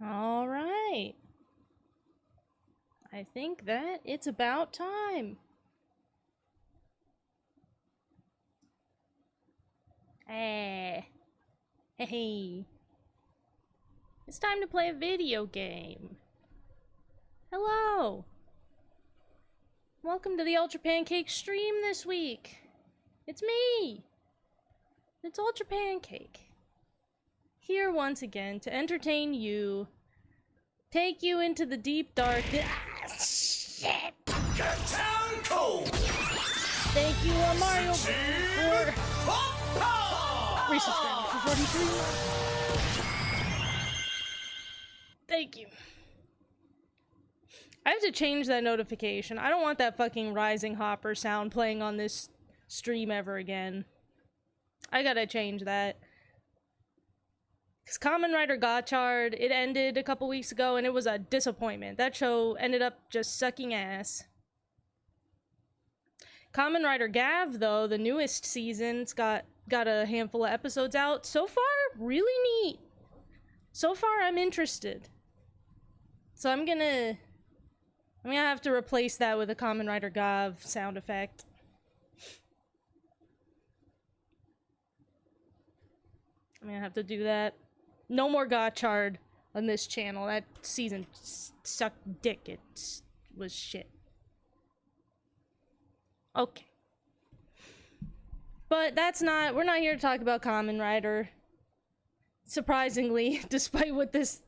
All right. I think that it's about time. Hey. Hey. It's time to play a video game. Hello. Welcome to the Ultra Pancake stream this week. It's me. It's Ultra Pancake. Here once again to entertain you, take you into the deep dark. Shit! Get down cold! Thank you, Mario, for resubscribing for 43 months. Thank you. I have to change that notification. I don't want that fucking Rising Hopper sound playing on this stream ever again. I gotta change that. Because Kamen Rider Gotchard, it ended a couple weeks ago and it was a disappointment. That show ended up just sucking ass. Kamen Rider Gav, though, the newest season's got a handful of episodes out. So far, really neat. So far, I'm interested. So I'm gonna have to replace that with a Kamen Rider Gav sound effect. I'm gonna have to do that. No more Gotchard on this channel. That season sucked dick. It was shit. Okay. But we're not here to talk about Kamen Rider. Surprisingly, despite what this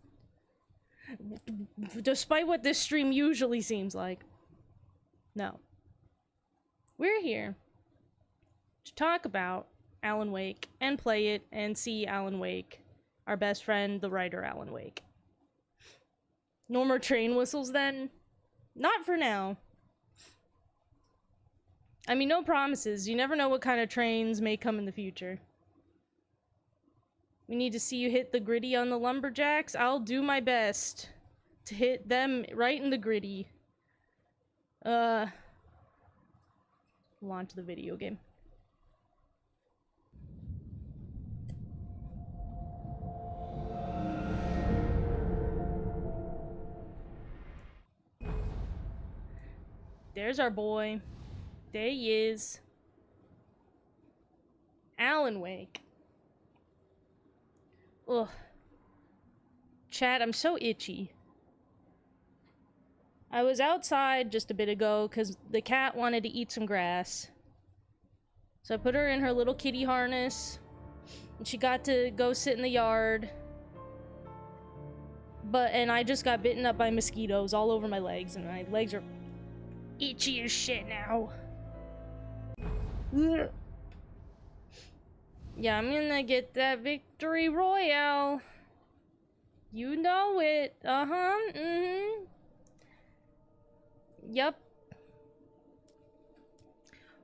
stream usually seems like. No. We're here to talk about Alan Wake and play it and see Alan Wake, our best friend, the writer Alan Wake. No more train whistles then? Not for now. I mean, no promises. You never know what kind of trains may come in the future. We need to see you hit the gritty on the lumberjacks. I'll do my best to hit them right in the gritty. Launch the video game. There's our boy. There he is. Alan Wake. Ugh. Chat, I'm so itchy. I was outside just a bit ago because the cat wanted to eat some grass. So I put her in her little kitty harness. And she got to go sit in the yard. And I just got bitten up by mosquitoes all over my legs. And my legs are itchy as shit now. Ugh. Yeah, I'm gonna get that victory royale. You know it. Yep.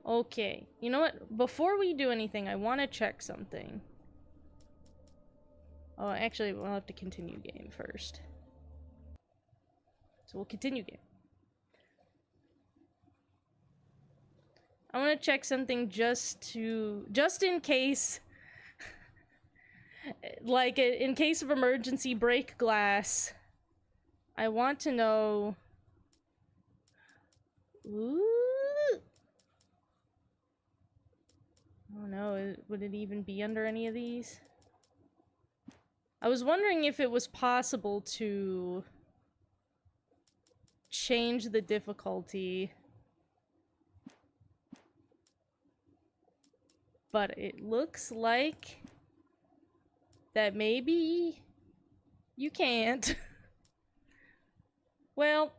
Okay. You know what? Before we do anything, I want to check something. Oh, actually, we'll have to continue game first. So we'll continue game. I want to check something just in case, like, in case of emergency, break glass. I want to know. Ooh. Oh no, would it even be under any of these? I was wondering if it was possible to change the difficulty. But it looks like that maybe you can't. Well,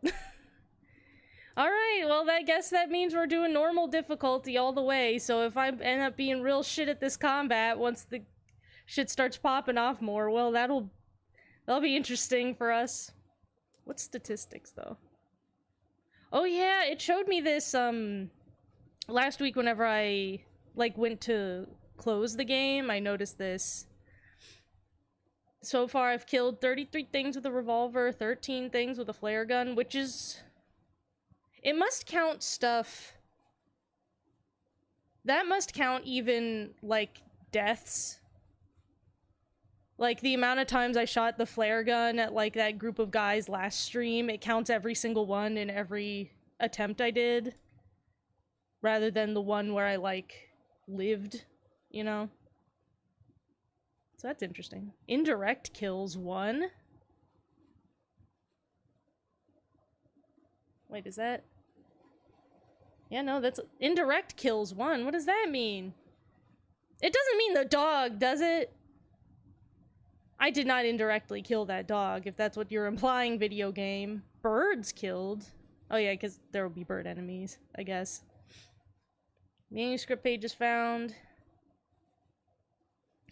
alright, well, I guess that means we're doing normal difficulty all the way, so if I end up being real shit at this combat once the shit starts popping off more, well, that'll be interesting for us. What statistics, though? Oh yeah, it showed me this, last week whenever I went to close the game, I noticed this. So far, I've killed 33 things with a revolver, 13 things with a flare gun, which is... It must count stuff... That must count even, like, deaths. Like, the amount of times I shot the flare gun at, like, that group of guys last stream, it counts every single one in every attempt I did. Rather than the one where I, like, lived, you know? So that's interesting. Indirect kills 1. Wait, is that... Yeah, no, that's... Indirect kills 1. What does that mean? It doesn't mean the dog, does it? I did not indirectly kill that dog, if that's what you're implying, video game. Birds killed. Oh yeah, because there will be bird enemies, I guess. Manuscript page is found.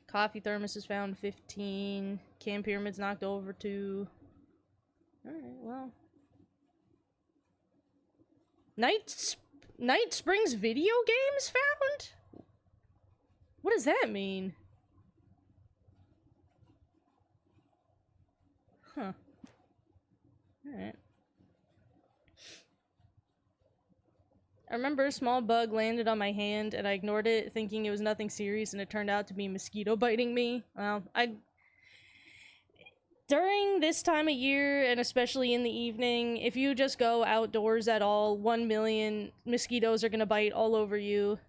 Coffee thermos is found, 15. Cam pyramid's knocked over, 2. Alright, well. Night Springs video games found? What does that mean? Huh. Alright. I remember a small bug landed on my hand and I ignored it thinking it was nothing serious and it turned out to be a mosquito biting me. Well, during this time of year, and especially in the evening, if you just go outdoors at all, 1 million mosquitoes are gonna bite all over you,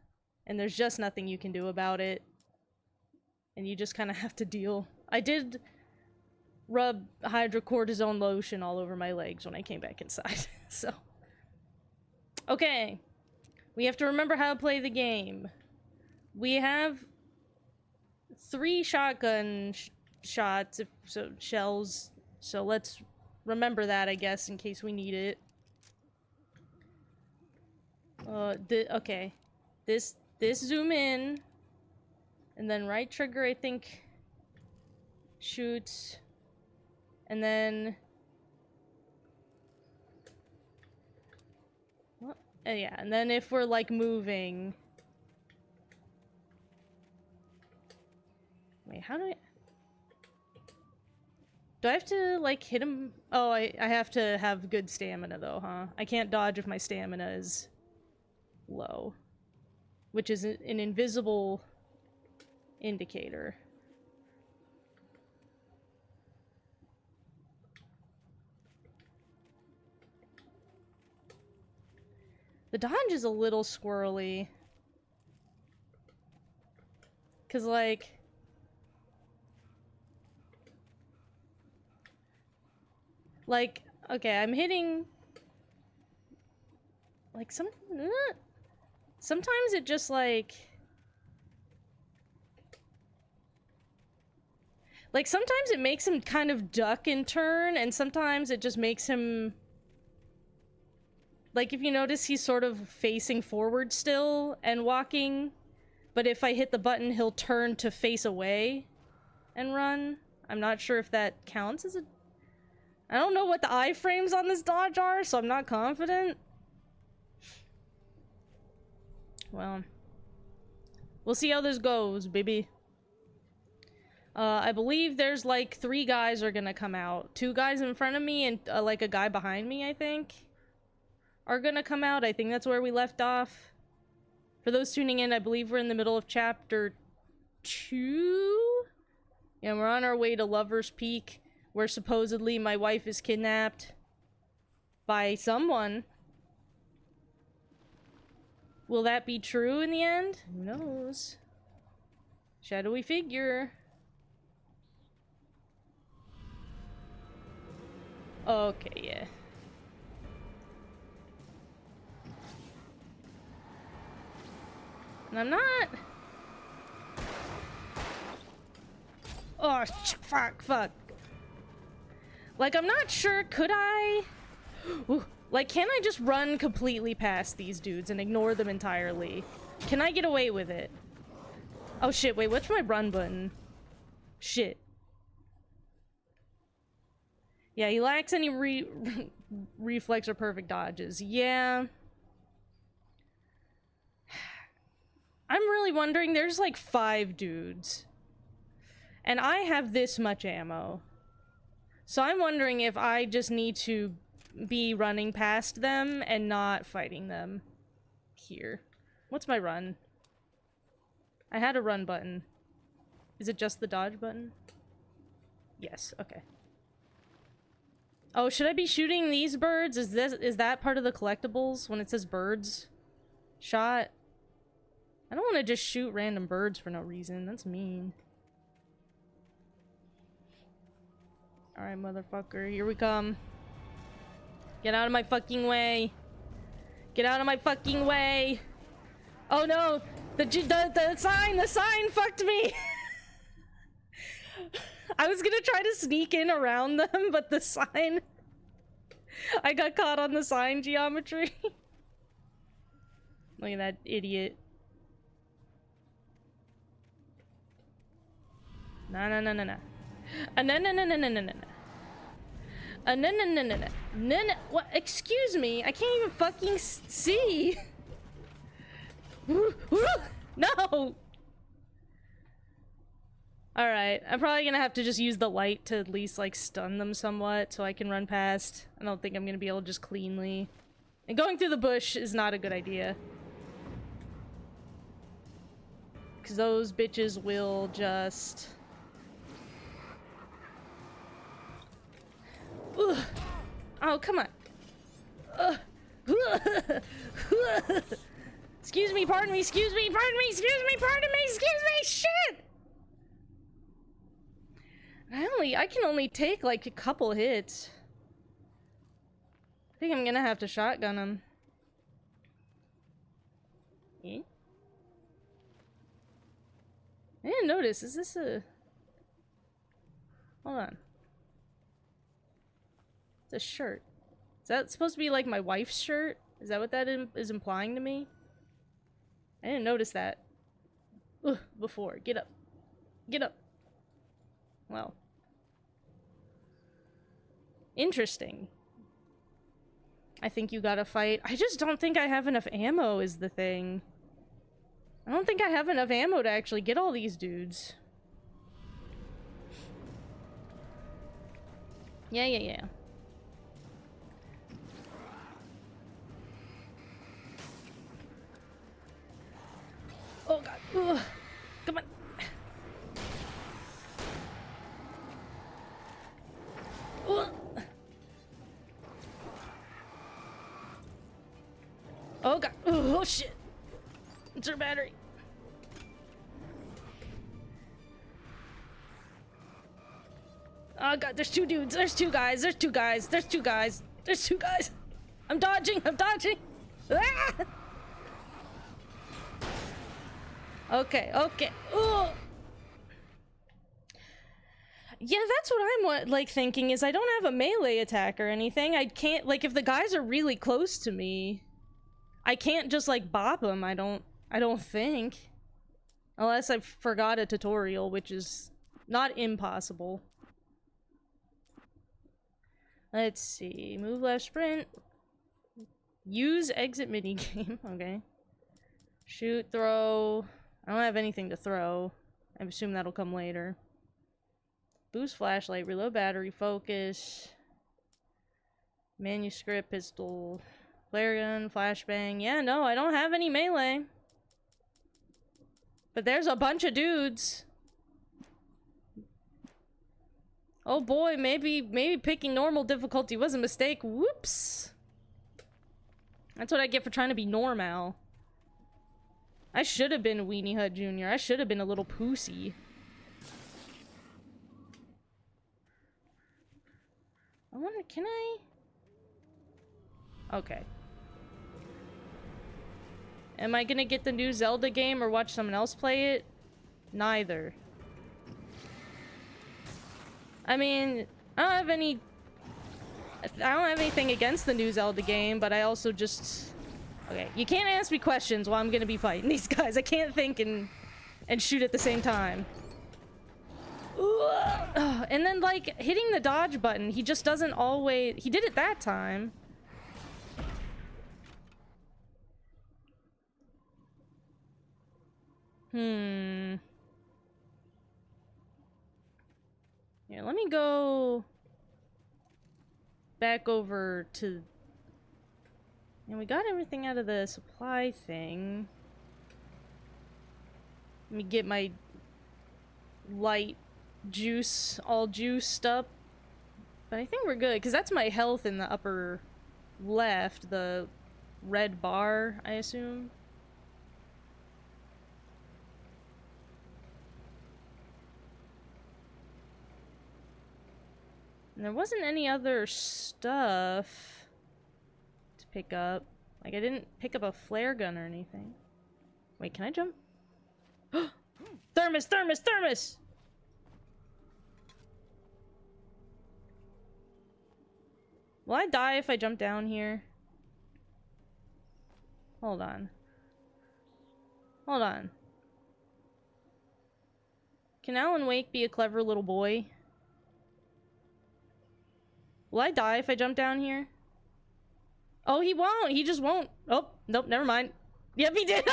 and there's just nothing you can do about it. And you just kind of have to deal. I did rub hydrocortisone lotion all over my legs when I came back inside, so. Okay. We have to remember how to play the game. We have 3 shotgun shots, shells, so let's remember that, I guess, in case we need it. Okay. This zoom in, and then right trigger, I think, shoots, and then... What? Yeah, and then if we're, like, moving... Wait, how do I... Do I have to, like, hit him? Oh, I have to have good stamina, though, huh? I can't dodge if my stamina is low. Which is an invisible indicator. The dodge is a little squirrely. 'Cause, like... Like, okay, I'm hitting... Like, sometimes it just, like... Like, sometimes it makes him kind of duck and turn, and sometimes it just makes him... Like, if you notice, he's sort of facing forward still and walking, but if I hit the button, he'll turn to face away and run. I'm not sure if that counts as a... I don't know what the iframes on this dodge are, so I'm not confident. Well, we'll see how this goes, baby. I believe there's like 3 guys are gonna come out. 2 guys in front of me and like a guy behind me, I think, are gonna come out. I think that's where we left off. For those tuning in, I believe we're in the middle of chapter 2. Yeah, we're on our way to Lover's Peak, where supposedly my wife is kidnapped by someone. Will that be true in the end? Who knows? Shadowy figure. Okay, yeah. And I'm not... Oh, fuck. Like, I'm not sure, could I... Ooh, like, can I just run completely past these dudes and ignore them entirely? Can I get away with it? Oh shit, wait, what's my run button? Shit. Yeah, he lacks any reflex or perfect dodges. Yeah. I'm really wondering, there's like 5 dudes. And I have this much ammo. So I'm wondering if I just need to be running past them and not fighting them here. What's my run? I had a run button. Is it just the dodge button? Yes, okay. Oh, should I be shooting these birds? Is that part of the collectibles when it says birds? Shot? I don't want to just shoot random birds for no reason. That's mean. Alright, motherfucker. Here we come. Get out of my fucking way. Get out of my fucking way. Oh no! The sign fucked me! I was gonna try to sneak in around them, but the sign... I got caught on the sign geometry. Look at that idiot. No. No. No. No. What? Excuse me. I can't even fucking see. No. Alright, I'm probably gonna have to just use the light to at least, like, stun them somewhat so I can run past. I don't think I'm gonna be able to just cleanly... And going through the bush is not a good idea. Because those bitches will just... Ugh. Oh, come on. Excuse me, pardon me, excuse me, pardon me, excuse me, pardon me, excuse me, shit! I can only take like a couple hits. I think I'm gonna have to shotgun him. Eh? I didn't notice. Is this a... Hold on. It's a shirt. Is that supposed to be like my wife's shirt? Is that what that is implying to me? I didn't notice that. Ugh, before. Get up. Get up. Well. Interesting. I think you gotta fight. I just don't think I have enough ammo is the thing. I don't think I have enough ammo to actually get all these dudes. Yeah. Oh god. Ugh. Come on. Ugh. Oh god. Oh shit. It's her battery. Oh god, there's two dudes. There's two guys. There's two guys. There's two guys. There's two guys. I'm dodging. I'm dodging. Ah! Okay. Ugh. Yeah, that's what I'm like thinking is I don't have a melee attack or anything. I can't, like, if the guys are really close to me, I can't just like bop them. I don't think, unless I forgot a tutorial, which is not impossible. Let's see. Move left, sprint. Use exit minigame. Okay. Shoot, throw. I don't have anything to throw. I assume that'll come later. Boost flashlight, reload battery, focus. Manuscript, pistol, flare gun, flashbang. Yeah, no, I don't have any melee. But there's a bunch of dudes. Oh boy, maybe picking normal difficulty was a mistake. Whoops. That's what I get for trying to be normal. I should have been Weenie Hut Jr. I should have been a little pussy. I wonder, can I? Okay. Am I gonna get the new Zelda game or watch someone else play it? Neither. I mean, I don't have anything against the new Zelda game, but I also just... Okay, you can't ask me questions while I'm gonna be fighting these guys. I can't think and shoot at the same time. And then, like, hitting the dodge button, he just doesn't always... He did it that time. Here, let me go back over to... And we got everything out of the supply thing. Let me get my light juice, all juiced up. But I think we're good, because that's my health in the upper left, the red bar, I assume. And there wasn't any other stuff to pick up. Like, I didn't pick up a flare gun or anything. Wait, can I jump? Thermos, thermos, thermos! Will I die if I jump down here? Hold on. Hold on. Can Alan Wake be a clever little boy? Will I die if I jump down here? Oh, he won't. He just won't. Oh, nope, never mind. Yep, he did.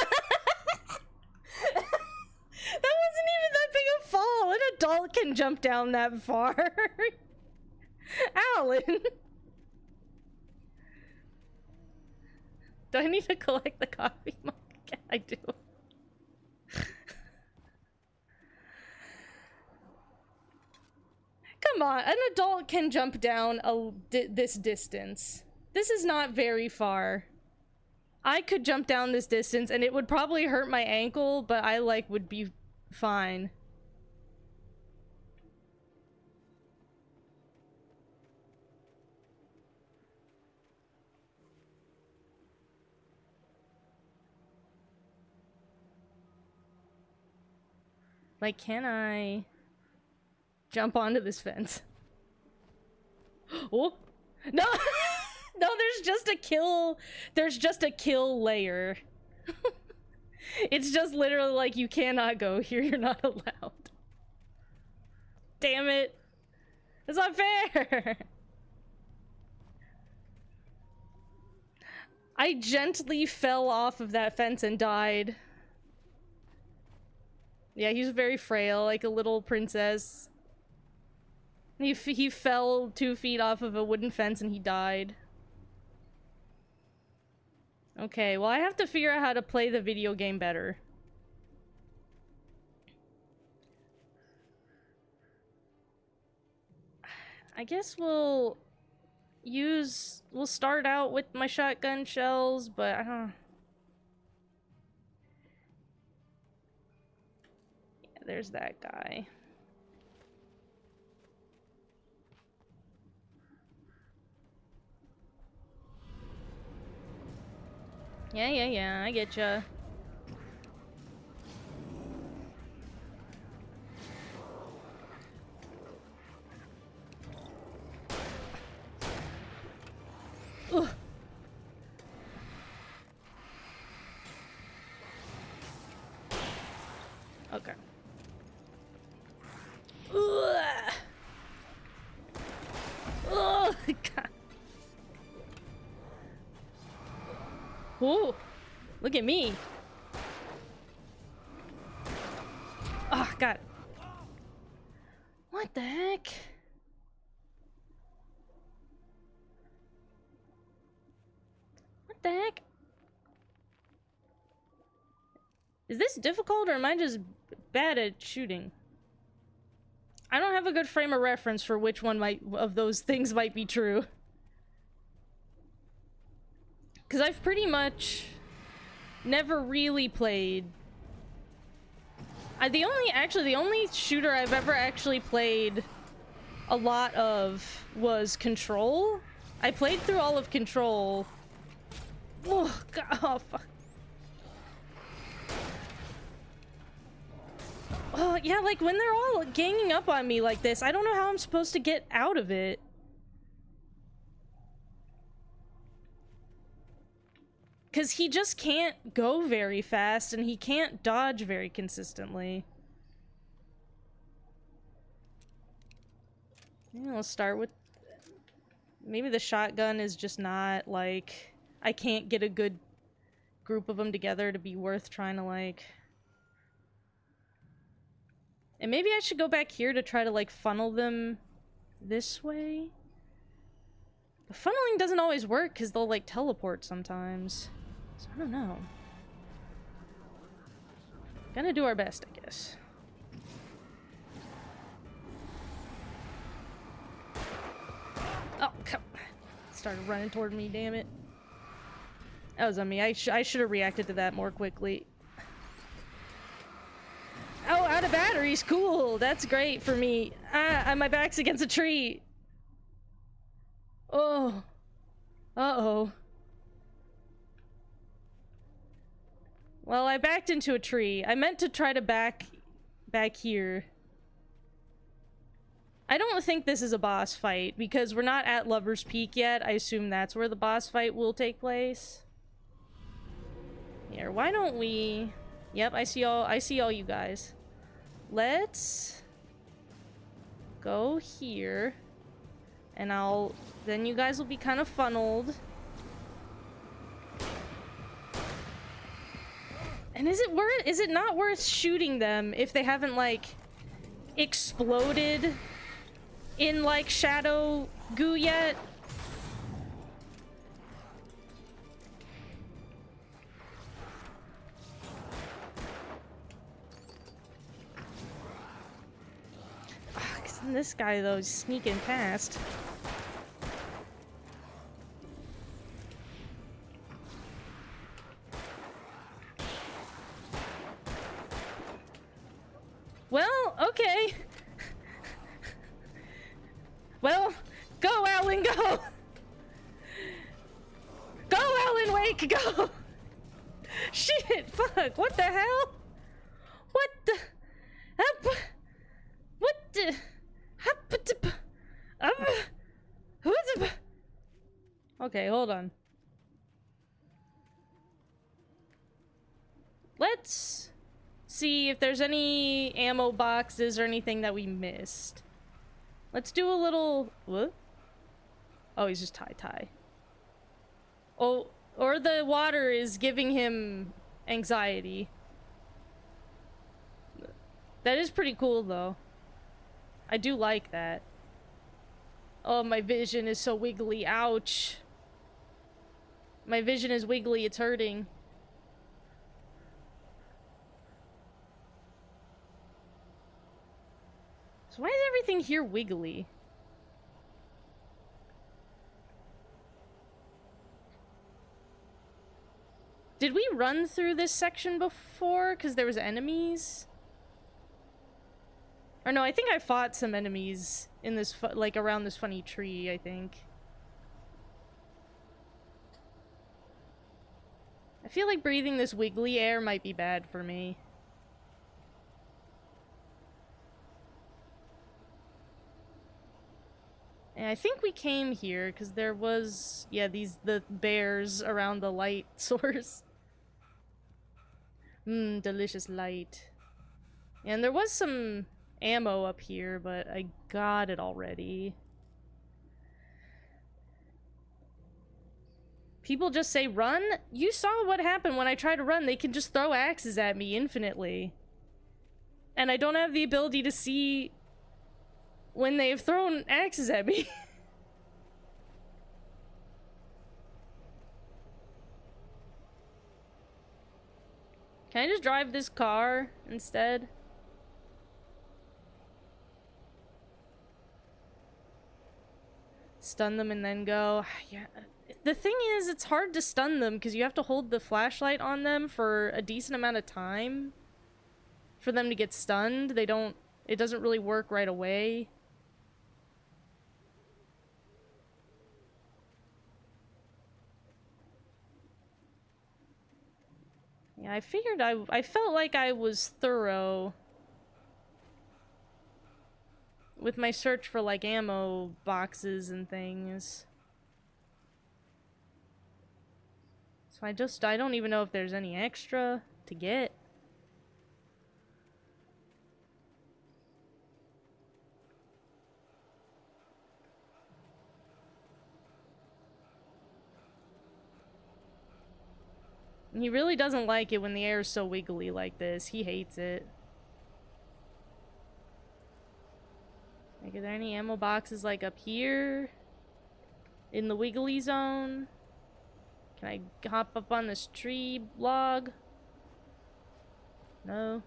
That wasn't even that big a fall. An adult can jump down that far. Alan. Do I need to collect the coffee mug? I do. Come on, an adult can jump down this distance. This is not very far. I could jump down this distance and it would probably hurt my ankle, but I, like, would be fine. Like, can I jump onto this fence? Oh! No! No, there's just a kill. There's just a kill layer. It's just literally like, you cannot go here, you're not allowed. Damn it. That's not fair! I gently fell off of that fence and died. Yeah, he's very frail, like a little princess. He fell 2 feet off of a wooden fence and he died. Okay, well, I have to figure out how to play the video game better. I guess we'll start out with my shotgun shells, but I don't... Yeah, there's that guy. Yeah, I get ya. Ugh. Okay. Ugh. Oh, God. Ooh, look at me. Oh, God. What the heck? What the heck? Is this difficult or am I just bad at shooting? I don't have a good frame of reference for which one of those things might be true. Because I've pretty much never really played... the only shooter I've ever actually played a lot of was Control. I played through all of Control. Oh, God, oh, fuck. Oh, yeah, like, when they're all ganging up on me like this, I don't know how I'm supposed to get out of it. Because he just can't go very fast, and he can't dodge very consistently. Maybe I'll start with... Maybe the shotgun is just not, like... I can't get a good group of them together to be worth trying to, like... And maybe I should go back here to try to, like, funnel them this way? But funneling doesn't always work, because they'll, like, teleport sometimes. So I don't know. Gonna do our best, I guess. Started running toward me, damn it. That was on me. I should have reacted to that more quickly. Oh, out of batteries. Cool. That's great for me. Ah, my back's against a tree. Oh. Uh-oh. Well, I backed into a tree. I meant to try to back here. I don't think this is a boss fight because we're not at Lover's Peak yet. I assume that's where the boss fight will take place. Here, why don't we... Yep, I see all you guys. Let's go here. And then you guys will be kind of funneled. And is it not worth shooting them if they haven't, like, exploded in, like, shadow goo yet? This guy, though, is sneaking past. Well, okay. Well, go, Alan, go! Go, Alan Wake, go! Shit, fuck, what the hell? What the... What the... Okay, hold on. Let's see if there's any ammo boxes or anything that we missed. Let's do a little... What? Oh, he's just tie. Oh, or the water is giving him anxiety. That is pretty cool, though. I do like that. Oh, my vision is so wiggly. Ouch. My vision is wiggly. It's hurting. So why is everything here wiggly? Did we run through this section before? Because there was enemies? Or no, I think I fought some enemies in this, like, around this funny tree, I think. I feel like breathing this wiggly air might be bad for me. And I think we came here because there was, yeah, the bears around the light source. Mmm, delicious light. And there was some ammo up here, but I got it already. People just say run? You saw what happened when I try to run. They can just throw axes at me infinitely. And I don't have the ability to see when they've thrown axes at me. Can I just drive this car instead? Stun them and then go. Yeah. The thing is, it's hard to stun them because you have to hold the flashlight on them for a decent amount of time for them to get stunned. It doesn't really work right away. Yeah, I figured I felt like I was thorough with my search for, like, ammo boxes and things. So I don't even know if there's any extra to get. He really doesn't like it when the air is so wiggly like this. He hates it. Like, are there any ammo boxes, like, up here? In the wiggly zone? Can I hop up on this tree log? No.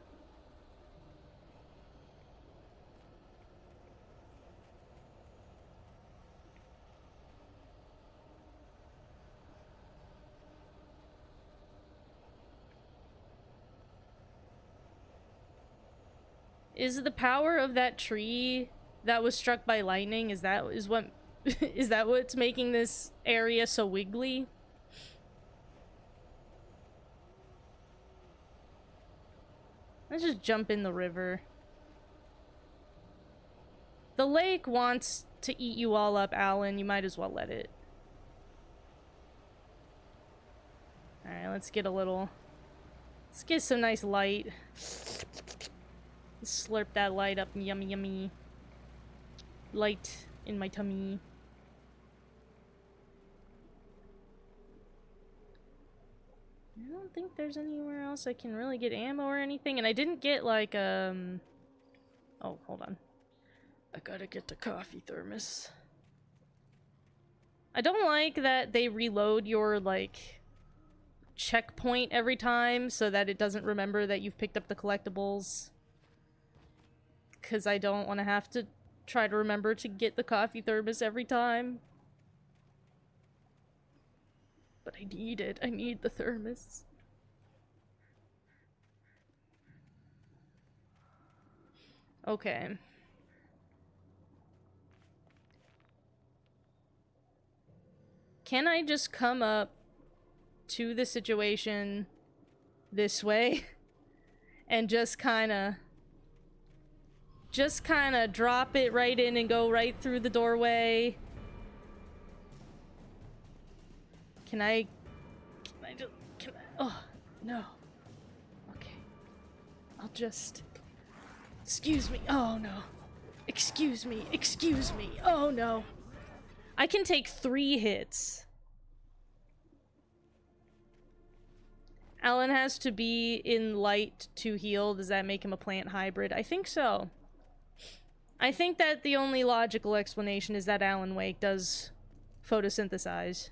Is the power of that tree that was struck by lightning, is what is that what's making this area so wiggly? Let's just jump in the river. The lake wants to eat you all up, Alan. You might as well let it. Alright, let's get some nice light. Slurp that light up. Yummy, yummy. Light in my tummy. I don't think there's anywhere else I can really get ammo or anything, and I didn't get like oh, hold on. I gotta get the coffee thermos. I don't like that they reload your like checkpoint every time so that it doesn't remember that you've picked up the collectibles. Cause I don't want to have to try to remember to get the coffee thermos every time. But I need it. I need the thermos. Okay. Can I just come up to the situation this way and just kind of drop it right in and go right through the doorway? Can I oh, no. Okay. I'll just... Excuse me. Oh, no. Excuse me. Excuse me. Oh, no. I can take 3 hits. Alan has to be in light to heal. Does that make him a plant hybrid? I think so. I think that the only logical explanation is that Alan Wake does photosynthesize.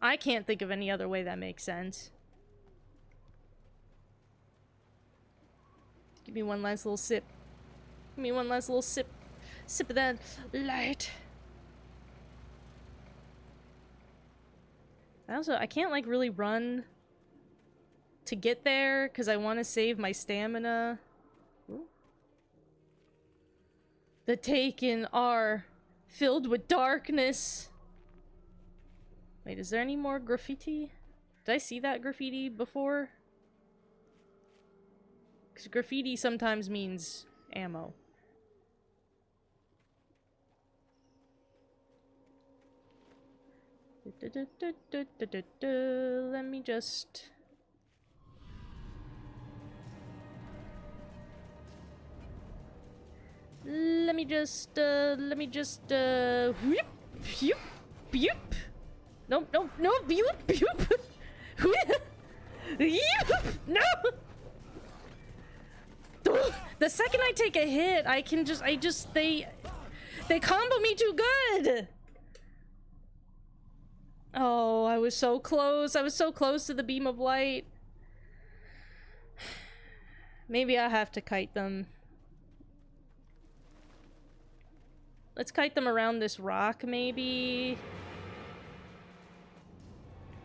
I can't think of any other way that makes sense. Give me one last little sip. Give me one last little sip. Sip of that light. I can't like really run to get there because I want to save my stamina. Ooh. The Taken are filled with darkness. Wait, is there any more graffiti? Did I see that graffiti before? Because graffiti sometimes means ammo. Let me just... whoop, whoop, whoop. Nope, nope, nope, whoop, whoop. No! The second I take a hit, they combo me too good! Oh, I was so close. I was so close to the beam of light. Maybe I have to kite them. Let's kite them around this rock, maybe.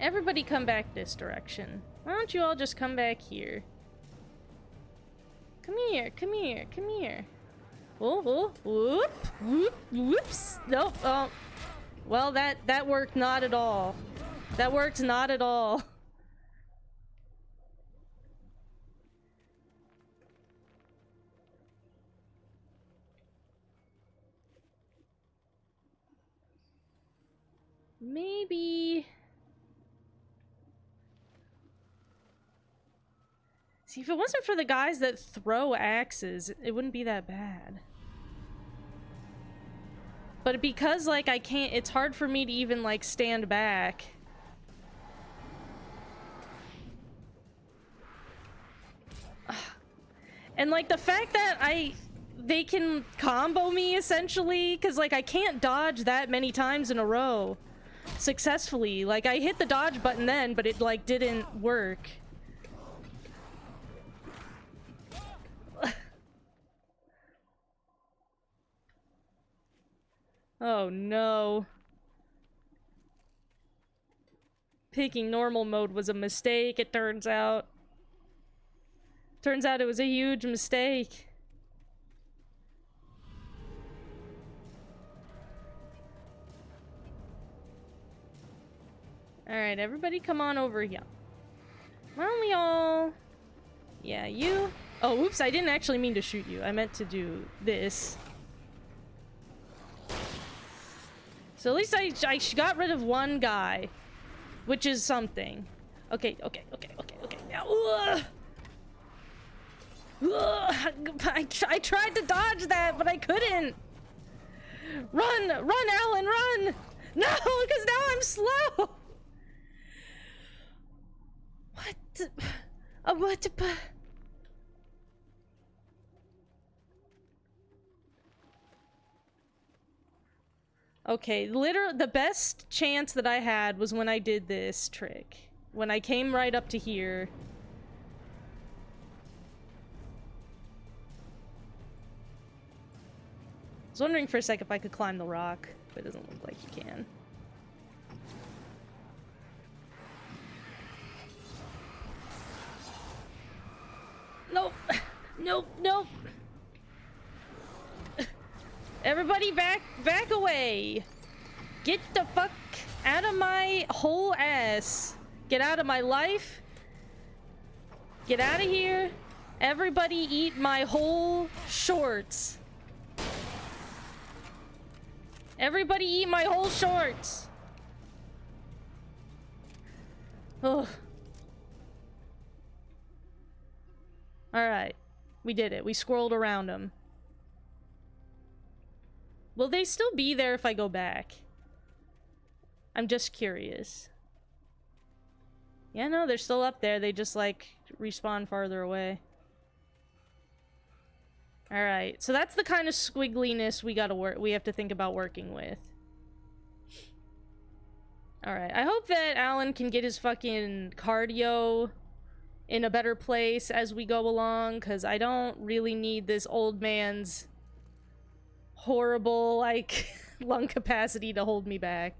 Everybody come back this direction. Why don't you all just come back here? Come here, come here, come here. Oh, oh, whoop, whoop, whoops. Nope, oh. Well, that worked not at all. That worked not at all. Maybe... See, if it wasn't for the guys that throw axes, it wouldn't be that bad. But because, like, I can't... It's hard for me to even, like, stand back. And, like, the fact that they can combo me, essentially, because, like, I can't dodge that many times in a row successfully. Like, I hit the dodge button then, but it, like, didn't work. Oh no. Picking normal mode was a mistake, it turns out. Turns out it was a huge mistake. Alright, everybody come on over here. Why don't we all... Yeah, you... Oh, oops, I didn't actually mean to shoot you. I meant to do this. So at least I got rid of one guy. Which is something. Okay. Now, I tried to dodge that, but I couldn't. Run, Alan, run! No, because now I'm slow. What? Okay, literally, the best chance that I had was when I did this trick. When I came right up to here. I was wondering for a sec if I could climb the rock, but it doesn't look like you can. Nope. Everybody back away. Get the fuck out of my whole ass. Get out of my life. Get out of here. Everybody eat my whole shorts. Everybody eat my whole shorts. Ugh. Alright. We did it. We scrolled around them. Will they still be there if I go back? I'm just curious. Yeah, no, they're still up there. They just, like, respawn farther away. Alright, so that's the kind of squiggliness we have to think about working with. Alright, I hope that Alan can get his fucking cardio in a better place as we go along, because I don't really need this old man's horrible, like, lung capacity to hold me back.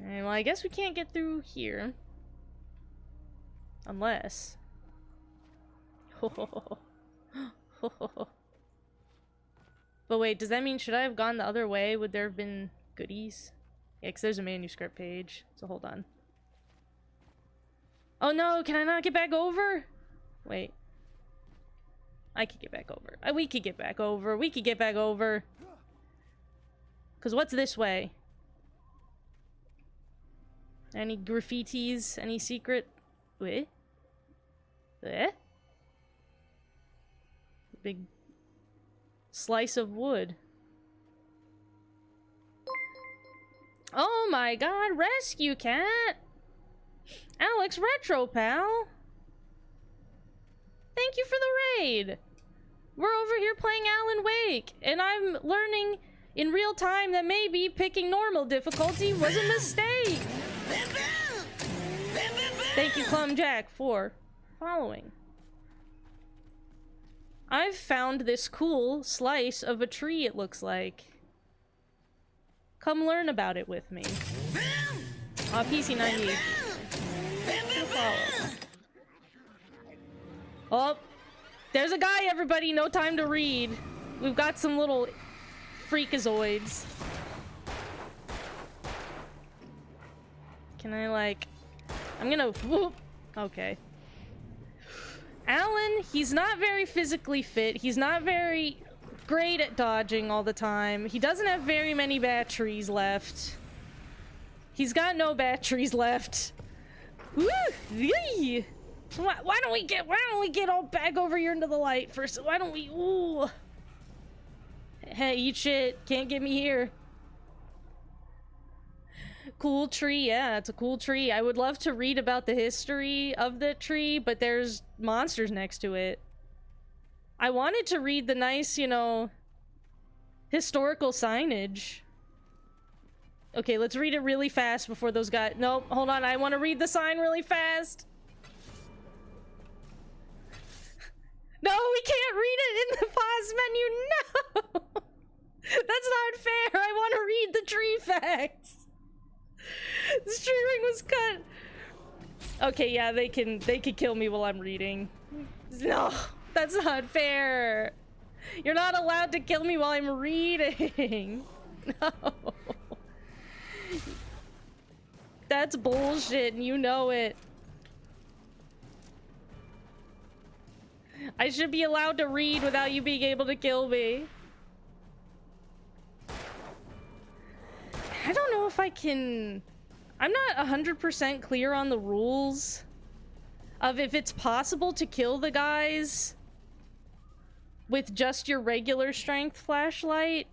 Alright, well, I guess we can't get through here. Unless... But wait, does that mean, should I have gone the other way? Would there have been goodies? Yeah, because there's a manuscript page, so hold on. Oh no, can I not get back over? Wait. I could get back over. We could get back over. We could get back over. Because what's this way? Any graffitis? Any secret? Wait. Eh? Big slice of wood. Oh my god, rescue cat! Alex Retro, pal! Thank you for the raid! We're over here playing Alan Wake, and I'm learning in real time that maybe picking normal difficulty was a mistake! Thank you, Clumjack, for following. I've found this cool slice of a tree, it looks like. Come learn about it with me. PC98. Oh, there's a guy, everybody. No time to read. We've got some little freakazoids. Can I, like... I'm gonna... Whoop. Okay. Alan, he's not very physically fit. He's not very great at dodging all the time. He doesn't have very many batteries left. He's got no batteries left. Woo! Yee! So why don't we get all back over here into the light first? Why don't we? Ooh. Hey, eat shit. Can't get me here. Cool tree, yeah, it's a cool tree. I would love to read about the history of the tree, but there's monsters next to it. I wanted to read the nice, you know, historical signage. Okay, let's read it really fast before those guys... Nope, hold on, I want to read the sign really fast. No, we can't read it in the pause menu, no! That's not fair, I want to read the tree facts. This tree ring was cut. Okay, yeah, they can kill me while I'm reading. No, that's not fair. You're not allowed to kill me while I'm reading. No. That's bullshit and you know it. I should be allowed to read without you being able to kill me. I don't know if I can... I'm not 100% clear on the rules of if it's possible to kill the guys with just your regular strength flashlight.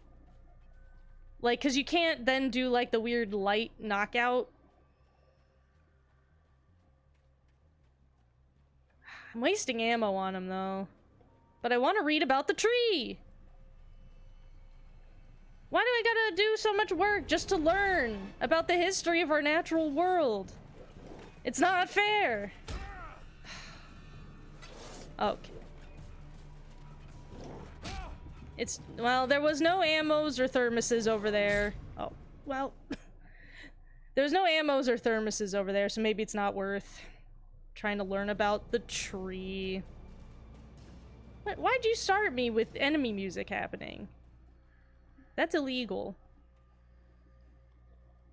Like, because you can't then do, like, the weird light knockout. I'm wasting ammo on him, though. But I want to read about the tree! Why do I gotta do so much work just to learn about the history of our natural world? It's not fair! Okay. It's... well, there was no ammos or thermoses over there. Oh, well... There's no ammos or thermoses over there, so maybe it's not worth trying to learn about the tree. Why'd you start me with enemy music happening? That's illegal.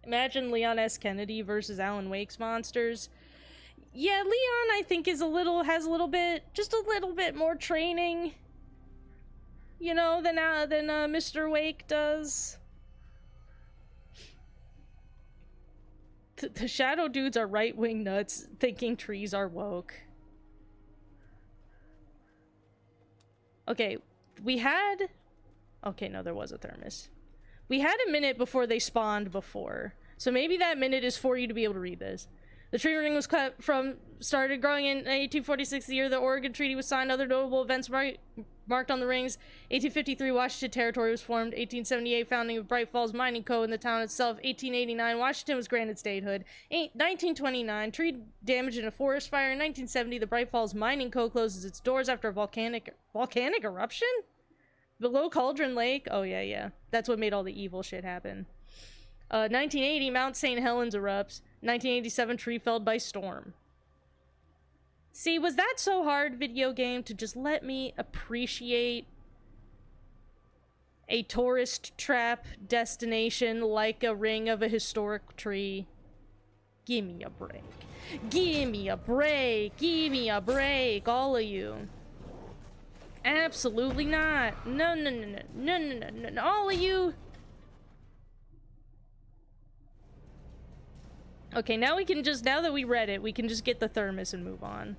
Imagine Leon S. Kennedy versus Alan Wake's monsters. Yeah, Leon, I think, has a little bit, just a little bit more training, you know, than Mr. Wake does. The shadow dudes are right-wing nuts, thinking trees are woke. Okay, we had... okay, no, there was a thermos. We had a minute before they spawned before. So maybe that minute is for you to be able to read this. The tree ring was started growing in 1846, the year the Oregon Treaty was signed. Other notable events marked on the rings. 1853, Washington Territory was formed. 1878, founding of Bright Falls Mining Co. in the town itself. 1889, Washington was granted statehood. 1929, tree damage in a forest fire. In 1970, the Bright Falls Mining Co. closes its doors after a volcanic eruption? Below Cauldron Lake? Oh, yeah. That's what made all the evil shit happen. 1980, Mount St. Helens erupts. 1987, tree felled by storm. See, was that so hard, video game, to just let me appreciate a tourist trap destination like a ring of a historic tree? Give me a break. Give me a break. Give me a break, all of you. Absolutely not. No, all of you. Okay, now we can just, now that we read it, we can just get the thermos and move on.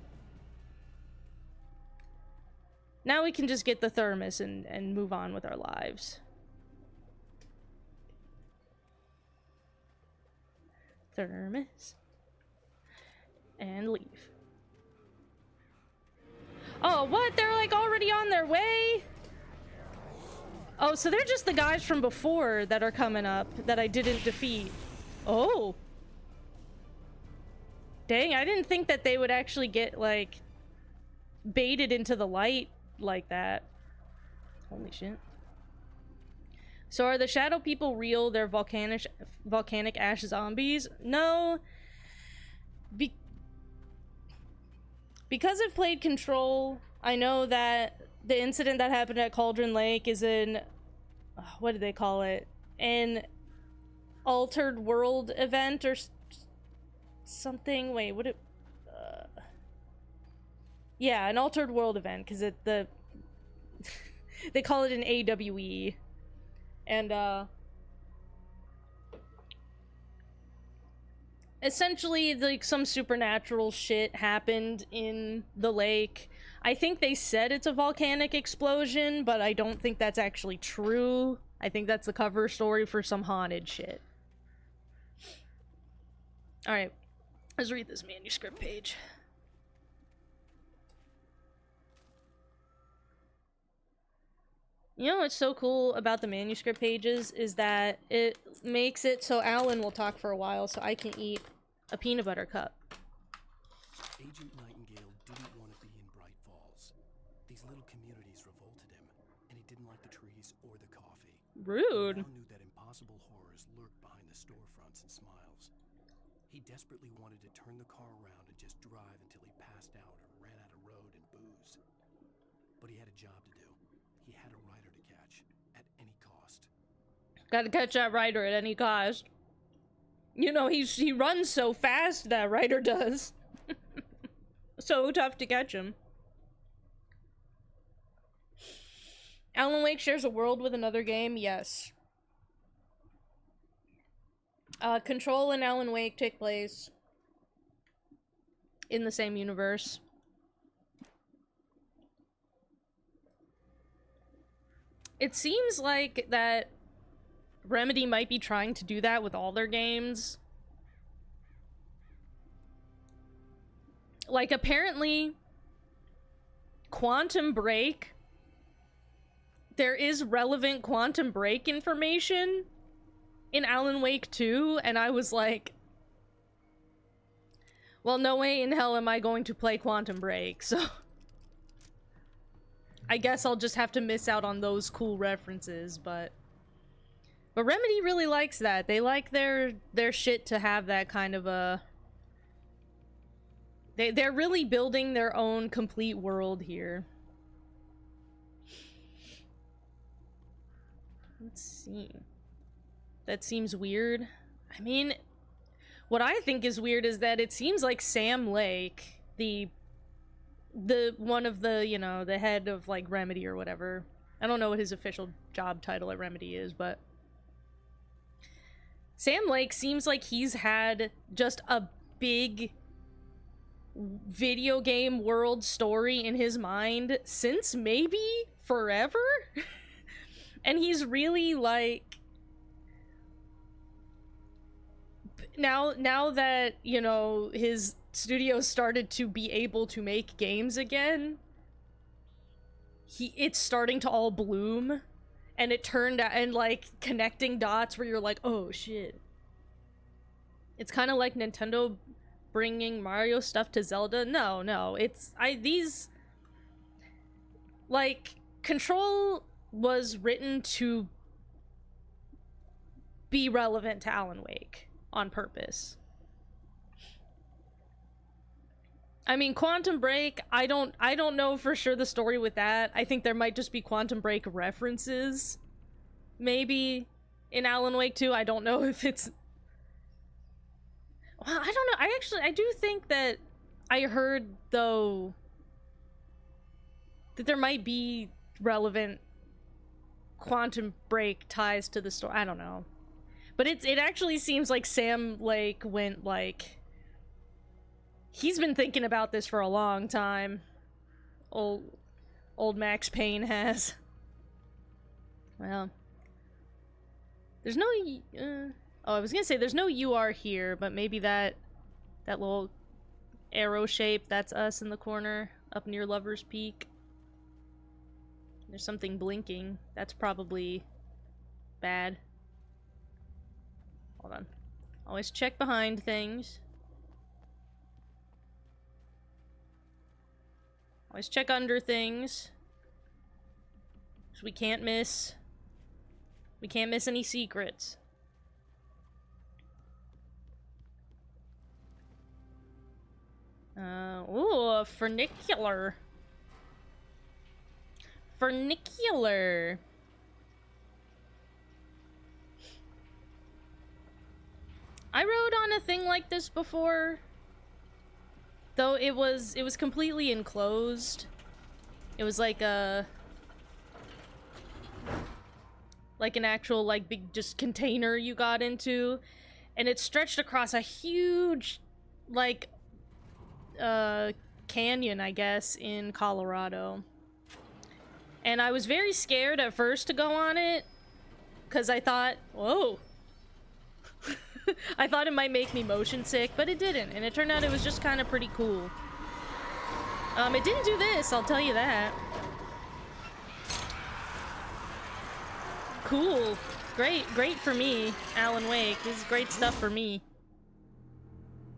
Now we can just get the thermos and move on with our lives. Thermos. And leave. Oh, what? They're like already on their way? Oh, so they're just the guys from before that are coming up that I didn't defeat. Oh. Dang, I didn't think that they would actually get, like, baited into the light like that. Holy shit. So are the shadow people real? They're volcanic ash zombies? No. Because I've played Control, I know that the incident that happened at Cauldron Lake is in... what do they call it? An altered world event or something? Wait, what it... yeah, an altered world event, because they call it an AWE. And, essentially, like, some supernatural shit happened in the lake. I think they said it's a volcanic explosion, but I don't think that's actually true. I think that's the cover story for some haunted shit. Alright, let's read this manuscript page. You know what's so cool about the manuscript pages is that it makes it so Alan will talk for a while so I can eat a peanut butter cup. Agent Nightingale didn't want to be in Bright Falls. These little communities revolted him, and he didn't like the trees or the coffee. Rude. He now knew that impossible horrors lurked behind the storefronts and smiles. He desperately wanted to turn the car around and just drive until he passed out or ran out of road and booze. But he had a job to do. He had a rider to catch, at any cost. Gotta catch that rider at any cost. You know, he runs so fast, that rider does. So tough to catch him. Alan Wake shares a world with another game? Yes. Control and Alan Wake take place in the same universe. It seems like that Remedy might be trying to do that with all their games. Like, apparently, Quantum Break, there is relevant Quantum Break information in Alan Wake 2, and I was like, well, no way in hell am I going to play Quantum Break, so I guess I'll just have to miss out on those cool references, but Remedy really likes that. They like their shit to have that kind of a... They're really building their own complete world here. Let's see. That seems weird. I mean, what I think is weird is that it seems like Sam Lake, the one of the, you know, the head of, like, Remedy or whatever. I don't know what his official job title at Remedy is, but Sam Lake seems like he's had just a big video game world story in his mind since maybe forever. And he's really, like, now that, you know, his studio started to be able to make games again, it's starting to all bloom, and it turned out, and, like, connecting dots where you're like, oh shit. It's kind of like Nintendo bringing Mario stuff to Zelda. No, these, like, Control was written to be relevant to Alan Wake on purpose. I mean, Quantum Break, I don't know for sure the story with that. I think there might just be Quantum Break references, maybe, in Alan Wake 2. I don't know if it's... Well, I don't know. I do think that I heard, though, that there might be relevant Quantum Break ties to the story. I don't know. But it actually seems like Sam Lake went, like... He's been thinking about this for a long time. Old Max Payne has. Well. There's no... oh, I was gonna say there's no UR here, but maybe that little arrow shape, that's us in the corner up near Lover's Peak. There's something blinking. That's probably bad. Hold on. Always check behind things. Always check under things. So we can't miss any secrets. Ooh, a funicular. Funicular. I rode on a thing like this before. Though it was completely enclosed. It was like an actual, like, big just container you got into, and it stretched across a huge, like, canyon, I guess, in Colorado. And I was very scared at first to go on it, because I thought, whoa. I thought it might make me motion sick, but it didn't, and it turned out it was just kind of pretty cool. It didn't do this, I'll tell you that. Cool. Great for me, Alan Wake. This is great stuff for me.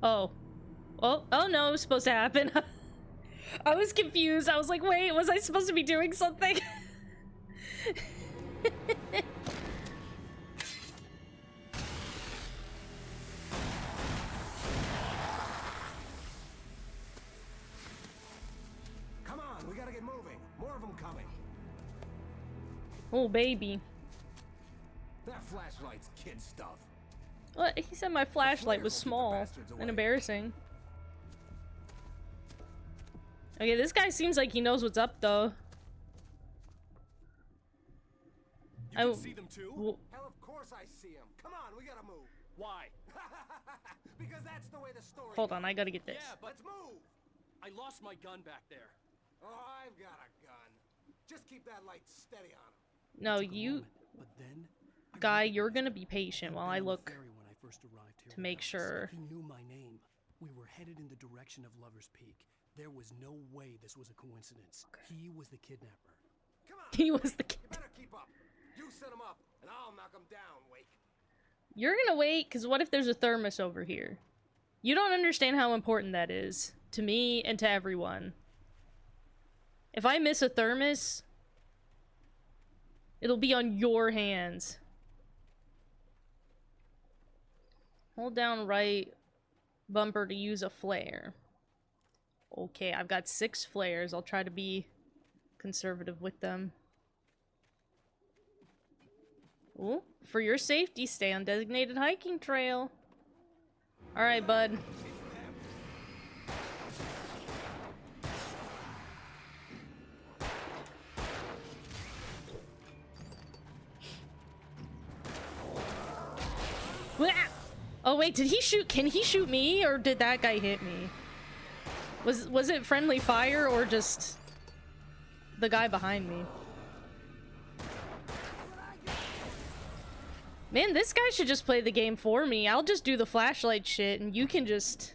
Oh no, it was supposed to happen. I was confused. I was like, wait, was I supposed to be doing something? of them coming. Oh, baby. That flashlight's kid stuff. Well, he said my flashlight was small and embarrassing. Okay, this guy seems like he knows what's up, though. You can see them too? Hell, of course I see him. Come on, we gotta move. Why? Because that's the way the story Hold on, goes. I gotta get this. Yeah, but Let's move. I lost my gun back there. Oh, I've got a gun. Just keep that light steady on him. No, Took a you, moment, but then I guy, recognized you're gonna him. be patient He'd while been I on the look ferry when I first arrived here to with make us. sure. He knew my name. We were headed in the direction of Lover's Peak. There was no way this was a coincidence. He was the kidnapper. Come on. He was the kid. You better keep up. You set him up, and I'll knock him down, Wake. You're gonna wait, because what if there's a thermos over here? You don't understand how important that is. To me and to everyone. If I miss a thermos, it'll be on your hands. Hold down right bumper to use a flare. Okay, I've got 6 flares. I'll try to be conservative with them. Ooh, for your safety, stay on designated hiking trail. Alright, bud. Wah! Oh wait, did he shoot? Can he shoot me, or did that guy hit me? Was it friendly fire, or just the guy behind me? Man, this guy should just play the game for me. I'll just do the flashlight shit, and you can just...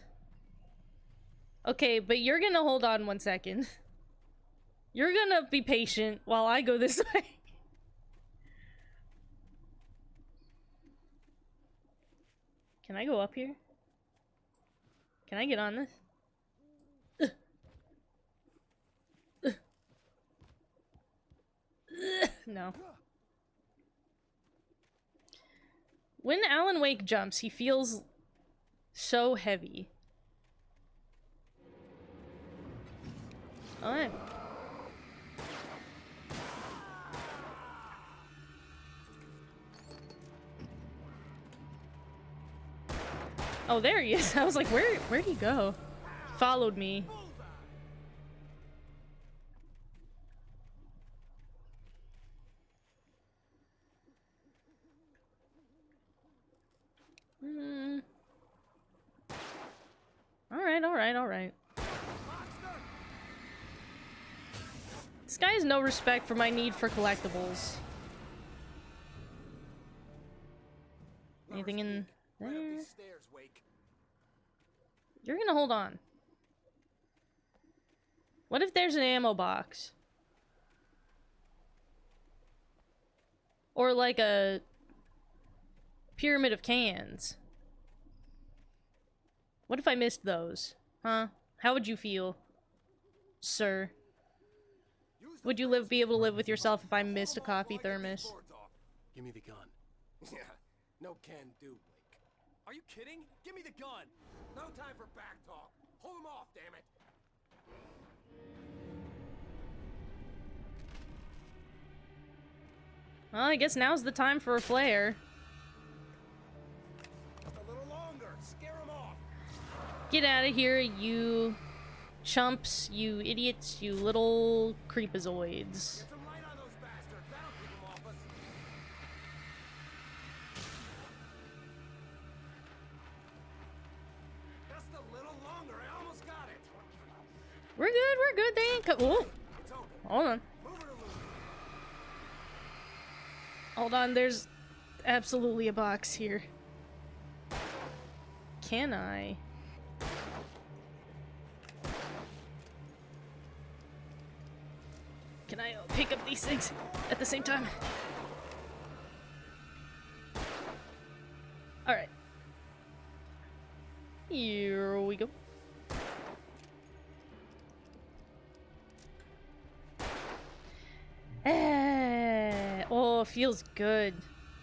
Okay, but you're gonna hold on 1 second. You're gonna be patient while I go this way. Can I go up here? Can I get on this? No. When Alan Wake jumps, he feels so heavy. Alright. Oh, there he is. I was like, where'd he go? Followed me. Alright. This guy has no respect for my need for collectibles. Anything in Right up there? these stairs, Wake. You're gonna hold on. What if there's an ammo box? Or like a pyramid of cans? What if I missed those? Huh? How would you feel, sir? Would you be able to live with yourself if I missed a coffee thermos? Give me the gun. Yeah, no can do, Wake. Are you kidding? Give me the gun! No time for back talk. Hold him off, damn it. Well, I guess now's the time for a flare. A little longer. Scare him off. Get out of here, you chumps, you idiots, you little creepazoids. Get some light on those bastards. That'll keep them off us. Just a little longer. I almost got it. We're good, they ain't oh, It's open. hold on. Move it or lose it. Hold on, there's absolutely a box here. Can I? Can I pick up these things at the same time? Alright. Here we go. Oh, it feels good.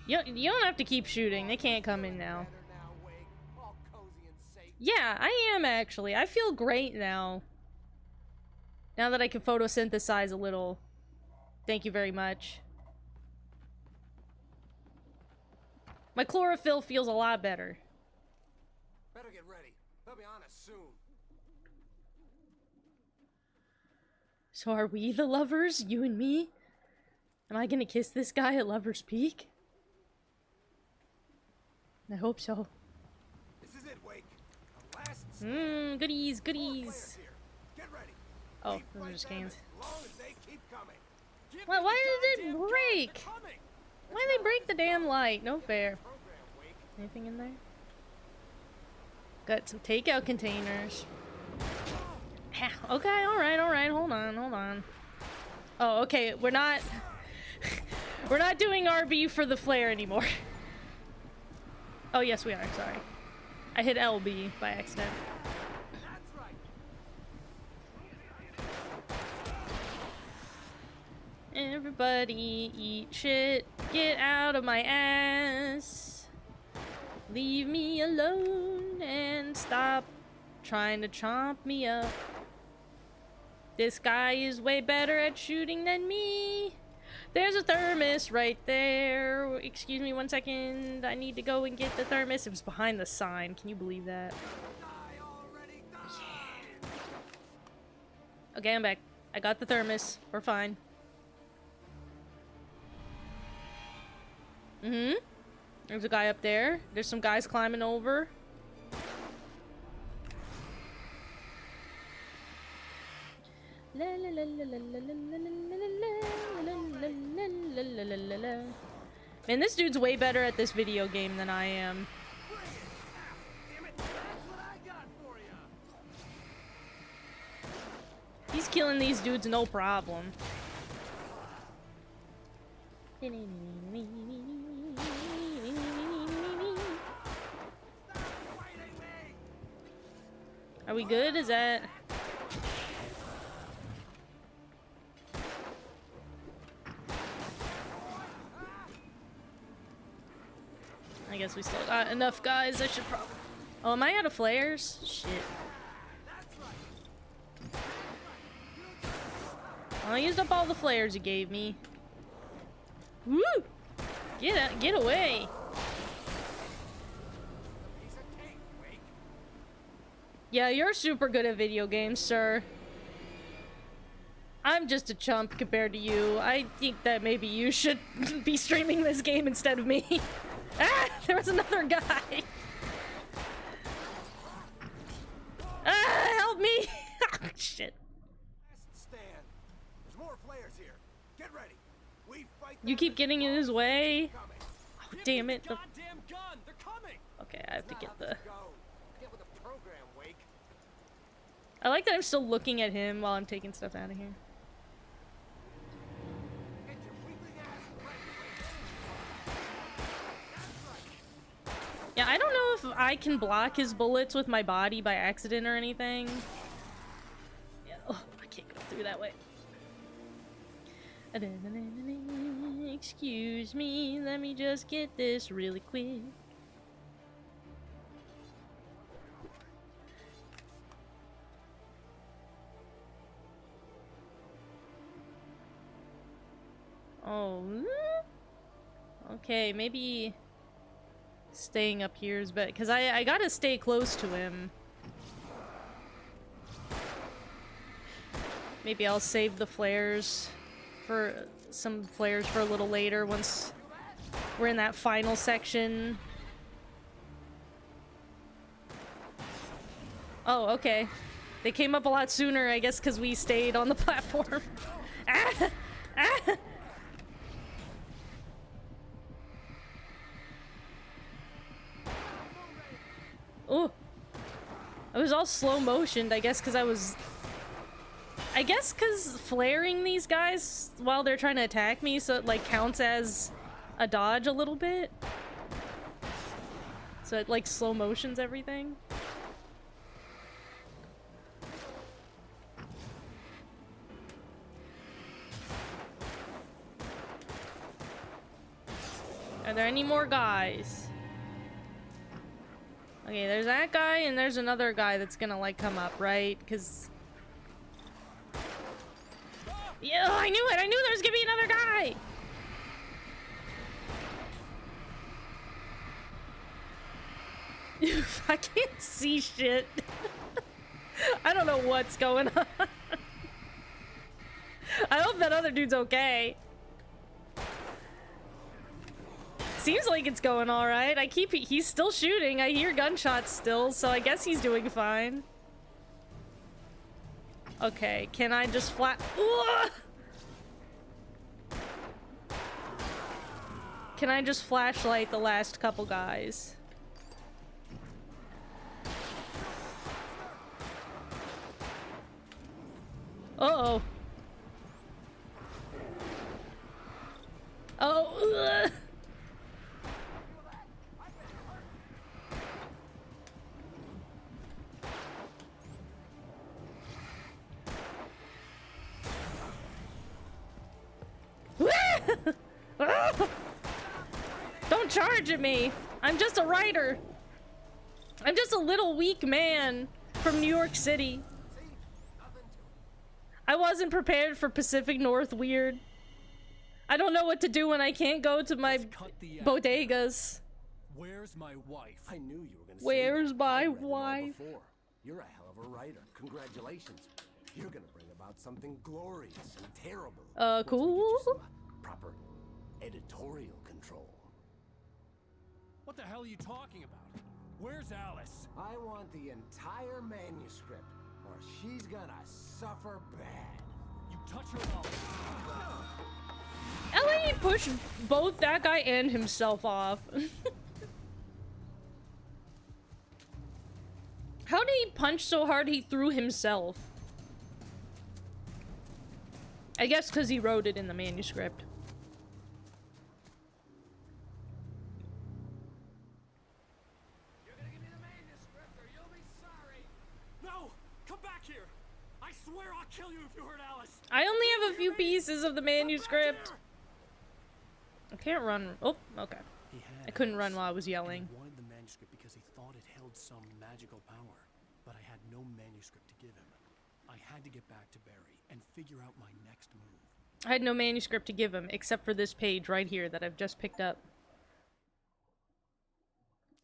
You don't have to keep shooting. They can't come in now. Better now, Wake. All cozy and safe. Yeah, I am actually. I feel great now. Now that I can photosynthesize a little. Thank you very much. My chlorophyll feels a lot better. Better get ready. They'll be on us soon. So are we the lovers? You and me? Am I gonna kiss this guy at Lover's Peak? I hope so. This is it, Wake. The last Goodies, More players goodies. here. Get ready. Oh, We those are fight just them cans. as long as they keep coming. Give Why, me why the did it goddamn gun. break? They're coming. Why did they break the damn light? No fair. Program, Wake. Anything in there? Got some takeout containers. Okay, alright, hold on. Oh, okay, we're not... we're not doing RB for the flare anymore. Oh, yes, we are, sorry. I hit LB by accident. That's right. Everybody eat shit. Get out of my ass. Leave me alone and stop trying to chomp me up. This guy is way better at shooting than me. There's a thermos right there. Excuse me 1 second. I need to go and get the thermos. It was behind the sign. Can you believe that? Die already. Die. Okay, I'm back. I got the thermos. We're fine. There's a guy up there. There's some guys climbing over. La la la la la la la la la la la la. Man, this dude's way better at this video game than I am. Damn it. That's what I got for you. He's killing these dudes no problem. Are we good? Is that... I guess we still got enough guys. I should probably... Oh, am I out of flares? Shit. Well, I used up all the flares you gave me. Woo! Get away! Piece of cake, Wake. Yeah, you're super good at video games, sir. I'm just a chump compared to you. I think that maybe you should be streaming this game instead of me. Ah! There was another guy! Ah! Help me! Shit. Last stand. There's more flares here. Get ready. We fight You them keep as getting in long his as they way. keep coming. Oh, damn it. The... Goddamn gun. They're coming. Okay, I have to Not get how the... this goes. Get with the program, Wake. I like that I'm still looking at him while I'm taking stuff out of here. Get your weakling ass ready, Wake. That's right. Yeah, I don't know if I can block his bullets with my body by accident or anything. Yeah, oh, I can't go through that way. Excuse me, let me just get this really quick. Oh, okay, maybe staying up here is better, because I gotta stay close to him. Maybe I'll save the flares for some flares for a little later once we're in that final section. Oh, okay. They came up a lot sooner, I guess, because we stayed on the platform. Ah! Ah! Oh, it was all slow motioned, I guess, because I guess because flaring these guys while they're trying to attack me, so it, like, counts as a dodge a little bit. So it, like, slow motions everything. Are there any more guys? Okay, there's that guy, and there's another guy that's gonna, like, come up, right? Because... Yeah, I knew it! I knew there was gonna be another guy! I can't see shit. I don't know what's going on. I hope that other dude's okay. Seems like it's going alright. He's still shooting. I hear gunshots still, so I guess he's doing fine. Okay, can I just Can I just flashlight the last couple guys? Uh-oh. Oh, ugh. Don't charge at me. I'm just a writer. I'm just a little weak man from New York City. I wasn't prepared for Pacific North weird. I don't know what to do when I can't go to my bodegas. Where's my wife? I knew you were gonna say Where's that. my I read them all wife? before. You're a hell of a writer. Congratulations. You're gonna bring about something glorious and terrible. Once we get you Cool. some, proper editorial control. What the hell are you talking about? Where's Alice? I want the entire manuscript, or she's gonna suffer bad. You touch her mouth. LA pushed both that guy and himself off. How did he punch so hard he threw himself? I guess because he wrote it in the manuscript. You're gonna give me the manuscript or you'll be sorry. No! Come back here! I swear I'll kill you if you hurt Alice! I only have a few pieces of the manuscript. I can't run. Oh, okay. I couldn't run while I was yelling. He wanted the manuscript because he thought it held some magical power, but I had no manuscript to give him. I had to get back to Barry and figure out my next move. I had no manuscript to give him, except for this page right here that I've just picked up.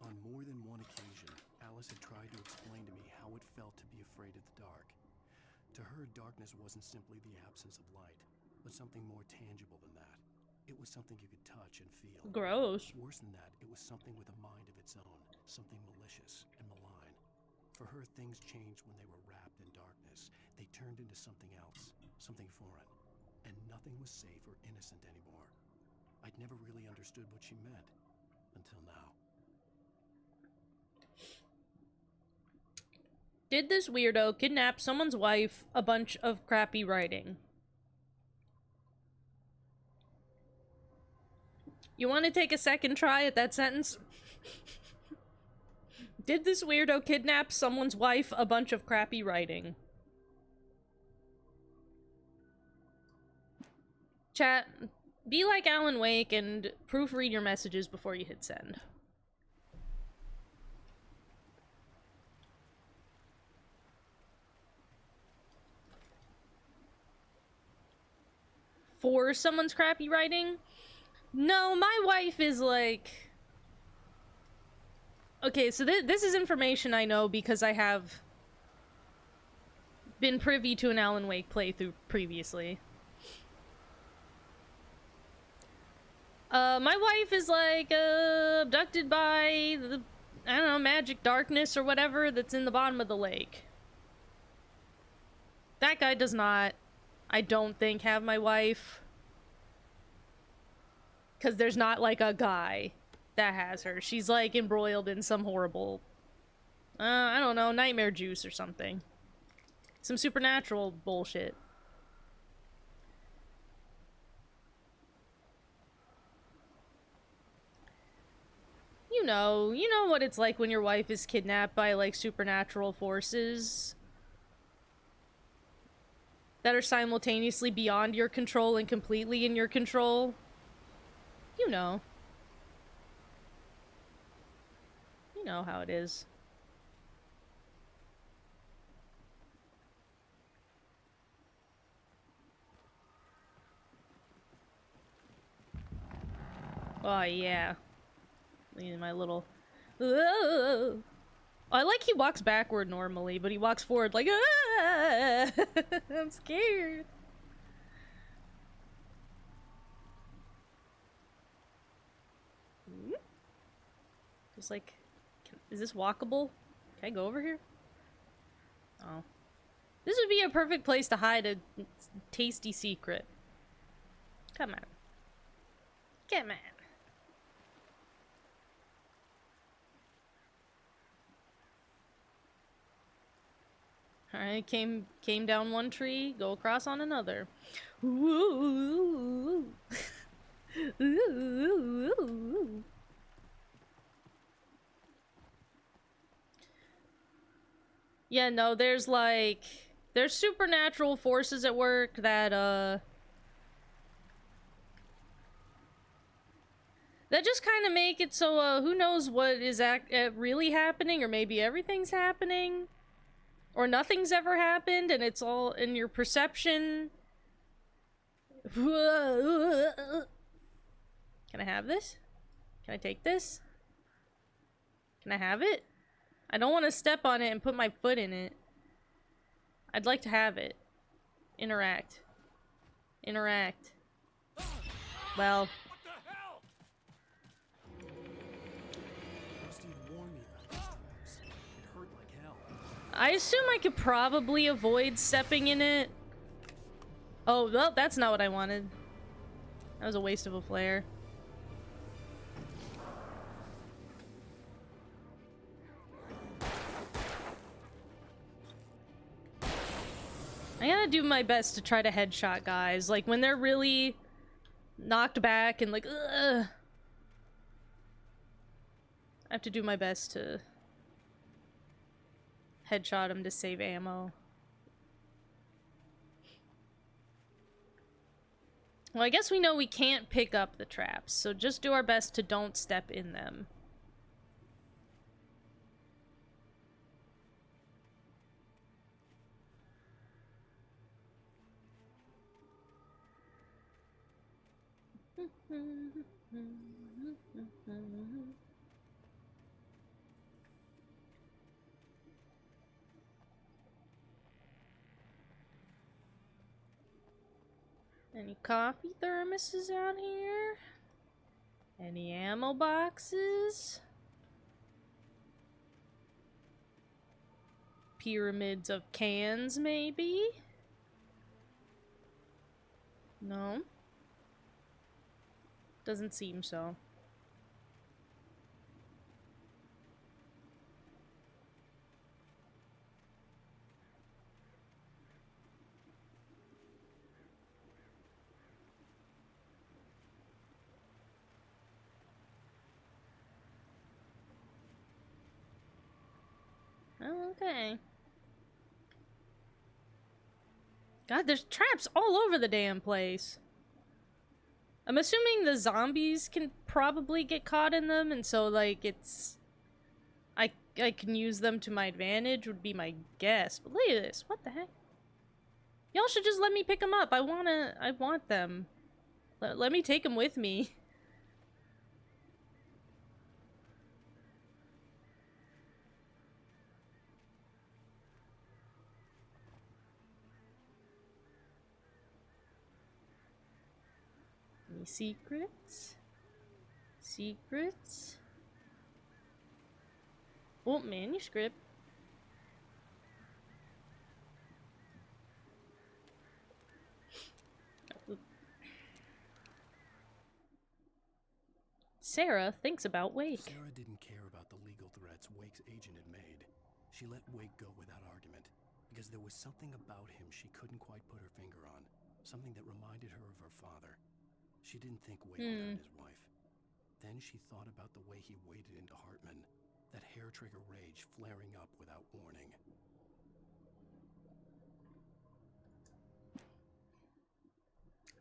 On more than one occasion, Alice had tried to explain to me how it felt to be afraid of the dark. To her, darkness wasn't simply the absence of light, but something more tangible than that. It was something you could touch and feel. Gross. Worse than that, it was something with a mind of its own, something malicious and malign. For her, things changed when they were wrapped in darkness. They turned into something else, something foreign, and nothing was safe or innocent anymore. I'd never really understood what she meant, until now. Did this weirdo kidnap someone's wife? A bunch of crappy writing. You want to take a second try at that sentence? Did this weirdo kidnap someone's wife? A bunch of crappy writing. Chat, be like Alan Wake and proofread your messages before you hit send. For someone's crappy writing? No, my wife is like... Okay, so this is information I know because I have been privy to an Alan Wake playthrough previously. My wife is like, abducted by the, I don't know, magic darkness or whatever that's in the bottom of the lake. That guy does not, I don't think, have my wife. Because there's not, like, a guy that has her. She's, like, embroiled in some horrible, I don't know, nightmare juice or something. Some supernatural bullshit. You know what it's like when your wife is kidnapped by, like, supernatural forces that are simultaneously beyond your control and completely in your control. You know. You know how it is. Oh, yeah. Look at my little... Oh, I like he walks backward normally, but he walks forward like, ah! I'm scared. Just like, is this walkable? Can I go over here? Oh. This would be a perfect place to hide a tasty secret. Come on. Come on. Alright, came down one tree, go across on another. Ooh. Ooh. Yeah, no, there's supernatural forces at work that just kind of make it so who knows what is really happening, or maybe everything's happening. Or nothing's ever happened, and it's all in your perception. Can I have this? Can I take this? Can I have it? I don't want to step on it and put my foot in it. I'd like to have it. Interact. Interact. Well... I assume I could probably avoid stepping in it. Oh, well, that's not what I wanted. That was a waste of a flare. I gotta do my best to try to headshot guys. Like, when they're really knocked back and like, ugh. I have to do my best to headshot him to save ammo. Well, I guess we know we can't pick up the traps, so just do our best to don't step in them. Any coffee thermoses out here? Any ammo boxes? Pyramids of cans, maybe? No? Doesn't seem so. Oh, okay. God, there's traps all over the damn place. I'm assuming the zombies can probably get caught in them, and so, like, it's... I can use them to my advantage, would be my guess. But look at this. What the heck? Y'all should just let me pick them up. I want them. Let me take them with me. Any secrets? Secrets? Oh, manuscript. Sarah thinks about Wake. Sarah didn't care about the legal threats Wake's agent had made. She let Wake go without argument, because there was something about him she couldn't quite put her finger on. Something that reminded her of her father. She didn't think Wake would hurt his wife. Then she thought about the way he waded into Hartman. That hair-trigger rage flaring up without warning.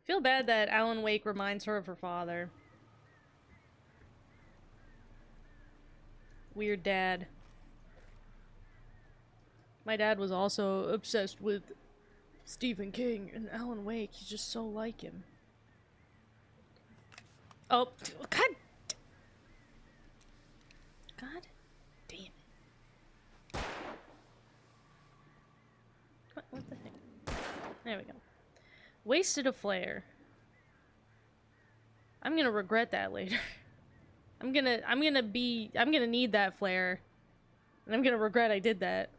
Feel bad that Alan Wake reminds her of her father. Weird dad. My dad was also obsessed with Stephen King and Alan Wake. He's just so like him. Oh, God. God damn it. What the heck? There we go. Wasted a flare. I'm gonna regret that later. I'm gonna need that flare. And I'm gonna regret I did that.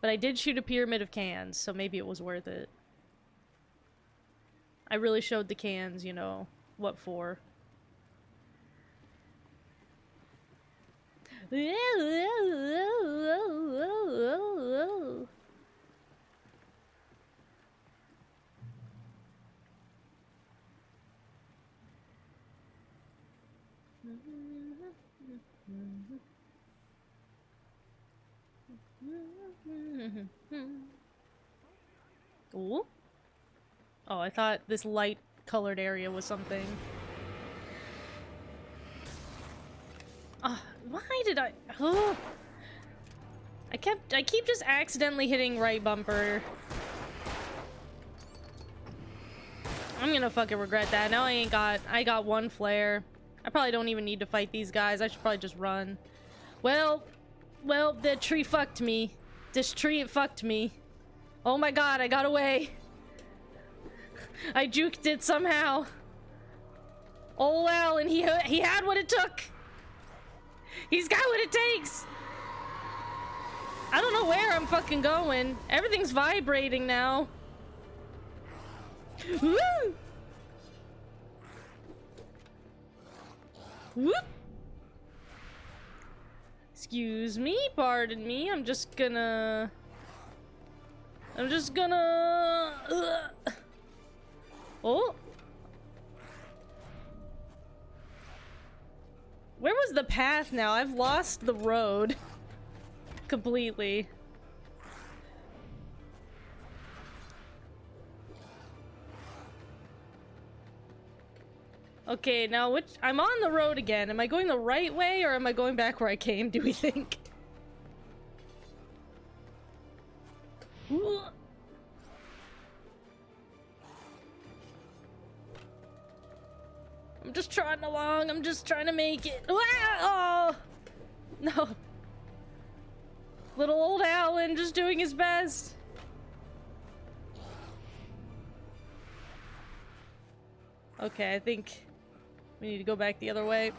But I did shoot a pyramid of cans, so maybe it was worth it. I really showed the cans, you know, what for. Ooh. Oh, I thought this light colored area was something. Why did I? Oh. I keep just accidentally hitting right bumper. I'm gonna fucking regret that. Now I got one flare. I probably don't even need to fight these guys. I should probably just run. Well, the tree fucked me. This tree, it fucked me. Oh my god, I got away. I juked it somehow. Oh well, and he had what it took. He's got what it takes. I don't know where I'm fucking going. Everything's vibrating now. Woo! Whoop! Excuse me, pardon me. I'm just gonna. Oh. Where was the path now? I've lost the road. Completely. Okay, now which— I'm on the road again. Am I going the right way or am I going back where I came, do we think? I'm just trotting along. I'm just trying to make it. Oh! No. Little old Alan just doing his best. Okay, I think we need to go back the other way.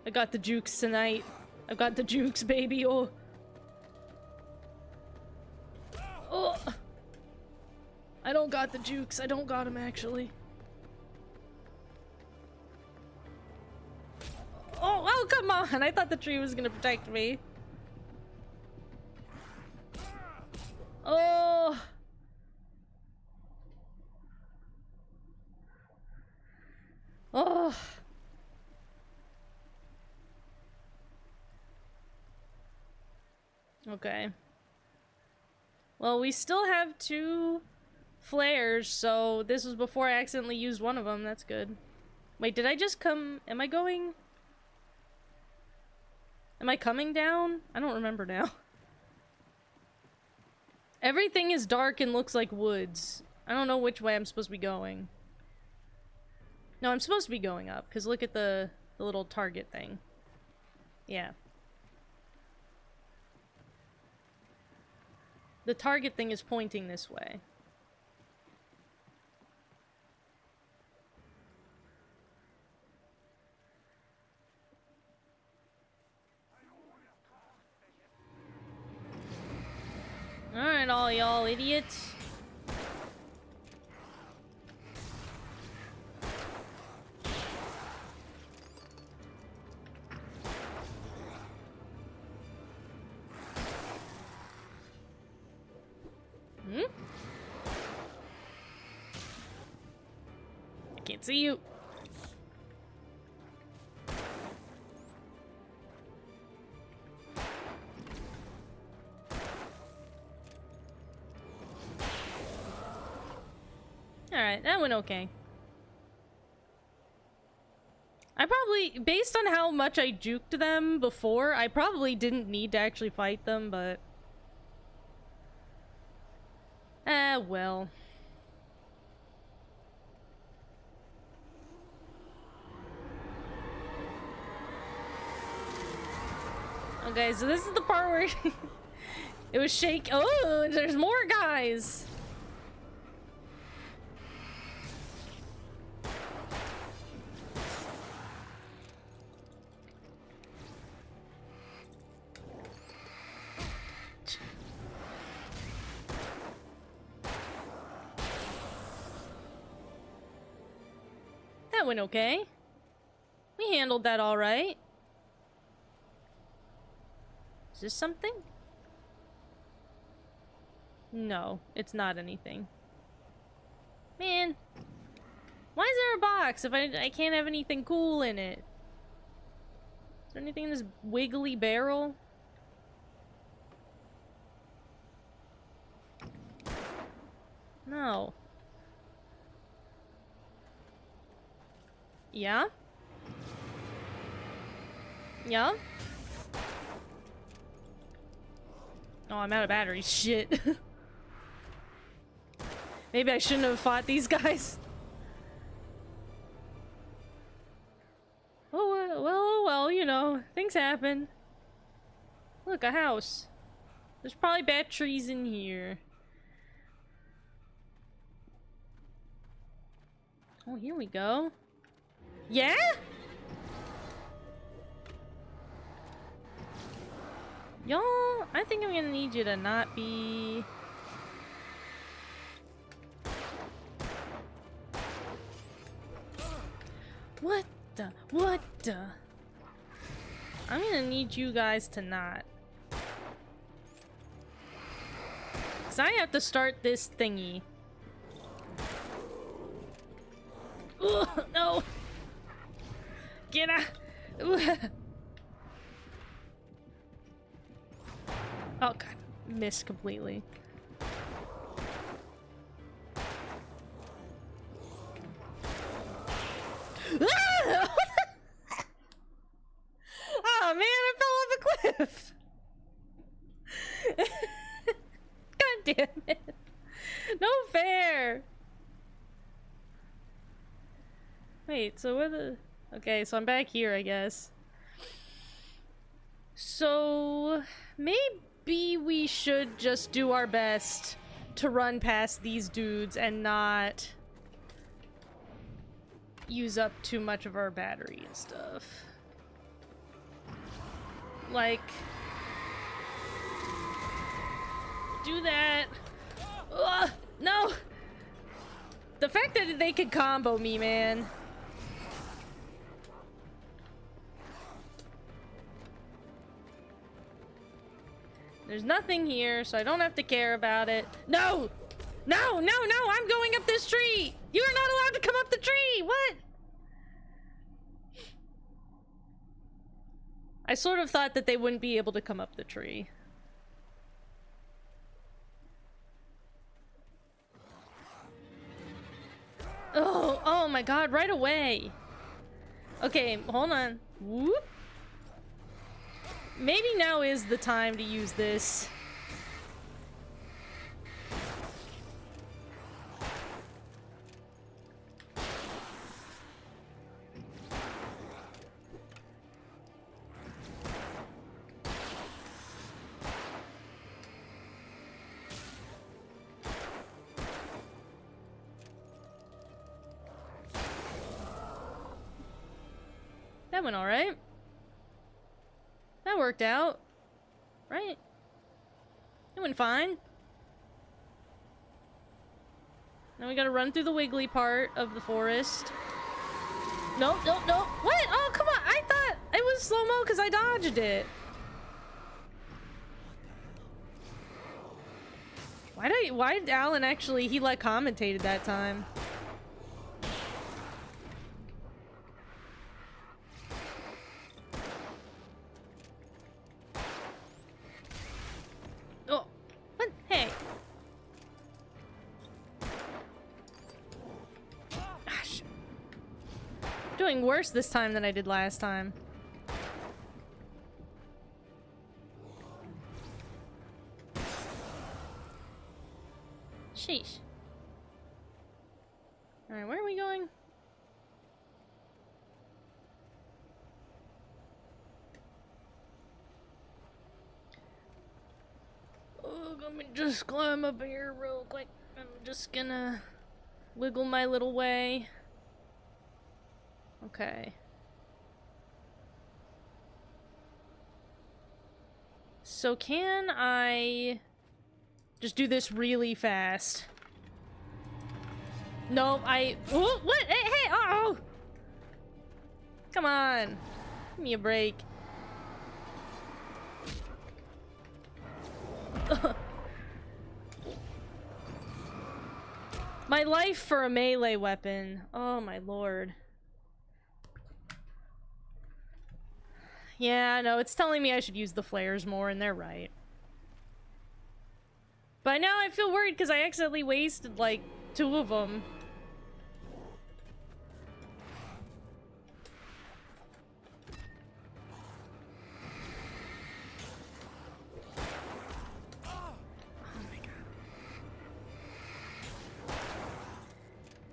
I got the jukes tonight. I've got the jukes, baby. Oh. Oh. I don't got the jukes. I don't got them, actually. Oh, come on! I thought the tree was gonna protect me. Oh! Oh! Okay. Well, we still have 2 flares, so this was before I accidentally used one of them. That's good. Wait, did I just come— am I going— am I coming down? I don't remember now. Everything is dark and looks like woods. I don't know which way I'm supposed to be going. No, I'm supposed to be going up, because look at the little target thing. Yeah. The target thing is pointing this way. Alright, all y'all idiots. Hmm? I can't see you. Alright, that went okay. I probably— based on how much I juked them before, I probably didn't need to actually fight them, but well. Okay, so this is the part where it was shake. Oh, there's more guys. That went okay. We handled that all right. Is this something? No, it's not anything. Man, why is there a box if I can't have anything cool in it? Is there anything in this wiggly barrel? No. Yeah? Yeah? Oh, I'm out of batteries. Shit. Maybe I shouldn't have fought these guys. Oh, well, you know, things happen. Look, a house. There's probably batteries in here. Oh, here we go. Yeah? Y'all, I think I'm gonna need you to not be... What the? What the? I'm gonna need you guys to not. Cause I have to start this thingy. Ugh, no! Get out! Oh god, missed completely. Ah! Oh man, I fell off a cliff! God damn it. No fair! Wait, so where the... Okay, so I'm back here, I guess. So... maybe we should just do our best to run past these dudes and not use up too much of our battery and stuff. Like... do that. Ugh, no! The fact that they could combo me, man. There's nothing here, so I don't have to care about it. No! No, no, no! I'm going up this tree! You're not allowed to come up the tree! What? I sort of thought that they wouldn't be able to come up the tree. Oh, oh my god, right away! Okay, hold on. Whoop! Maybe now is the time to use this. That went alright. That worked out. Right? It went fine. Now we gotta run through the wiggly part of the forest. Nope, nope, nope. What? Oh, come on. I thought it was slow-mo because I dodged it. Why did Alan actually, he like commentated that time? Oh, what? Hey. Gosh. Doing worse this time than I did last time. Sheesh. Alright, where are we going? Oh, let me just climb up here real quick. I'm just gonna wiggle my little way. Okay. So can I just do this really fast? No, oh, what? Hey, oh! Come on. Give me a break. My life for a melee weapon. Oh my lord. Yeah, no, it's telling me I should use the flares more, and they're right. But now I feel worried because I accidentally wasted, like, 2 of them.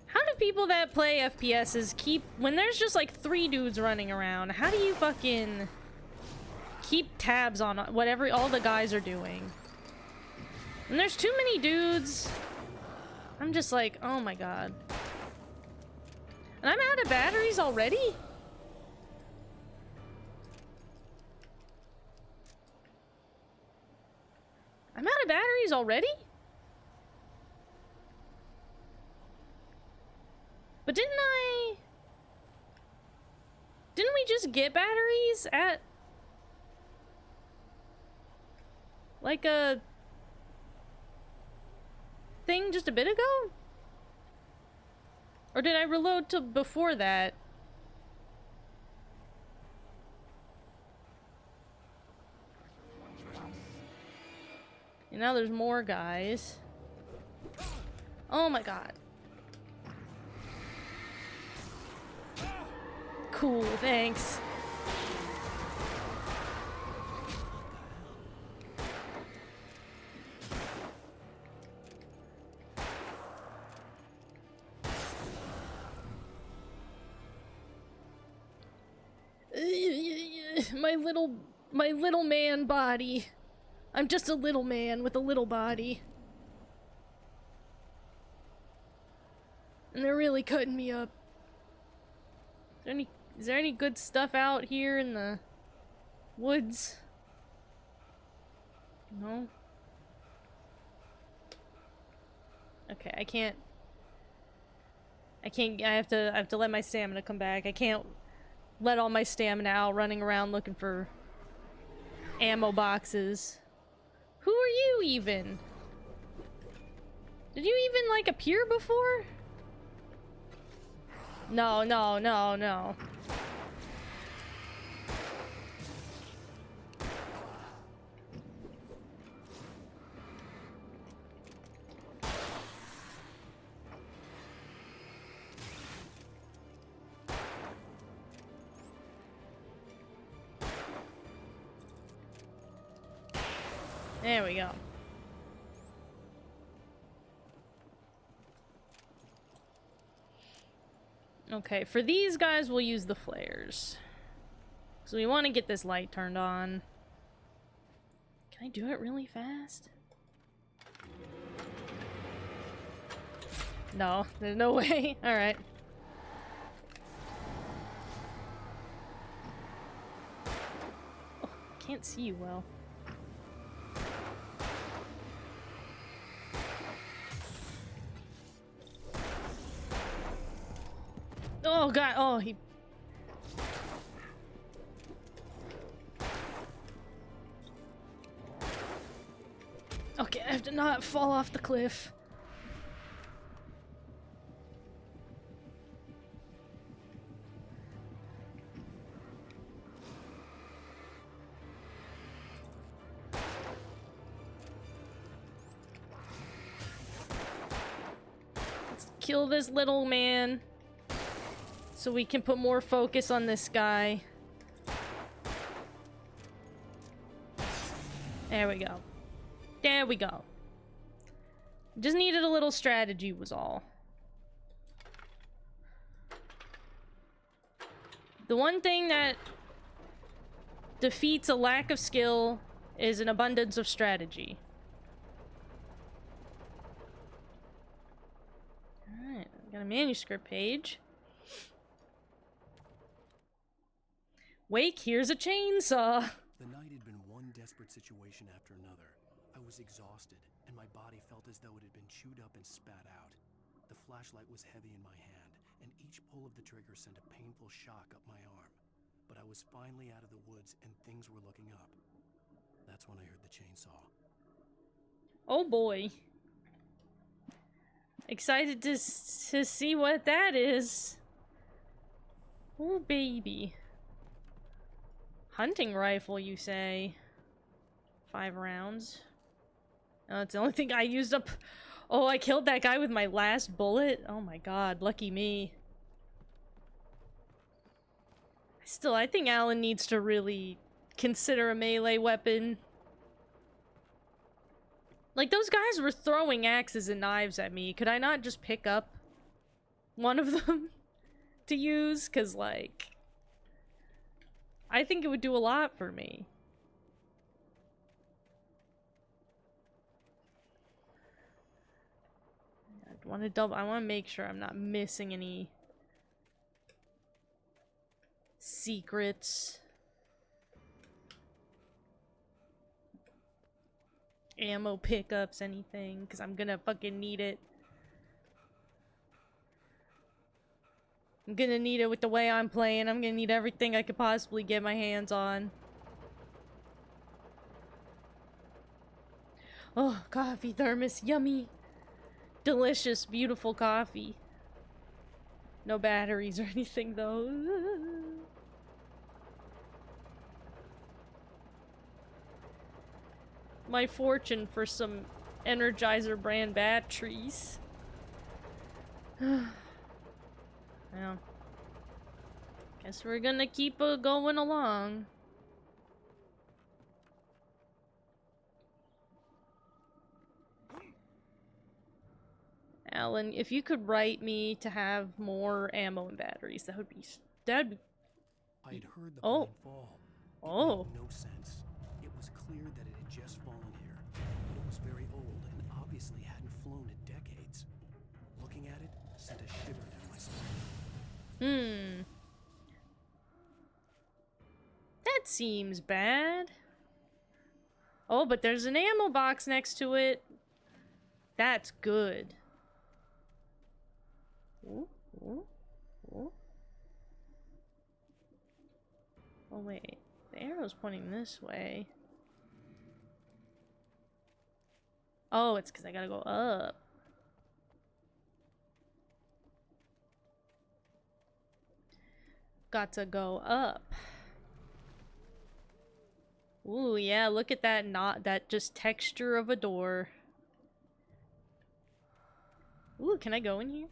How do people that play FPSs keep... When there's just like 3 dudes running around, how do you fucking keep tabs on whatever all the guys are doing? When there's too many dudes, I'm just like, oh my god. And I'm out of batteries already? I'm out of batteries already? But didn't we just get batteries at like a thing just a bit ago? Or did I reload to before that? And now there's more guys. Oh my god. Cool, thanks. My little man body. I'm just a little man with a little body. And they're really cutting me up. Is there any good stuff out here in the woods? No? Okay, I have to let my stamina come back. I can't let all my stamina out running around looking for ammo boxes. Who are you even? Did you even like appear before? No, no, no, no. There we go. Okay, for these guys, we'll use the flares. So we want to get this light turned on. Can I do it really fast? No, there's no way. Alright. Oh, can't see you well. Oh god, oh he... Okay, I have to not fall off the cliff. Let's kill this little man. So we can put more focus on this guy. There we go. There we go. Just needed a little strategy was all. The one thing that defeats a lack of skill is an abundance of strategy. Alright, got a manuscript page. Wake, here's a chainsaw. The night had been one desperate situation after another. I was exhausted, and my body felt as though it had been chewed up and spat out. The flashlight was heavy in my hand, and each pull of the trigger sent a painful shock up my arm. But I was finally out of the woods, and things were looking up. That's when I heard the chainsaw. Oh boy. Excited to see what that is. Oh baby. Hunting rifle, you say? 5 rounds. Oh, it's the only thing I used up. Oh, I killed that guy with my last bullet? Oh my god, lucky me. Still, I think Alan needs to really consider a melee weapon. Like, those guys were throwing axes and knives at me. Could I not just pick up one of them to use? 'Cause, like, I think it would do a lot for me. I want to make sure I'm not missing any secrets. Ammo pickups, anything, because I'm gonna fucking need it. I'm gonna need it with the way I'm playing. I'm gonna need everything I could possibly get my hands on. Oh, coffee thermos, yummy. Delicious, beautiful coffee. No batteries or anything, though. My fortune for some Energizer brand batteries. Well, guess we're gonna keep going along. Alan, if you could write me to have more ammo and batteries, that'd be I'd heard the Oh. plane fall. It Oh. made no sense. It was clear that it had just fallen here, but it was very old and obviously hadn't flown in decades. Looking at it sent a shiver down my spine. That seems bad. Oh, but there's an ammo box next to it. That's good. Ooh, ooh, ooh. Oh, wait. The arrow's pointing this way. Oh, it's because I gotta go up. Got to go up. Ooh, yeah, look at that that just texture of a door. Ooh, can I go in here?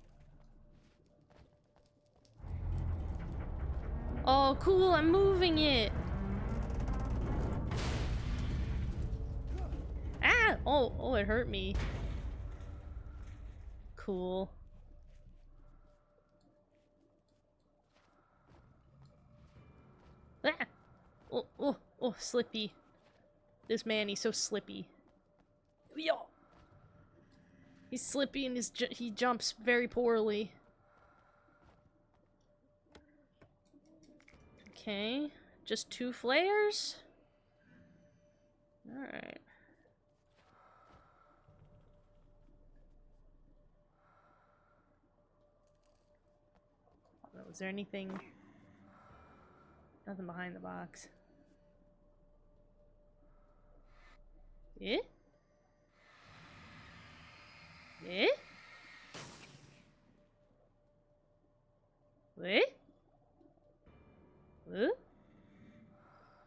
Oh, cool, I'm moving it. Ah! Oh, it hurt me. Cool. Ah! Oh, slippy. This man, he's so slippy. Yo! He's slippy and he jumps very poorly. Okay, just 2 flares? Alright. Was there anything? Nothing behind the box. Eh? Eh? What? Huh?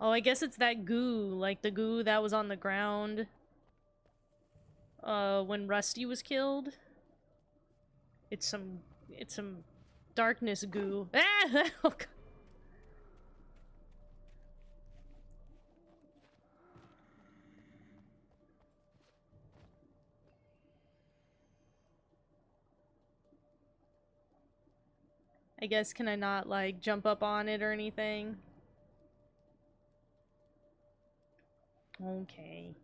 Oh, I guess it's that goo, like the goo that was on the ground when Rusty was killed. It's some darkness goo. Ah! Oh, God. I guess, can I not, like, jump up on it or anything? Okay.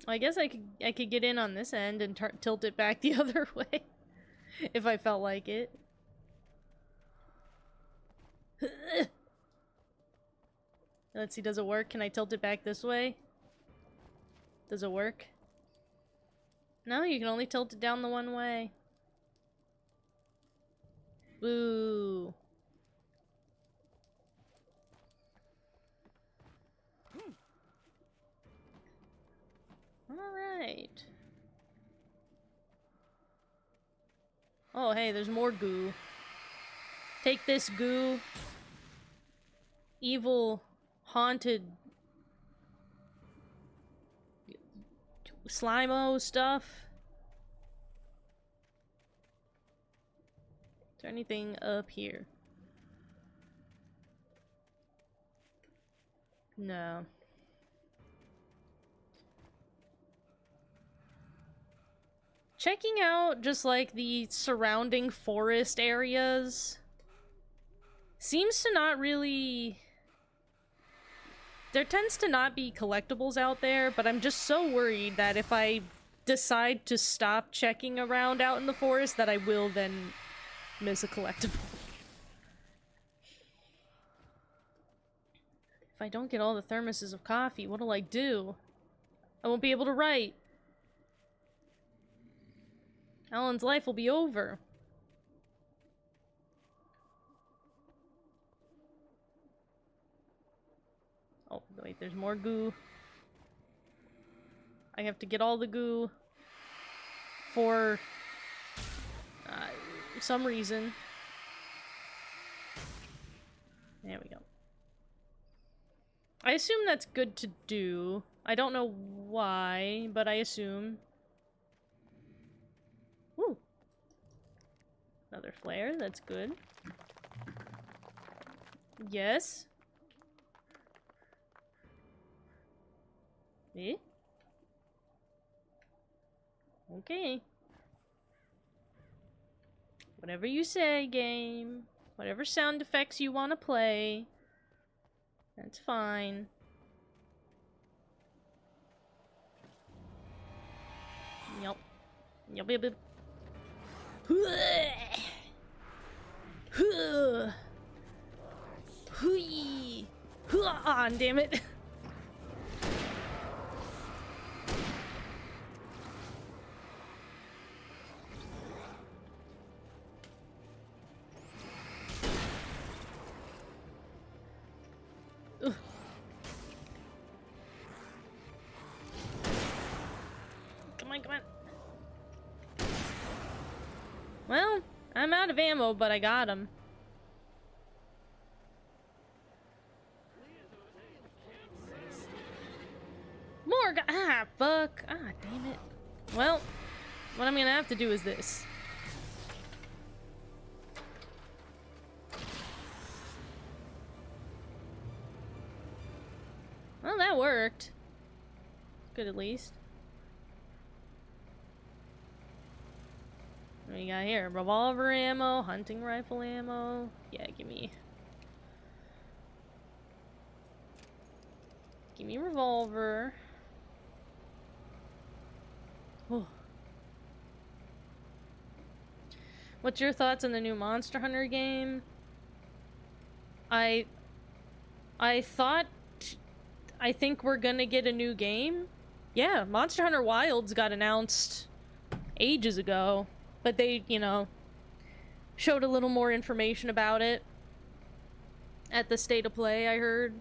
I guess I could get in on this end and tilt it back the other way if I felt like it. Let's see, does it work? Can I tilt it back this way? Does it work? No, you can only tilt it down the one way. Boo. Alright. Oh, hey, there's more goo. Take this, goo. Evil, haunted slimo stuff. Is there anything up here? No. Checking out just like the surrounding forest areas seems to not really... There tends to not be collectibles out there, but I'm just so worried that if I decide to stop checking around out in the forest that I will then miss a collectible. If I don't get all the thermoses of coffee, what'll I do? I won't be able to write. Alan's life will be over. Oh, wait, there's more goo. I have to get all the goo for some reason. There we go. I assume that's good to do. I don't know why, but I assume. Woo! Another flare, that's good. Yes. Eh? Okay. Whatever you say, game. Whatever sound effects you want to play. That's fine. Yup. Yup, yup, yup. Damn it. Come on, come on. Well, I'm out of ammo, but I got him. More fuck. Damn it. Well, what I'm gonna have to do is this. Well, that worked. Good, at least. What do you got here? Revolver ammo, hunting rifle ammo. Yeah, give me revolver. Oh. What's your thoughts on the new Monster Hunter game? I think we're gonna get a new game. Yeah, Monster Hunter Wilds got announced ages ago, but they, you know, showed a little more information about it at the State of Play, I heard.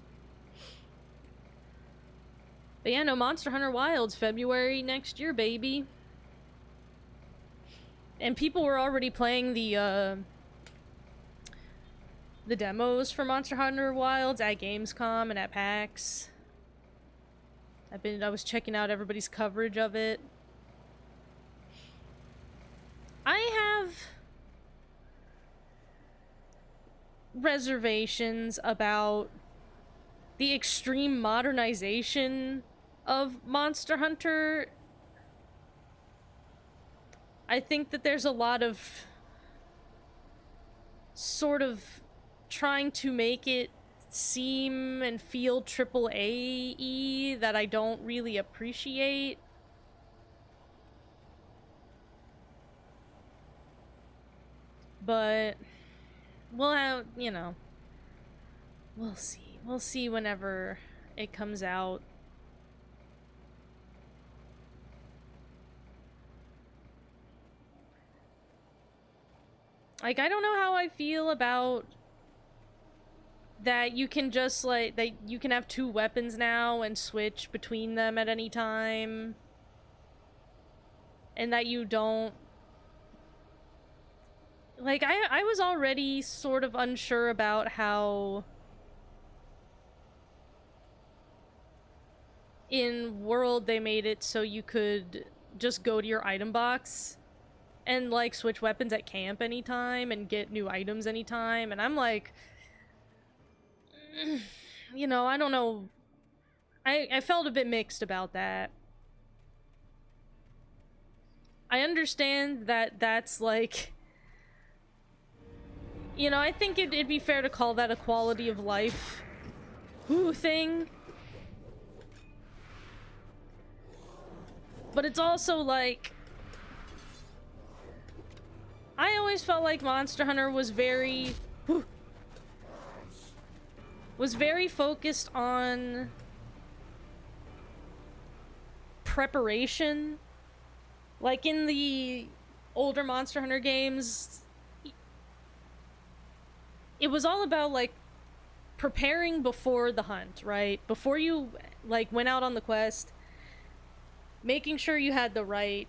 But yeah, no, Monster Hunter Wilds, February next year, baby. And people were already playing the demos for Monster Hunter Wilds at Gamescom and at PAX. I was checking out everybody's coverage of it. I have reservations about the extreme modernization of Monster Hunter, I think that there's a lot of sort of trying to make it seem and feel AAA-y that I don't really appreciate. But we'll have, you know, we'll see. We'll see whenever it comes out. Like, I don't know how I feel about that you can just, like, that you can have 2 weapons now and switch between them at any time. And that you don't... Like, I was already sort of unsure about how... in World they made it so you could just go to your item box and, like, switch weapons at camp anytime and get new items anytime, and I'm like... You know, I don't know. I felt a bit mixed about that. I understand that that's, like... You know, I think it'd be fair to call that a quality of life thing. But it's also like... I always felt like Monster Hunter was very... was very focused on... preparation. Like, in the older Monster Hunter games... It was all about, like, preparing before the hunt, right? Before you, like, went out on the quest, making sure you had the right,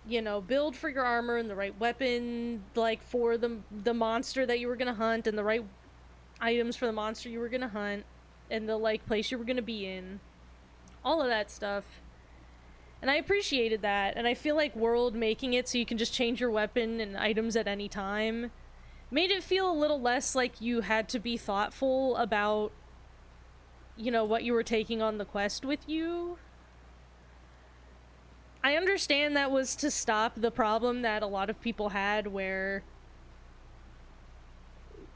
you know, build for your armor and the right weapon, like, for the monster that you were gonna hunt, and the right items for the monster you were gonna hunt, and the, like, place you were gonna be in. All of that stuff. And I appreciated that, and I feel like World making it so you can just change your weapon and items at any time made it feel a little less like you had to be thoughtful about, you know, what you were taking on the quest with you. I understand that was to stop the problem that a lot of people had where,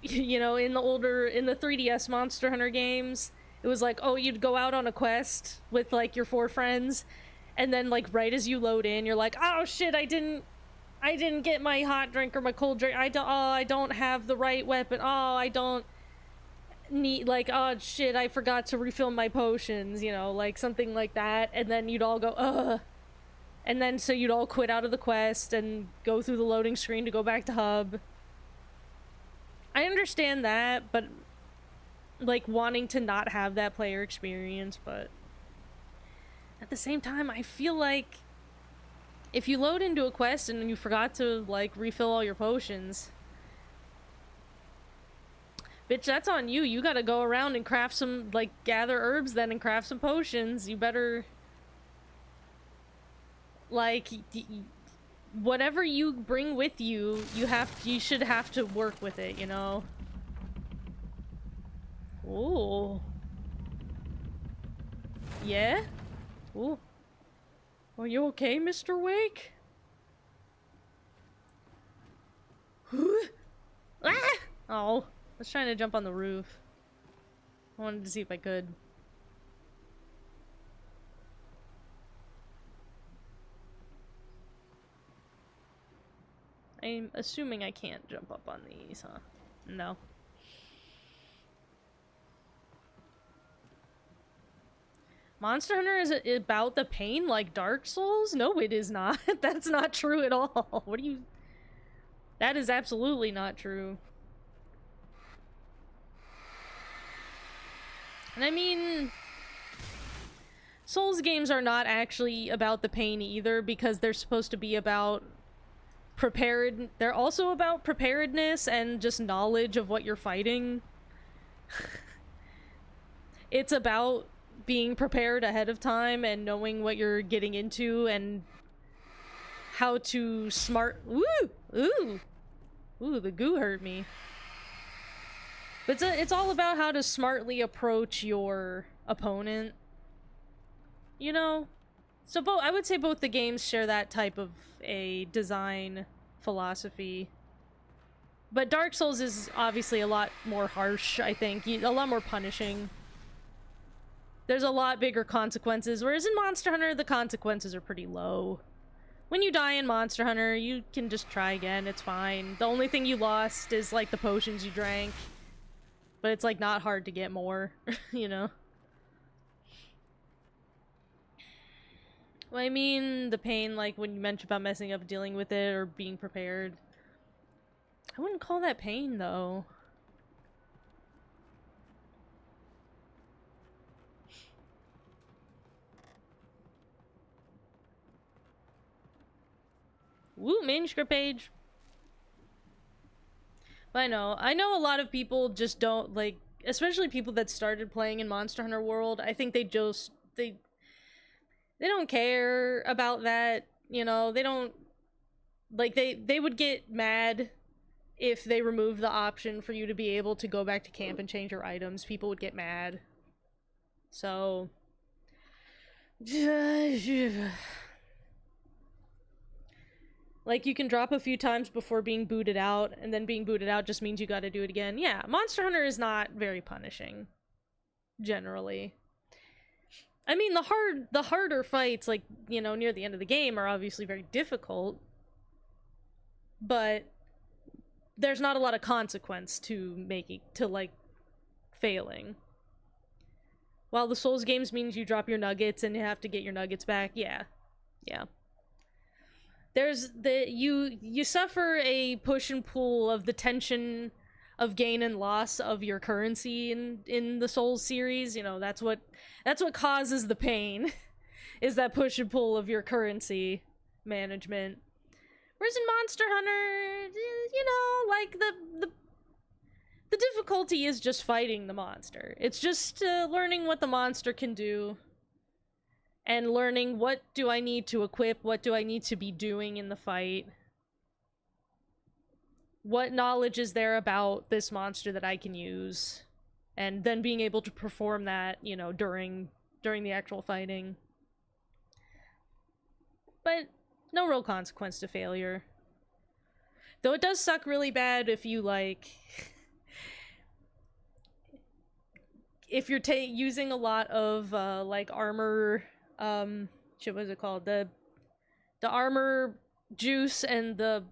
you know, in the 3DS Monster Hunter games, it was like, oh, you'd go out on a quest with, like, your 4 friends, and then, like, right as you load in, you're like, oh shit, I didn't get my hot drink or my cold drink. I don't have the right weapon. Oh, I don't need, like, oh shit, I forgot to refill my potions, you know, like something like that. And then you'd all go, ugh. And then so you'd all quit out of the quest and go through the loading screen to go back to hub. I understand that, but, like, wanting to not have that player experience, but at the same time, I feel like if you load into a quest and you forgot to, like, refill all your potions, bitch, that's on you. You gotta go around and craft some, like, gather herbs then and craft some potions. You better, like, whatever you bring with you, you should have to work with it, you know? Ooh. Yeah? Ooh. Are you okay, Mr. Wake? Ah! Oh, I was trying to jump on the roof. I wanted to see if I could. I'm assuming I can't jump up on these, huh? No. Monster Hunter is about the pain like Dark Souls? No, it is not. That's not true at all. What do you... That is absolutely not true. And I mean... Souls games are not actually about the pain either, because they're supposed to be about they're also about preparedness and just knowledge of what you're fighting. It's about being prepared ahead of time and knowing what you're getting into and how to Ooh! Ooh! Ooh, the goo hurt me. But it's all about how to smartly approach your opponent. You know? So I would say both the games share that type of a design philosophy. But Dark Souls is obviously a lot more harsh, I think. A lot more punishing. There's a lot bigger consequences, whereas in Monster Hunter, the consequences are pretty low. When you die in Monster Hunter, you can just try again, it's fine. The only thing you lost is, like, the potions you drank. But it's, like, not hard to get more, you know? Well, I mean, the pain, like, when you mentioned about messing up, dealing with it, or being prepared. I wouldn't call that pain, though. Woo, manuscript page. But I know a lot of people just don't, like, especially people that started playing in Monster Hunter World, I think they don't care about that, you know, they don't, like, they would get mad if they removed the option for you to be able to go back to camp and change your items. People would get mad. So... like, you can drop a few times before being booted out, and then being booted out just means you gotta do it again. Yeah, Monster Hunter is not very punishing. Generally. I mean, the harder fights, like, you know, near the end of the game are obviously very difficult. But there's not a lot of consequence to like, failing. While the Souls games means you drop your nuggets and you have to get your nuggets back, yeah. Yeah. There's you suffer a push and pull of the tension of gain and loss of your currency in the Souls series. You know, that's what causes the pain, is that push and pull of your currency management. Whereas in Monster Hunter, you know, like, the difficulty is just fighting the monster. It's just learning what the monster can do. And learning what do I need to equip, what do I need to be doing in the fight. What knowledge is there about this monster that I can use. And then being able to perform that, you know, during the actual fighting. But no real consequence to failure. Though it does suck really bad if you, like... if you're using a lot of, like, armor... shit, what is it called? The armor juice and the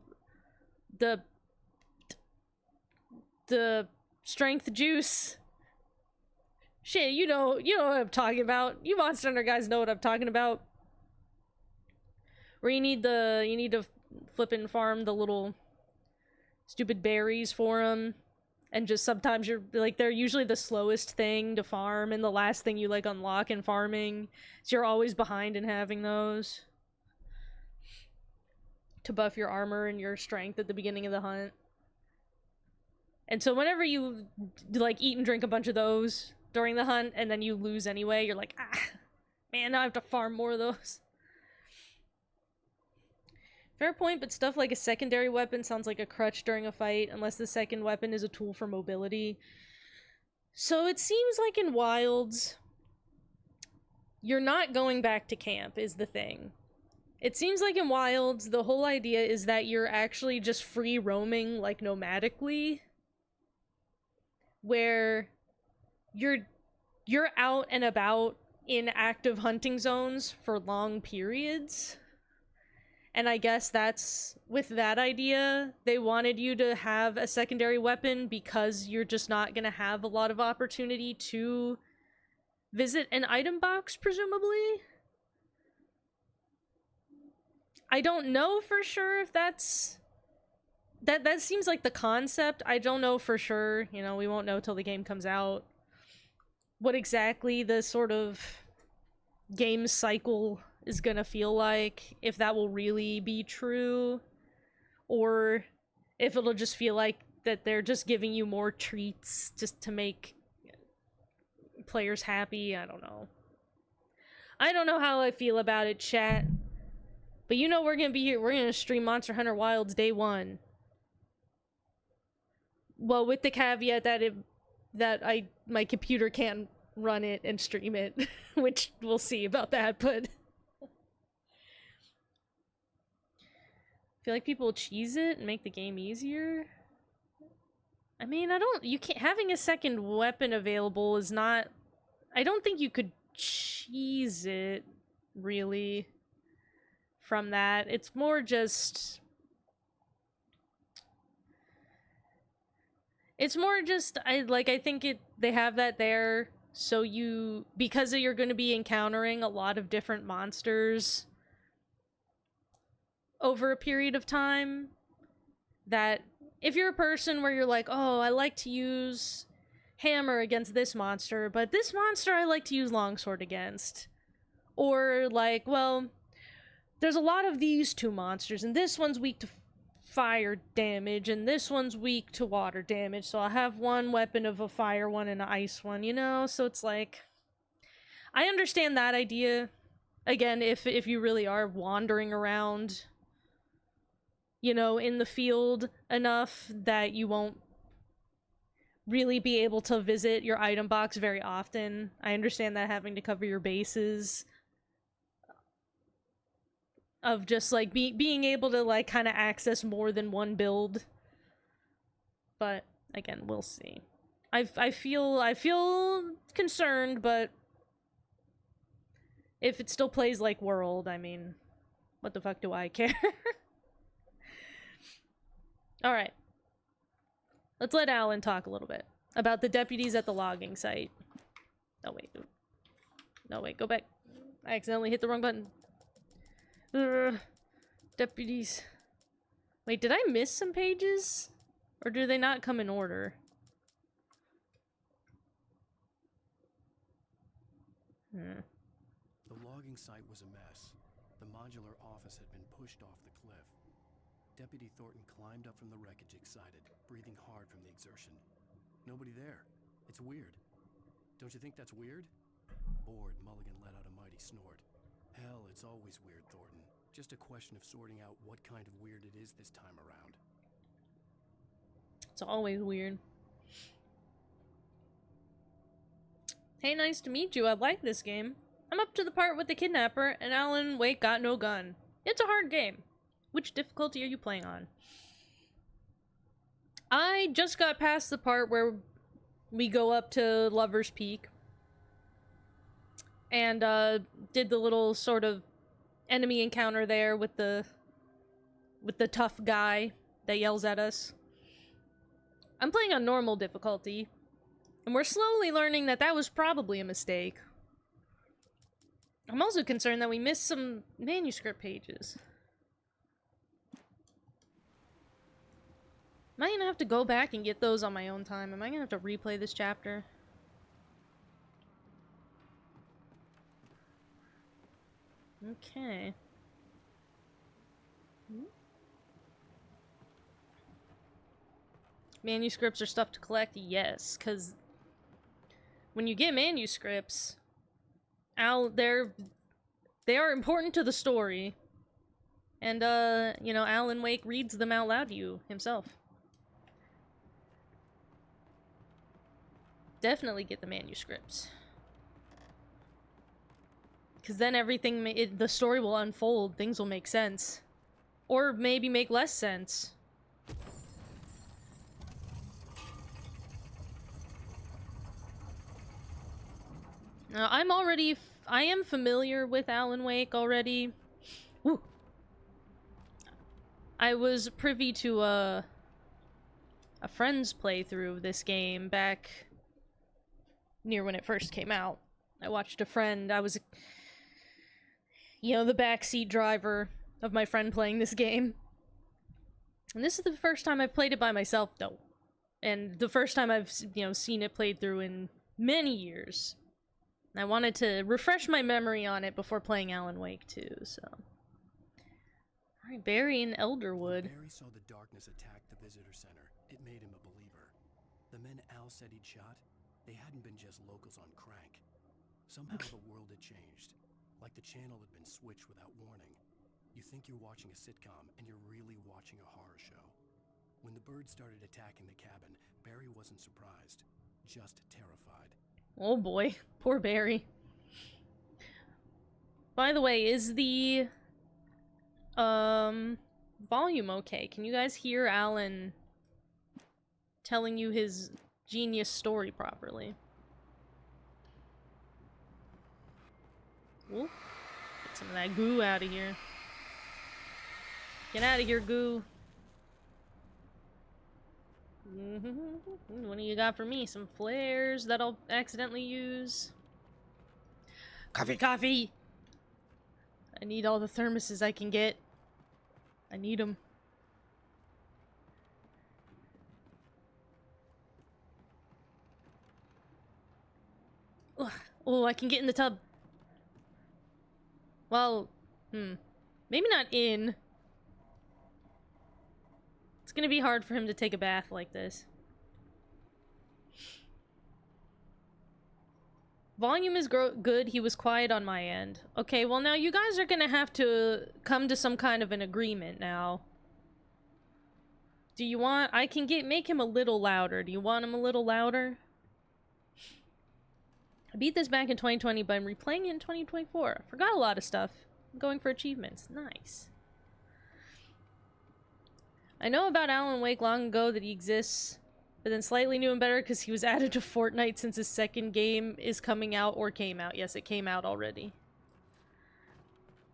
strength juice. Shit, you know what I'm talking about. You Monster Hunter guys know what I'm talking about. Where you need to flip and farm the little stupid berries for them. And just sometimes you're, like, they're usually the slowest thing to farm and the last thing you, like, unlock in farming. So you're always behind in having those. To buff your armor and your strength at the beginning of the hunt. And so whenever you, like, eat and drink a bunch of those during the hunt and then you lose anyway, you're like, ah, man, now I have to farm more of those. Fair point, but stuff like a secondary weapon sounds like a crutch during a fight, unless the second weapon is a tool for mobility. So it seems like in Wilds, you're not going back to camp, is the thing. It seems like in Wilds, the whole idea is that you're actually just free roaming, like, nomadically. Where you're out and about in active hunting zones for long periods. And I guess that's, with that idea, they wanted you to have a secondary weapon because you're just not gonna have a lot of opportunity to visit an item box, presumably? I don't know for sure if that's... That seems like the concept. I don't know for sure. You know, we won't know till the game comes out. What exactly the sort of game cycle is gonna feel like, if that will really be true, or if it'll just feel like that they're just giving you more treats just to make players happy. I don't know. I don't know how I feel about it, chat. But you know we're gonna be here. We're gonna stream Monster Hunter Wilds day one. Well, with the caveat that that my computer can't run it and stream it, which we'll see about that, but I feel like people cheese it and make the game easier. I mean, you can't, having a second weapon available is not, I don't think you could cheese it, really, from that. It's more just... It's more just, I think they have that there, so because you're going to be encountering a lot of different monsters over a period of time, that if you're a person where you're like, oh, I like to use hammer against this monster, but this monster I like to use longsword against. Or, like, well, there's a lot of these two monsters, and this one's weak to fire damage, and this one's weak to water damage, so I'll have one weapon of a fire one and an ice one, you know? So it's like... I understand that idea. Again, if you really are wandering around, you know, in the field enough that you won't really be able to visit your item box very often. I understand that having to cover your bases, of just, like, being able to, like, kind of access more than one build. But, again, we'll see. I feel concerned, but if it still plays like World, I mean, what the fuck do I care? Alright. Let's let Alan talk a little bit about the deputies at the logging site. Oh, wait. No, wait, go back. I accidentally hit the wrong button. Deputies. Wait, did I miss some pages? Or do they not come in order? The logging site was a mess. The modular office had been pushed off the cliff. Deputy Thornton climbed up from the wreckage excited, breathing hard from the exertion. Nobody there. It's weird. Don't you think that's weird? Bored, Mulligan let out a mighty snort. Hell, it's always weird, Thornton. Just a question of sorting out what kind of weird it is this time around. It's always weird. Hey, nice to meet you. I like this game. I'm up to the part with the kidnapper, and Alan Wake got no gun. It's a hard game. Which difficulty are you playing on? I just got past the part where we go up to Lover's Peak. And, did the little sort of enemy encounter there with the tough guy that yells at us. I'm playing on normal difficulty, and we're slowly learning that that was probably a mistake. I'm also concerned that we missed some manuscript pages. Am I gonna have to go back and get those on my own time? Am I gonna have to replay this chapter? Okay. Manuscripts are stuff to collect? Yes, because when you get manuscripts, they are important to the story. And, you know, Alan Wake reads them out loud to you himself. Definitely get the manuscripts. Because then everything, the story will unfold, things will make sense. Or maybe make less sense. Now, I am familiar with Alan Wake already. Woo. I was privy to a friend's playthrough of this game back near when it first came out. I watched a friend, I was, you know, the backseat driver of my friend playing this game. And this is the first time I've played it by myself, though. And the first time I've, you know, seen it played through in many years. I wanted to refresh my memory on it before playing Alan Wake 2, so... Alright, Barry in Elderwood. Barry saw the darkness attack the visitor center. It made him a believer. The men Al said he'd shot, they hadn't been just locals on crank. Somehow the world had changed. Like the channel had been switched without warning. You think you're watching a sitcom, and you're really watching a horror show. When the birds started attacking the cabin, Barry wasn't surprised. just terrified. Oh boy, poor Barry. By the way, is the volume okay? Can you guys hear Alan telling you his genius story properly? Ooh, get some of that goo out of here. Get out of here, goo. What do you got for me? Some flares that I'll accidentally use. Coffee, coffee! I need all the thermoses I can get. I need them. Oh, I can get in the tub. Well, maybe not in. It's gonna be hard for him to take a bath like this. Volume is good, he was quiet on my end. Okay, well now you guys are gonna have to come to some kind of an agreement now. Do you want... I can make him a little louder. Do you want him a little louder? I beat this back in 2020, but I'm replaying it in 2024. Forgot a lot of stuff. I'm going for achievements. Nice. I know about Alan Wake long ago that he exists, but then slightly new and better because he was added to Fortnite since his second game is coming out or came out. Yes, it came out already.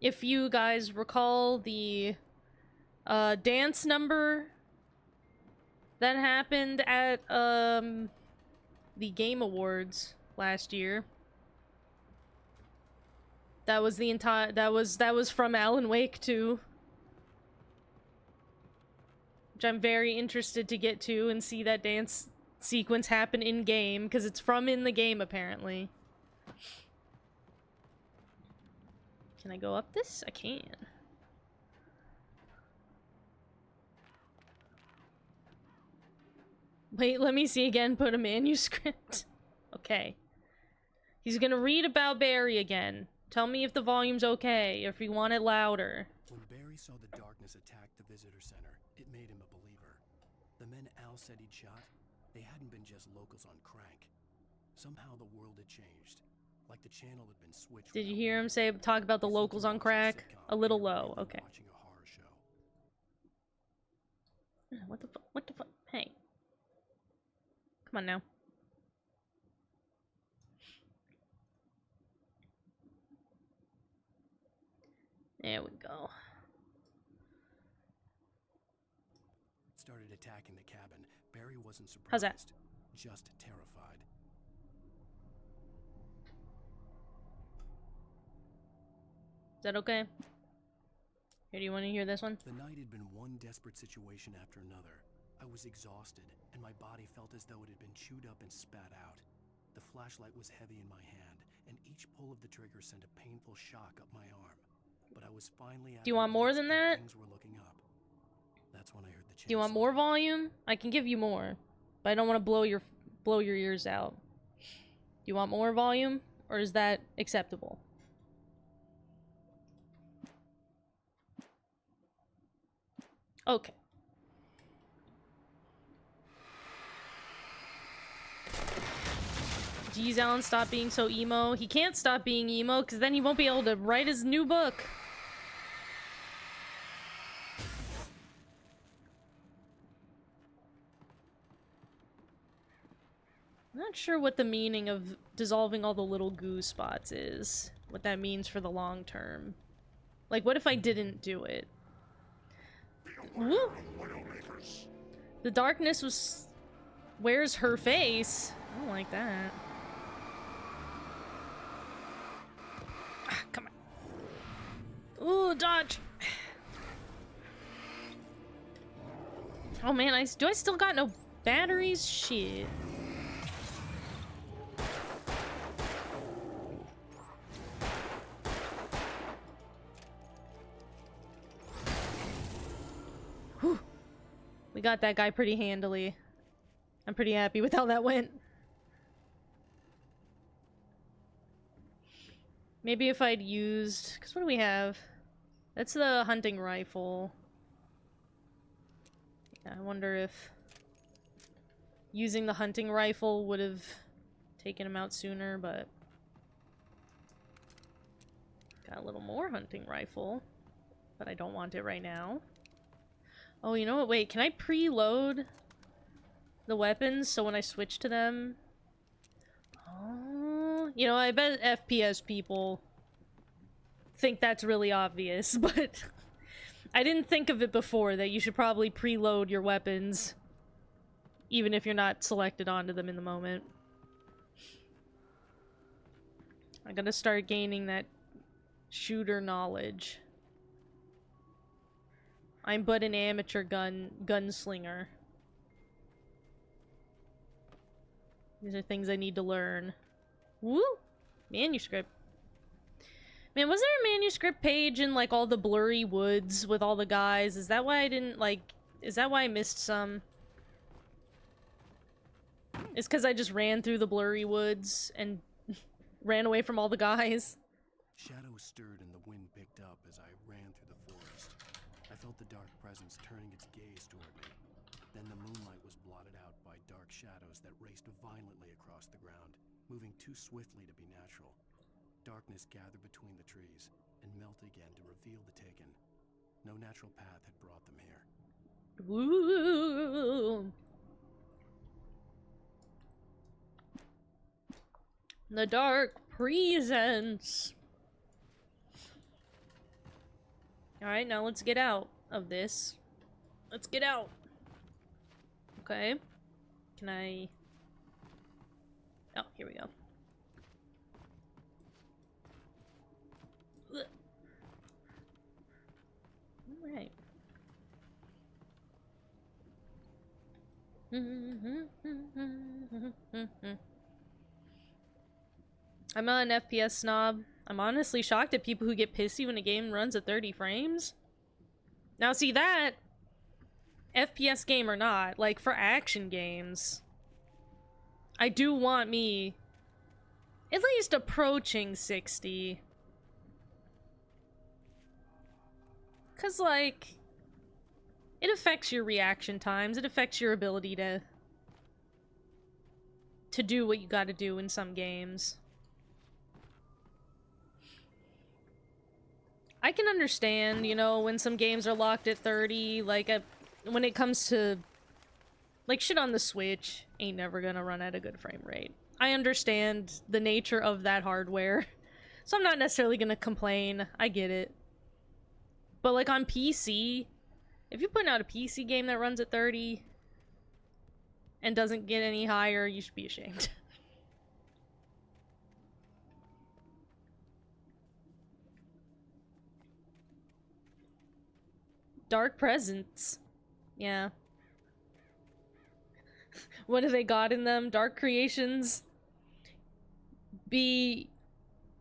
If you guys recall the dance number that happened at the Game Awards last year, that was the entire that was from Alan Wake 2. Which I'm very interested to get to and see that dance sequence happen in-game, because it's from in the game, apparently. Can I go up this? I can. Wait, let me see again. Put a manuscript. Okay. He's gonna read about Barry again. Tell me if the volume's okay, or if you want it louder. When Barry saw the darkness attack the visitor center, it made him a believer. The men Al said he'd shot, they hadn't been just locals on crank. Somehow the world had changed, like the channel had been switched. Did you hear him talk about the locals on crack? A little low. Okay. Watching a horror show. What the fuck? What the fuck? Hey. Come on now. There we go. Started attacking the cabin. Barry wasn't surprised. How's that? Just terrified. Is that okay? Here, do you want to hear this one? The night had been one desperate situation after another. I was exhausted, and my body felt as though it had been chewed up and spat out. The flashlight was heavy in my hand, and each pull of the trigger sent a painful shock up my arm. But I was finally Do you want more than that? Things were looking up. That's when I heard the chainsaw. Do you want more volume? I can give you more, but I don't want to blow your ears out. Do you want more volume, or is that acceptable? Okay. Geez, Alan, stop being so emo. He can't stop being emo, because then he won't be able to write his new book. I'm not sure what the meaning of dissolving all the little goo spots is. What that means for the long term. Like, what if I didn't do it? Woo! The darkness was... Where's her face? I don't like that. Ah, come on. Ooh, dodge! Oh man, do I still got no batteries? Shit. Whew. We got that guy pretty handily. I'm pretty happy with how that went. Maybe if I'd used... Because what do we have? That's the hunting rifle. Yeah, I wonder if... using the hunting rifle would have taken him out sooner, but... Got a little more hunting rifle, but I don't want it right now. Oh, you know what? Wait, can I preload the weapons so when I switch to them... Oh, you know, I bet FPS people think that's really obvious, but I didn't think of it before that you should probably preload your weapons even if you're not selected onto them in the moment. I'm gonna start gaining that shooter knowledge. I'm but an amateur gunslinger. These are things I need to learn. Woo! Manuscript. Man, was there a manuscript page in, like, all the blurry woods with all the guys? Is that why I didn't, like... Is that why I missed some? It's because I just ran through the blurry woods and ran away from all the guys. Shadows stirred and the wind picked up as I ran through the forest. I felt the dark presence turning its gaze toward me. Then the moonlight was blotted out by dark shadows that raced violently across the ground, moving too swiftly to be natural. Darkness gathered between the trees and melted again to reveal the Taken. No natural path had brought them here. Woo! The dark presence. Alright, now let's get out of this. Let's get out. Okay. Can I... Oh, here we go. Alright. I'm not an FPS snob. I'm honestly shocked at people who get pissy when a game runs at 30 frames. Now see that, FPS game or not, like for action games, I do want me at least approaching 60. 'Cause like, it affects your reaction times, it affects your ability to do what you gotta do in some games. I can understand, you know, when some games are locked at 30, like, when it comes to, like, shit on the Switch ain't never gonna run at a good frame rate. I understand the nature of that hardware, so I'm not necessarily gonna complain. I get it. But, like, on PC, if you're putting out a PC game that runs at 30 and doesn't get any higher, you should be ashamed. Dark Presence. Yeah. What do they got in them? Dark Creations.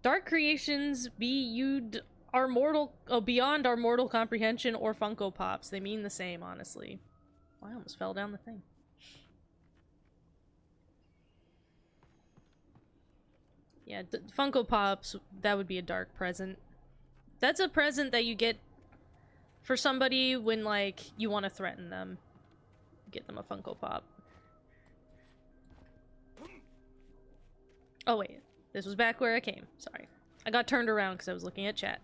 Dark Creations beyond our mortal comprehension, or Funko Pops. They mean the same, honestly. Oh, I almost fell down the thing. Yeah, Funko Pops, that would be a dark present. That's a present that you get for somebody when, like, you want to threaten them. Get them a Funko Pop. Oh, wait. This was back where I came. Sorry. I got turned around because I was looking at chat.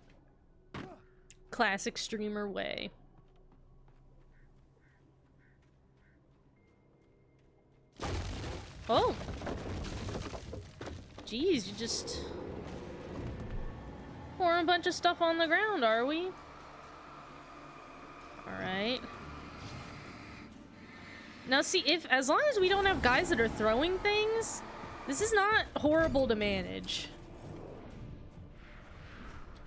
Classic streamer way. Oh! Jeez, you just... pouring a bunch of stuff on the ground, are we? Alright. Now see, as long as we don't have guys that are throwing things, this is not horrible to manage.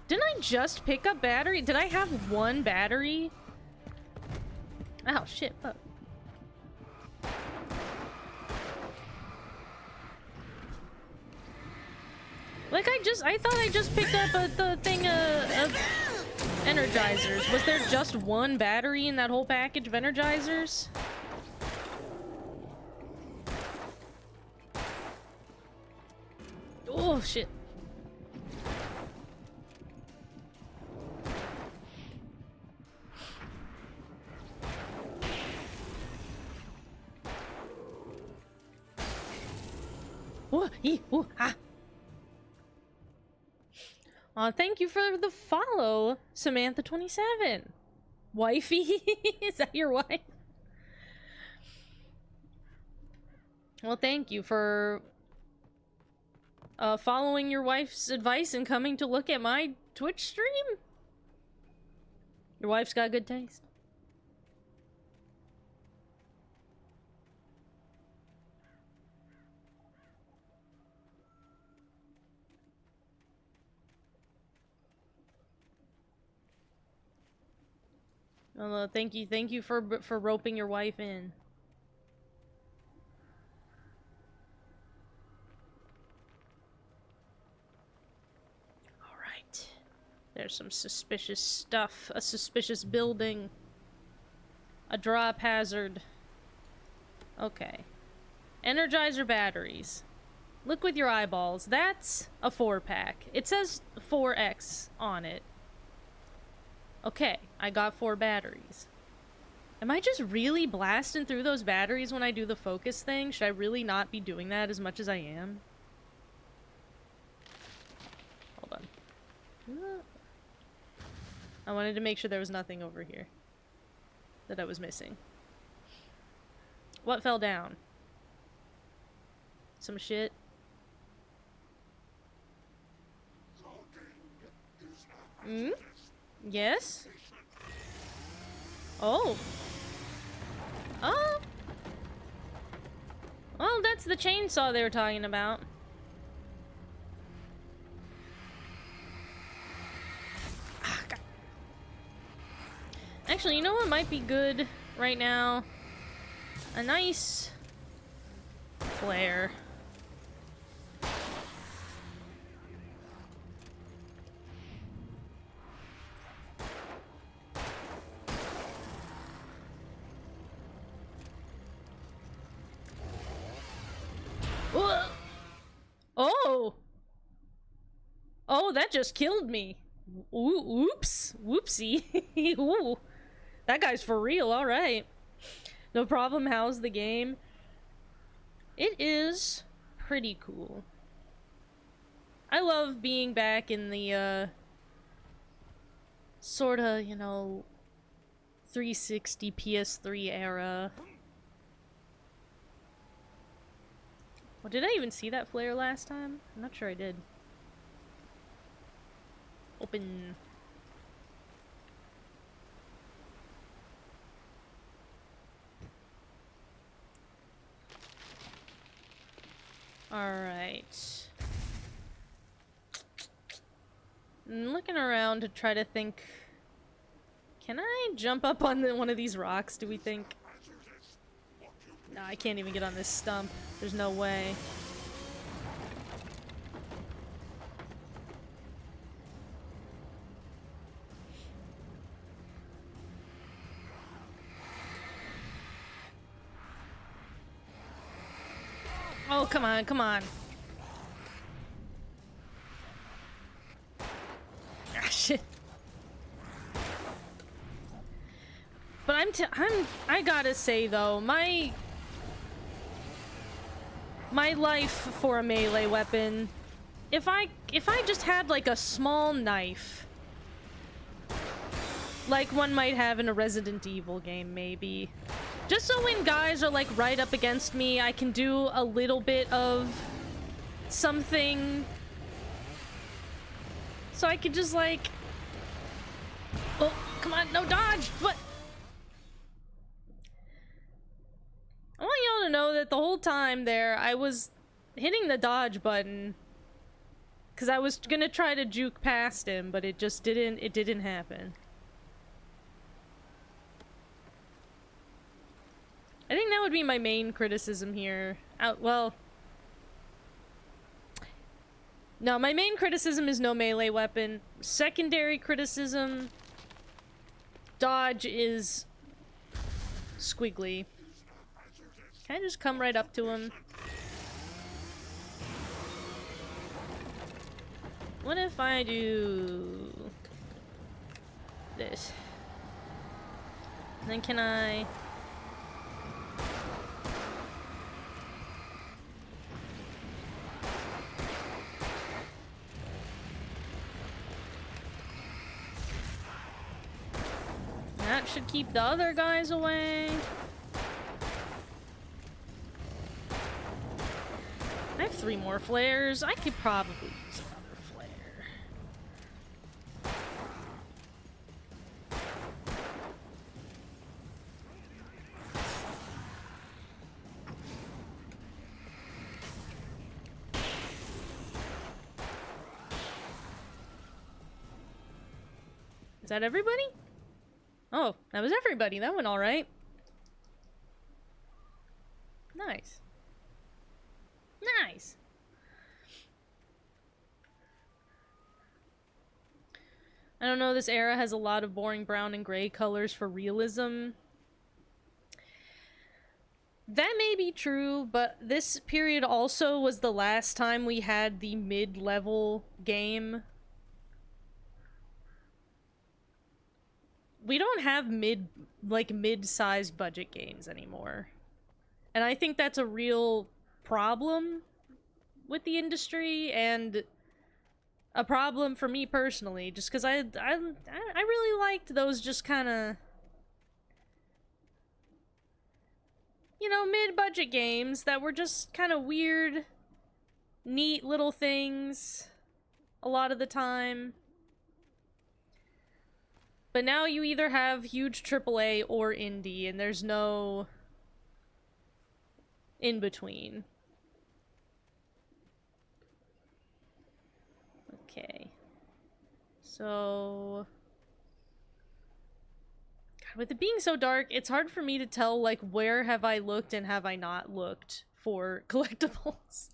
Didn't I just pick up battery? Did I have one battery? Oh, shit, fuck. Like, I thought I just picked up the thing of energizers. Was there just one battery in that whole package of energizers? Oh, shit. Ah. Thank you for the follow, Samantha27. Wifey? Is that your wife? Well, thank you for following your wife's advice and coming to look at my Twitch stream. Your wife's got good taste. Well, thank you for roping your wife in. All right, there's some suspicious stuff. A suspicious building. A drop hazard. Okay. Energizer batteries. Look with your eyeballs. That's a 4-pack. It says 4X on it. Okay, I got 4 batteries. Am I just really blasting through those batteries when I do the focus thing? Should I really not be doing that as much as I am? Hold on. I wanted to make sure there was nothing over here that I was missing. What fell down? Some shit? Hmm? Yes? Oh. Oh. Well, that's the chainsaw they were talking about. Ah, God. Actually, you know what might be good right now? A nice flare. Oh! Oh, that just killed me. Oops. Whoopsie. Ooh. That guy's for real, alright. No problem, how's the game? It is pretty cool. I love being back in the, sorta, you know, 360 PS3 era. Well, did I even see that flare last time? I'm not sure I did. Open. Alright. I'm looking around to try to think. Can I jump up on one of these rocks, do we think? No, I can't even get on this stump. There's no way. Oh, come on, come on. Ah, shit. But I gotta say though, my life for a melee weapon, if I just had like a small knife, like one might have in a Resident Evil game maybe, just so when guys are like right up against me, I can do a little bit of something, so I could just like, oh, come on, no dodge, what? I want y'all to know that the whole time there, I was hitting the dodge button because I was gonna try to juke past him, but it didn't happen. I think that would be my main criticism here. Well, no, my main criticism is no melee weapon. Secondary criticism, dodge is squiggly. Can I just come right up to him? What if I do this? And then can I... should keep the other guys away. I have 3 more flares. I could probably use another flare. Is that everybody? Oh, that was everybody. That went all right. Nice. Nice. I don't know, this era has a lot of boring brown and gray colors for realism. That may be true, but this period also was the last time we had the mid-level game. We don't have mid-sized budget games anymore. And I think that's a real problem with the industry, and a problem for me personally, just because I really liked those just kind of, you know, mid-budget games that were just kind of weird, neat little things a lot of the time. But now you either have huge AAA or indie, and there's no in between. Okay. So... God, with it being so dark, it's hard for me to tell, like, where have I looked and have I not looked for collectibles.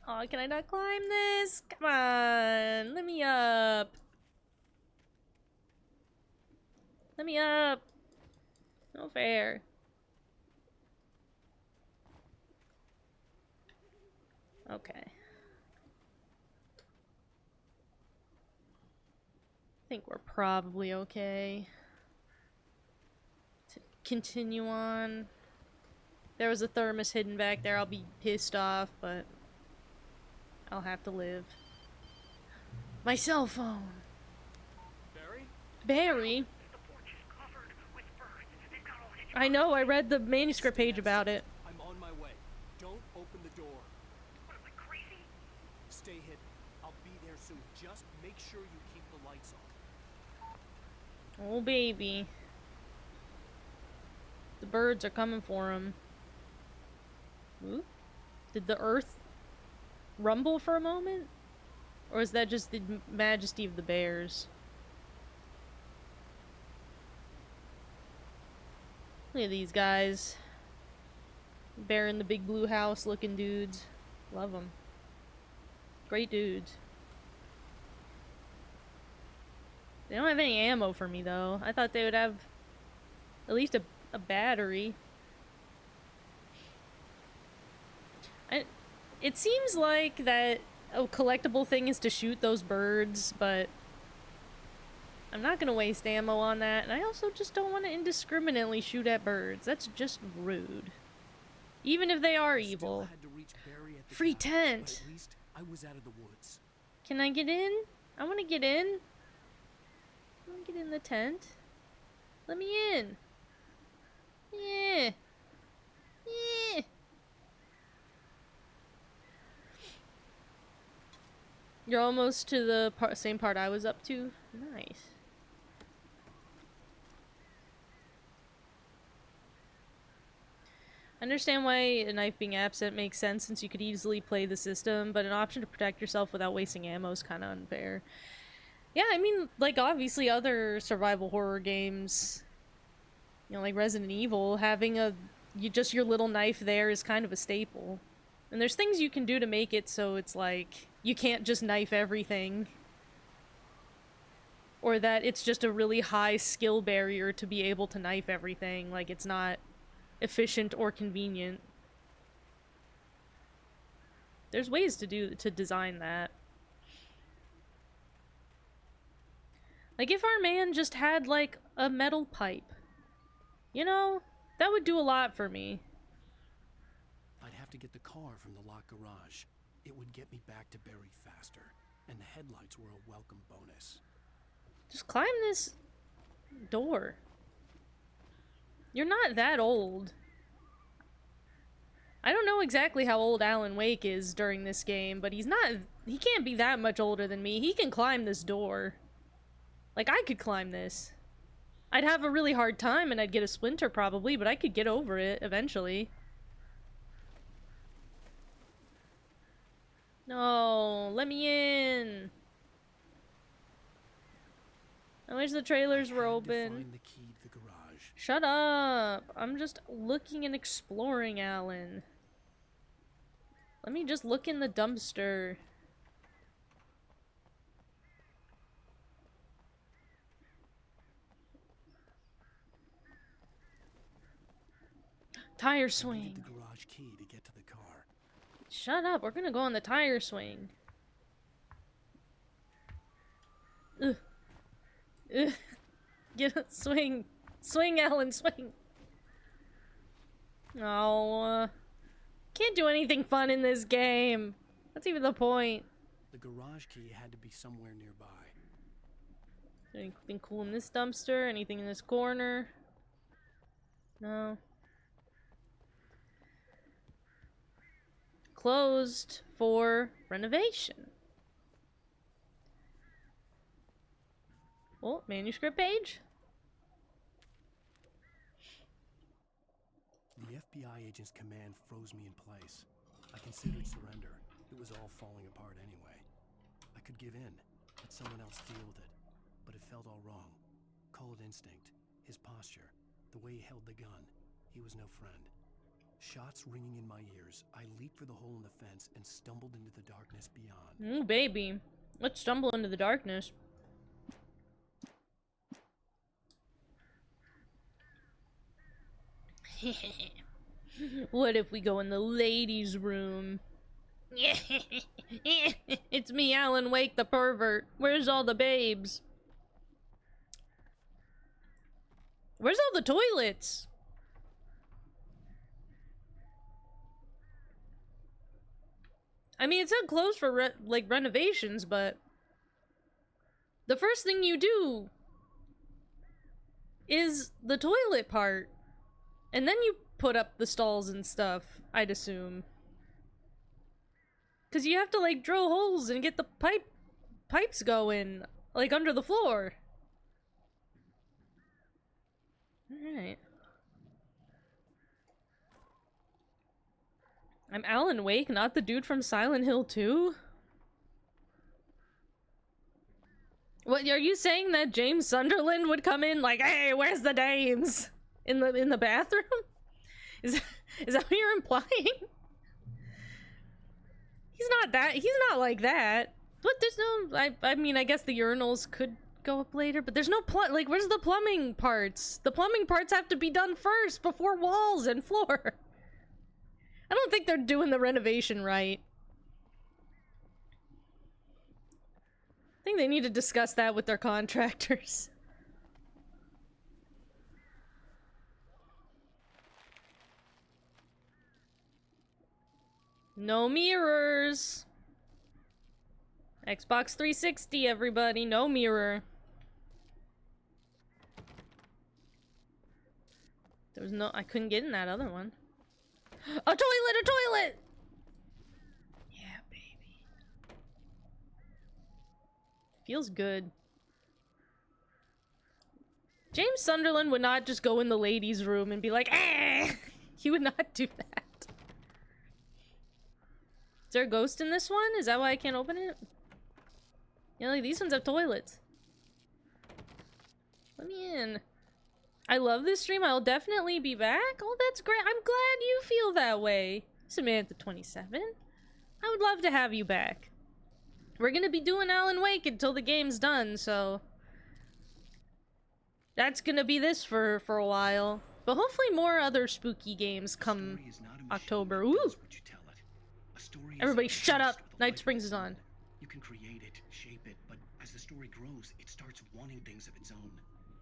Aw, can I not climb this? Come on, let me up. Let me up. No fair. Okay. I think we're probably okay to continue on. There was a thermos hidden back there. I'll be pissed off, but I'll have to live. My cell phone. Barry? Barry? I know, I read the manuscript page about it. I'm on my way. Don't open the door. What am I, crazy? Stay hidden. I'll be there soon. Just make sure you keep the lights on. Oh, baby. The birds are coming for him. Ooh. Did the earth rumble for a moment? Or is that just the majesty of the bears? Look at these guys. Bear in the big blue house looking dudes. Love them. Great dudes. They don't have any ammo for me though. I thought they would have at least a battery. It seems like that a collectible thing is to shoot those birds, but I'm not gonna waste ammo on that, and I also just don't want to indiscriminately shoot at birds. That's just rude. Even if they are evil. Still had to reach Barry at the Free gap, tent. but at least I was out of the woods. Can I get in? I want to get in. I want to get in the tent. Let me in. Yeah. Yeah. You're almost to the same part I was up to. Nice. I understand why a knife being absent makes sense since you could easily play the system, but an option to protect yourself without wasting ammo is kind of unfair. Yeah, I mean, like, obviously other survival horror games, you know, like Resident Evil, having just your little knife there is kind of a staple. And there's things you can do to make it so it's like, you can't just knife everything. Or that it's just a really high skill barrier to be able to knife everything, like it's not efficient or convenient. There's ways to design that. Like if our man just had like a metal pipe, you know, that would do a lot for me. I'd have to get the car from the locked garage. It would get me back to Barry faster, and the headlights were a welcome bonus. Just climb this Door. You're not that old. I don't know exactly how old Alan Wake is during this game, but he can't be that much older than me. He can climb this door. Like, I could climb this. I'd have a really hard time and I'd get a splinter probably, but I could get over it eventually. No, let me in. I wish the trailers were open. Find the key to the garage. Shut up. I'm just looking and exploring, Alan. Let me just look in the dumpster. Tire I need swing. the garage key to get to the car. Shut up. We're gonna go on the tire swing. Ugh. Ugh. Get a swing. Swing, Alan, swing. Oh, can't do anything fun in this game. What's even the point? The garage key had to be somewhere nearby. Is there anything cool in this dumpster? Anything in this corner? No. Closed for renovation. Oh, manuscript page? The FBI agent's command froze me in place. I considered surrender. It was all falling apart anyway. I could give in, let someone else deal with it. But it felt all wrong. Call it instinct. His posture. The way he held the gun. He was no friend. Shots ringing in my ears, I leaped for the hole in the fence and stumbled into the darkness beyond. Ooh, baby. Let's stumble into the darkness. What if we go in the ladies' room? It's me, Alan Wake, the pervert. Where's all the babes? Where's all the toilets? I mean, it's not closed for like renovations, but the first thing you do is the toilet part, and then you put up the stalls and stuff, I'd assume. Because you have to, like, drill holes and get the pipes going, like, under the floor. Alright. I'm Alan Wake, not the dude from Silent Hill 2? What, are you saying that James Sunderland would come in like, hey, where's the dames? In the bathroom? Is that what you're implying? He's not like that. But there's no, I mean, I guess the urinals could go up later, but there's no like, where's the plumbing parts? The plumbing parts have to be done first before walls and floor. I don't think they're doing the renovation right. I think they need to discuss that with their contractors. No mirrors. Xbox 360, everybody. No mirror. There was no... I couldn't get in that other one. A toilet! A toilet! Yeah, baby. Feels good. James Sunderland would not just go in the ladies' room and be like, eh! He would not do that. Is there a ghost in this one? Is that why I can't open it? Yeah, like, these ones have toilets. Let me in. I love this stream. I'll definitely be back. Oh, that's great. I'm glad you feel that way. Samantha27. I would love to have you back. We're gonna be doing Alan Wake until the game's done, so... that's gonna be this for a while. But hopefully more other spooky games come October. Ooh! Everybody shut up! Night Springs is on. You can create it, shape it, but as the story grows, it starts wanting things of its own.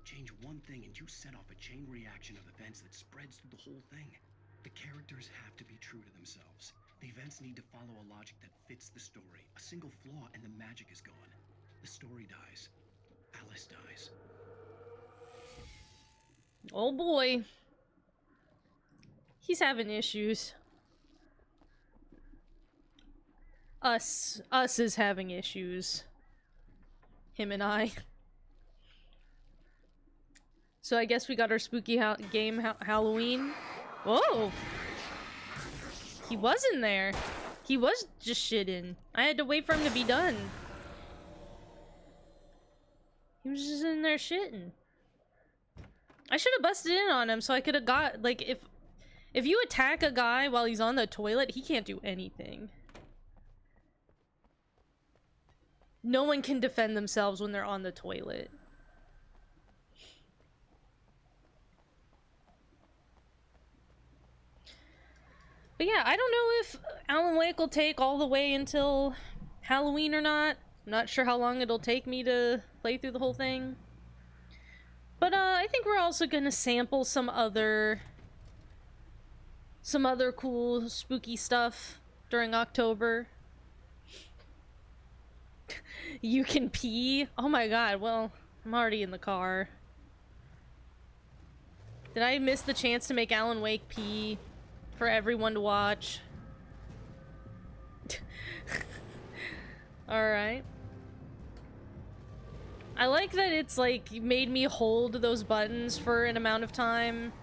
Change one thing and you set off a chain reaction of events that spreads through the whole thing. The characters have to be true to themselves. The events need to follow a logic that fits the story. A single flaw and the magic is gone. The story dies. Alice dies. Oh boy. He's having issues. Us is having issues. Him and I. So I guess we got our spooky game Halloween. Whoa! He was in there. He was just shitting. I had to wait for him to be done. He was just in there shitting. I should have busted in on him so I could have got, like, if you attack a guy while he's on the toilet, he can't do anything. No one can defend themselves when they're on the toilet. But yeah, I don't know if Alan Wake will take all the way until Halloween or not. I'm not sure how long it'll take me to play through the whole thing. But I think we're also gonna sample some other cool spooky stuff during October. You can pee? Oh my god, well, I'm already in the car. Did I miss the chance to make Alan Wake pee for everyone to watch? Alright. I like that it's like made me hold those buttons for an amount of time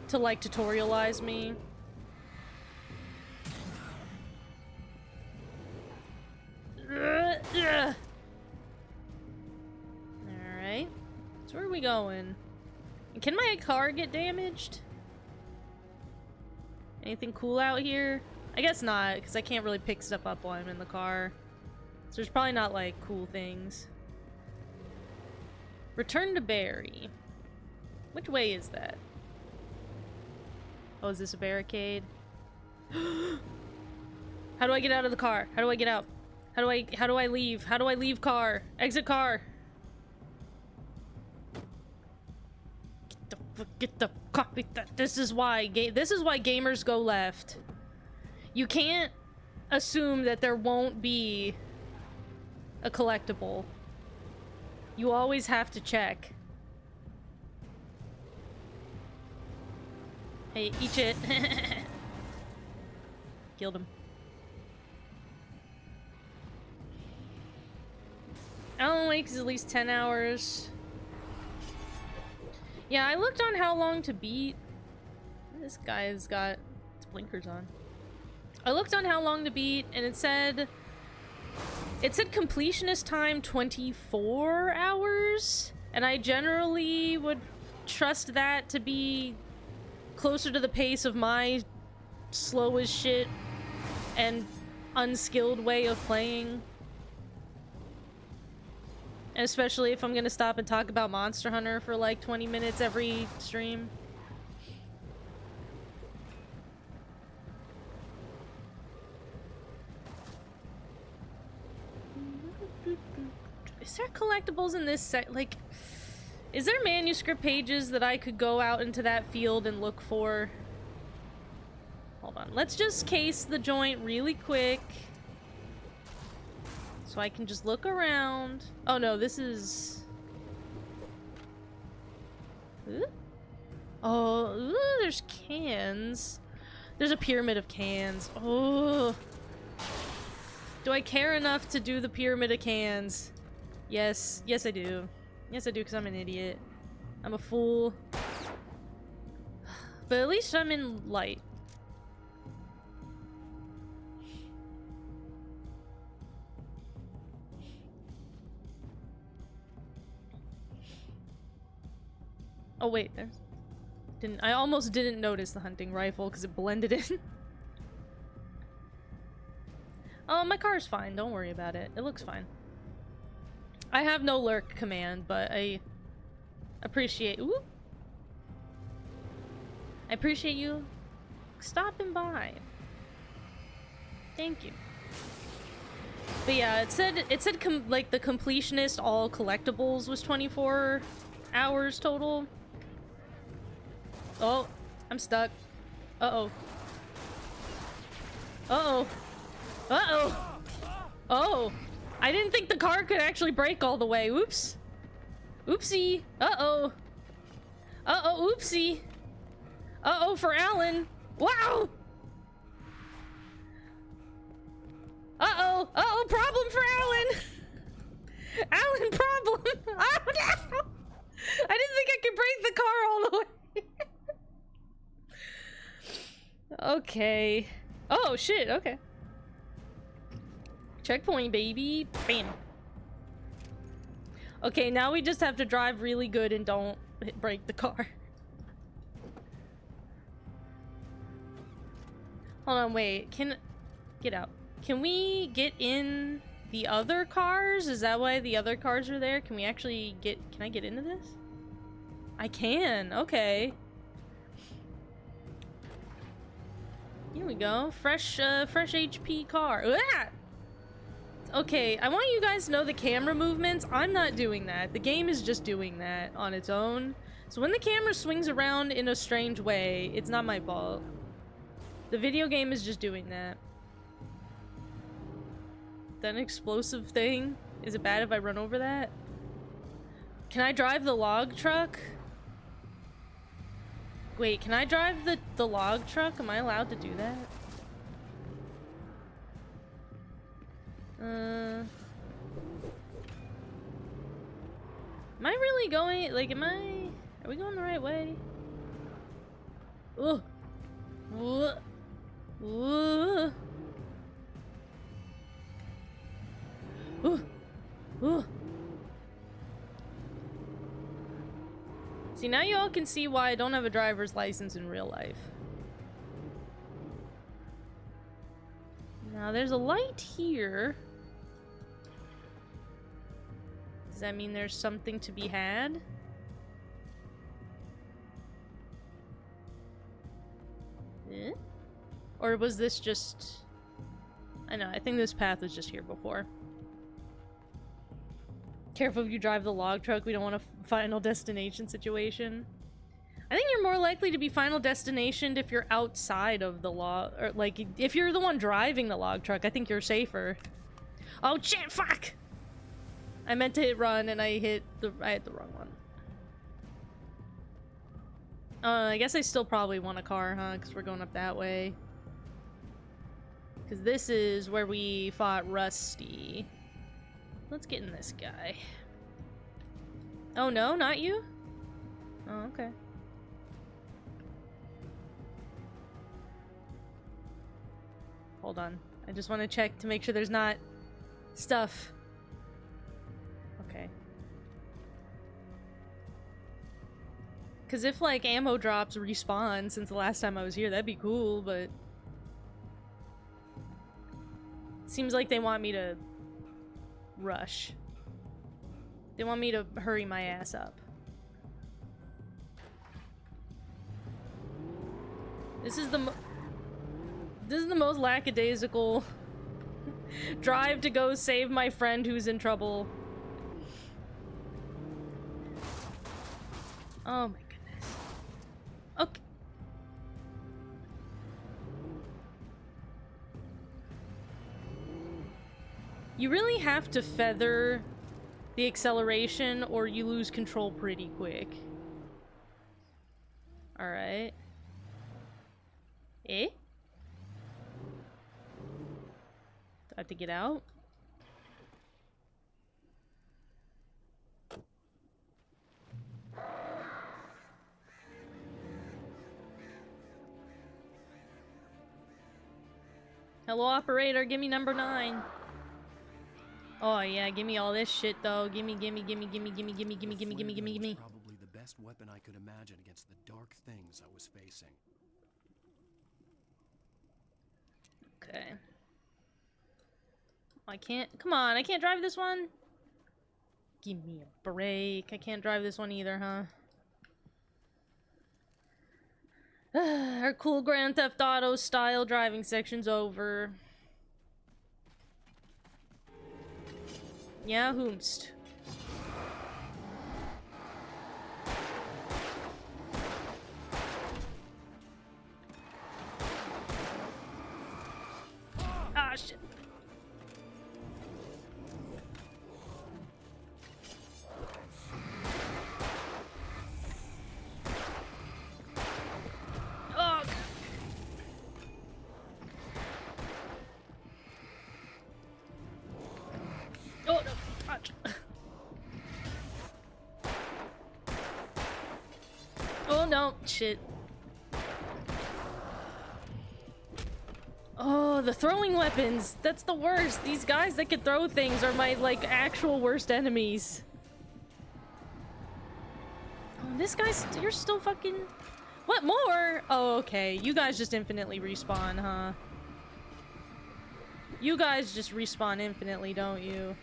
to like tutorialize me. Alright. So where are we going? Can my car get damaged? Anything cool out here? I guess not, because I can't really pick stuff up while I'm in the car. So there's probably not, like, cool things. Return to Barry. Which way is that? Oh, is this a barricade? How do I get out of the car? How do I get out? How do I leave? How do I leave car? Exit car. Get the car. This is why gamers go left. You can't assume that there won't be a collectible. You always have to check. Hey, eat it. Killed him. Alan Wake is at least 10 hours. Yeah, I looked on how long to beat. This guy's got his blinkers on. I looked on how long to beat, and it said completionist time 24 hours, and I generally would trust that to be closer to the pace of my slow as shit and unskilled way of playing. And especially if I'm gonna stop and talk about Monster Hunter for like 20 minutes every stream. Is there collectibles in this set? Like, is there manuscript pages that I could go out into that field and look for? Hold on. Let's just case the joint really quick. So I can just look around. Oh no, this is... Ooh. Oh, ooh, there's cans. There's a pyramid of cans. Oh. Do I care enough to do the pyramid of cans? Yes. Yes, I do. Yes, I do, because I'm an idiot. I'm a fool. But at least I'm in light. Oh wait, there's... I almost didn't notice the hunting rifle because it blended in. Oh, my car's fine. Don't worry about it. It looks fine. I have no lurk command, but I appreciate... Ooh! I appreciate you stopping by. Thank you. But yeah, it said like the completionist all collectibles was 24 hours total. Oh, I'm stuck. Uh-oh. Uh-oh. Uh-oh. Oh. I didn't think the car could actually brake all the way. Oops. Oopsie. Uh-oh. Uh-oh, oopsie. Uh-oh, for Alan. Wow! Uh-oh, uh-oh, problem for Alan. Alan, problem. Oh, no! I didn't think I could break the car all the way. Okay. Oh, shit, okay. Checkpoint, baby. Bam. Okay, now we just have to drive really good and don't break the car. Hold on, wait. Get out. Can we get in the other cars? Is that why the other cars are there? Can we actually get... Can I get into this? I can. Okay. Here we go. Fresh HP car. Ah! Okay, I want you guys to know the camera movements. I'm not doing that. The game is just doing that on its own. So when the camera swings around in a strange way, it's not my fault. The video game is just doing that. That an explosive thing? Is it bad if I run over that? Can I drive the log truck? Wait, can I drive the log truck? Am I allowed to do that? Am I really going, like, are we going the right way? Ugh. Ugh. Ugh. Ugh. Ugh. See, now you all can see why I don't have a driver's license in real life. Now, there's a light here. Does that mean there's something to be had? Eh? Or was this just... I know, I think this path was just here before. Careful if you drive the log truck, we don't want a final destination situation. I think you're more likely to be final destination if you're outside of the log, or like, if you're the one driving the log truck, I think you're safer. Oh shit, fuck! I meant to hit run and I hit the wrong one. I guess I still probably want a car, huh? Because we're going up that way. Because this is where we fought Rusty. Let's get in this guy. Oh no, not you? Oh, okay. Hold on. I just want to check to make sure there's not stuff. Okay. Because if, like, ammo drops respawn since the last time I was here, that'd be cool, but... Seems like they want me to... rush. They want me to hurry my ass up. This is the most lackadaisical drive to go save my friend who's in trouble. Oh my goodness. Okay. You really have to feather the acceleration or you lose control pretty quick. Alright. Eh? Do I have to get out? Hello, operator, give me number 9. Oh yeah, give me all this shit though. Gimme. Probably the best weapon I could imagine against the dark things I was facing. Okay. I can't, come on, I can't drive this one? Give me a break. I can't drive this one either, huh? Our cool Grand Theft Auto style driving section's over. Yeah, whomst. Ah, shit. Oh, shit. Oh, the throwing weapons. That's the worst. These guys that can throw things are my, like, actual worst enemies. Oh, this guy's... You're still fucking... What more? Oh, okay. You guys just infinitely respawn, huh? You guys just respawn infinitely, don't you?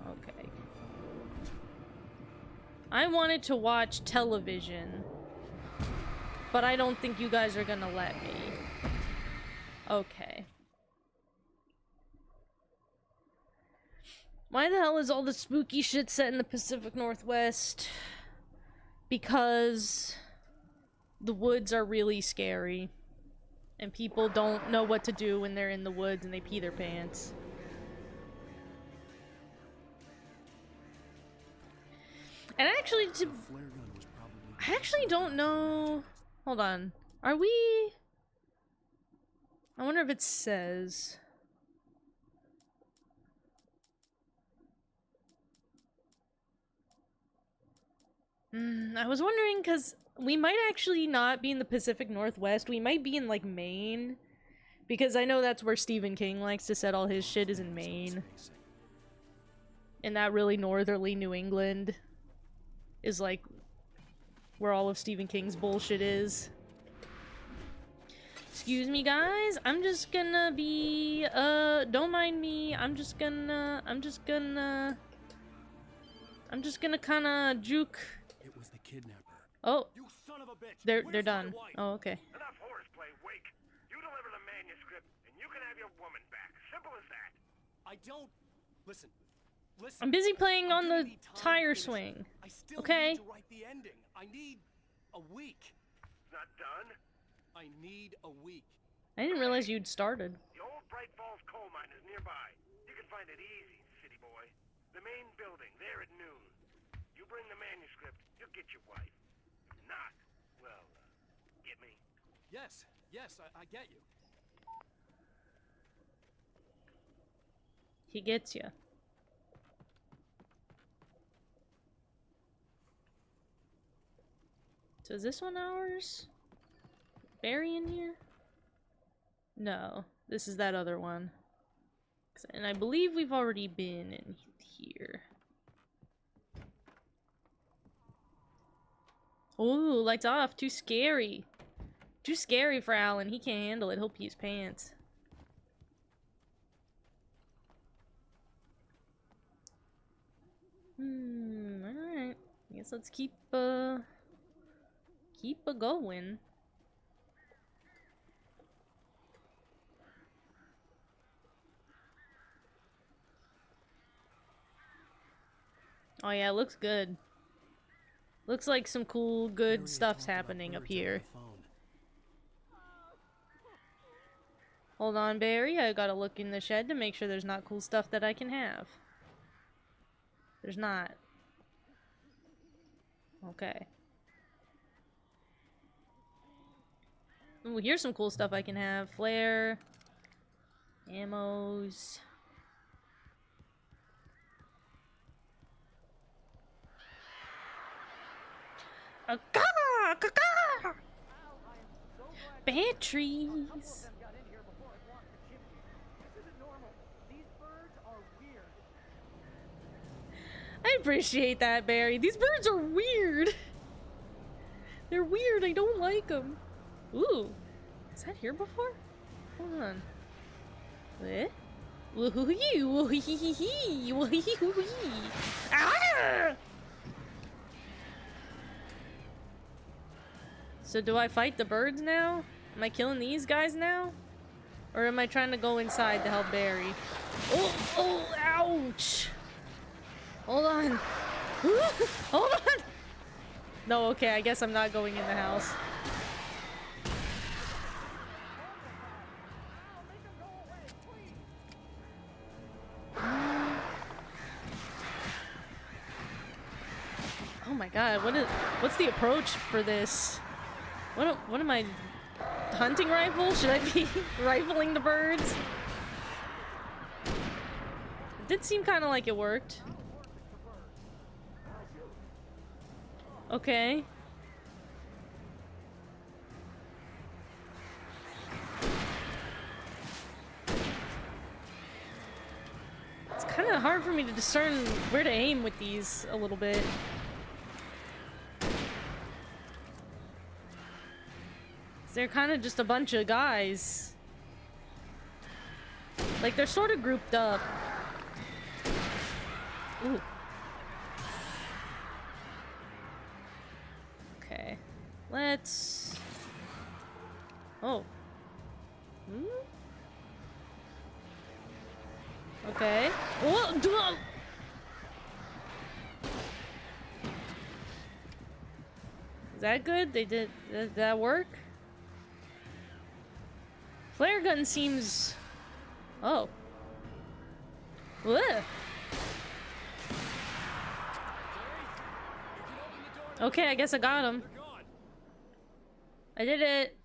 Okay. I wanted to watch television, but I don't think you guys are gonna let me. Okay. Why the hell is all the spooky shit set in the Pacific Northwest? Because the woods are really scary. And people don't know what to do when they're in the woods and they pee their pants. And actually, I actually don't know... Hold on. Are we... I wonder if it says... I was wondering, because we might actually not be in the Pacific Northwest. We might be in, like, Maine. Because I know that's where Stephen King likes to set all his shit, is in Maine. In that really northerly New England is, like, where all of Stephen King's bullshit is. Excuse me, guys. I'm just gonna be, don't mind me. I'm just gonna kinda juke. It was the kidnapper. Oh, You son of a bitch. they're Where's done. my wife? Oh, okay. Enough horseplay, Wake. You deliver the manuscript, and you can have your woman back. Simple as that. I don't... Listen. I'm busy playing I'm on gonna the need time to tire finish it. swing. I still Okay. need to write the ending. I need a week. It's not done. I need a week. I didn't realize you'd started. The old Bright Falls coal mine is nearby. You can find it easy, city boy. The main building, there at noon. You bring the manuscript, you'll get your wife. If not, well, get me. Yes, I get you. He gets you. So is this one ours? Barry in here? No, this is that other one. And I believe we've already been in here. Ooh, lights off. Too scary. Too scary for Alan. He can't handle it. He'll pee his pants. Alright. I guess let's keep a going. Oh yeah, it looks good. Looks like some cool, good Barry stuff's talked about happening up birds over here. the phone. Hold on, Barry. I gotta look in the shed to make sure there's not cool stuff that I can have. There's not. Okay. Ooh, here's some cool stuff I can have. Flare. Ammos. Batteries. I appreciate that, Barry. These birds are weird. They're weird. I don't like them. Ooh. Is that here before? Hold on. What? Woohoo-hee, woohee-hee-hee, woohee-hoo-hee. Ah! So do I fight the birds now? Am I killing these guys now? Or am I trying to go inside to help Barry? Oh, ouch! Hold on. Hold on! No, okay, I guess I'm not going in the house. Oh my god, what's the approach for this? What am I... Hunting rifle? Should I be rifling the birds? It did seem kind of like it worked. Okay. kind of hard for me to discern where to aim with these a little bit. They're kind of just a bunch of guys. Like, they're sort of grouped up. Ooh. Okay. Let's... Oh. Hmm? Okay. Whoa! Is that good? Did that work? Flare gun seems... Oh. Ugh. Okay, I guess I got him. I did it.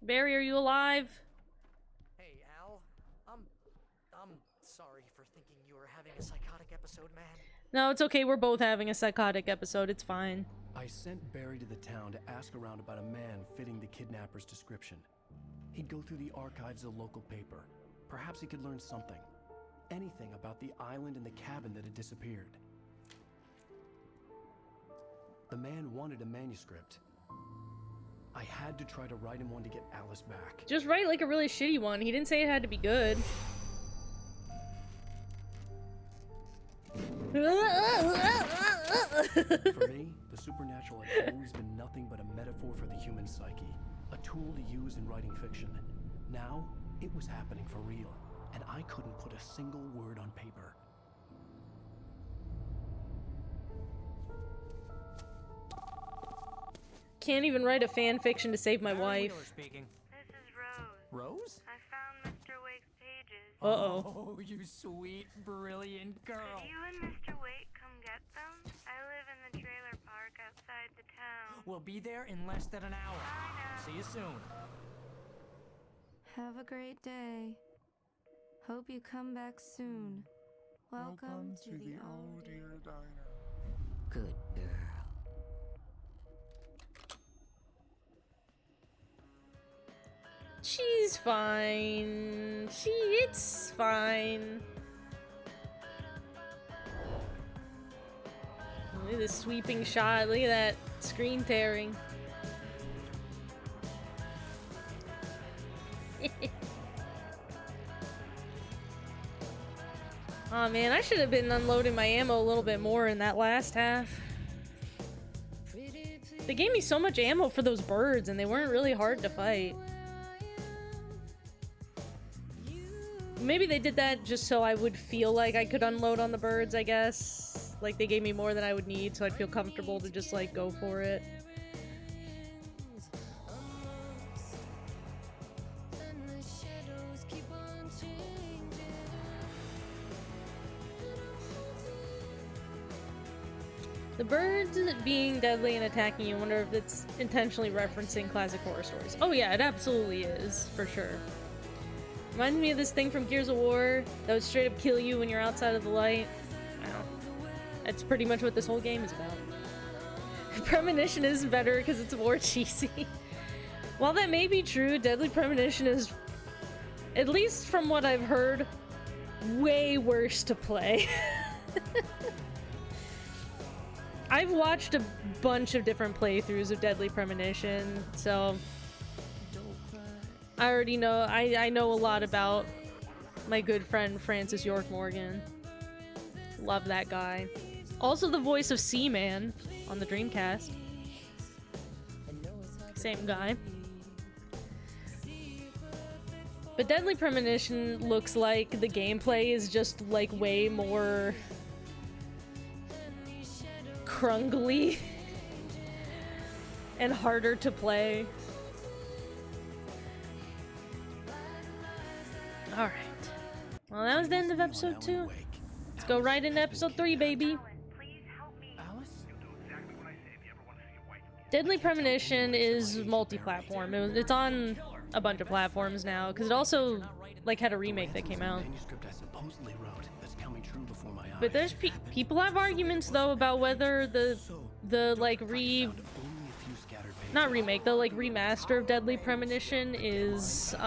Barry, are you alive? Hey, Al. I'm sorry for thinking you were having a psychotic episode, man. No, it's okay. We're both having a psychotic episode. It's fine. I sent Barry to the town to ask around about a man fitting the kidnapper's description. He'd go through the archives of the local paper. Perhaps he could learn something. Anything about the island and the cabin that had disappeared. The man wanted a manuscript. I had to try to write him one to get Alice back. Just write like a really shitty one. He didn't say it had to be good. For me, the supernatural had always been nothing but a metaphor for the human psyche. A tool to use in writing fiction. Now, it was happening for real, and I couldn't put a single word on paper. Can't even write a fan fiction to save my wife. Speaking. This is Rose. Rose? I found Mr. Wake's pages. Uh-oh. Oh, you sweet, brilliant girl. Could you and Mr. Wake come get them? I live in the trailer park outside the town. We'll be there in less than an hour. I know. See you soon. Have a great day. Hope you come back soon. Welcome to the old dear diner. Good girl. She's fine. It's fine. Look at this sweeping shot. Look at that screen tearing. Aw, man, I should have been unloading my ammo a little bit more in that last half. They gave me so much ammo for those birds, and they weren't really hard to fight. Maybe they did that just so I would feel like I could unload on the birds, I guess. Like, they gave me more than I would need, so I'd feel comfortable to just, like, go for it. The birds being deadly and attacking you, I wonder if it's intentionally referencing classic horror stories. Oh yeah, it absolutely is, for sure. Reminds me of this thing from Gears of War that would straight up kill you when you're outside of the light. I don't know. That's pretty much what this whole game is about. Premonition is better because it's more cheesy. While that may be true, Deadly Premonition is, at least from what I've heard, way worse to play. I've watched a bunch of different playthroughs of Deadly Premonition, so I already know, I know a lot about my good friend Francis York Morgan. Love that guy. Also the voice of Seaman on the Dreamcast. Same guy. But Deadly Premonition looks like the gameplay is just like way more crungly and harder to play. Alright. Well, that was the end of episode 2. Let's go right into episode 3, baby. Please help me. Alice? Deadly Premonition is multi-platform. It's on a bunch of platforms now, because it also like had a remake that came out. Manuscript I supposedly wrote that's coming true before my eyes. But there's people have arguments though about whether the like Found only a few scattered not remake, the like remaster of Deadly Premonition is case. I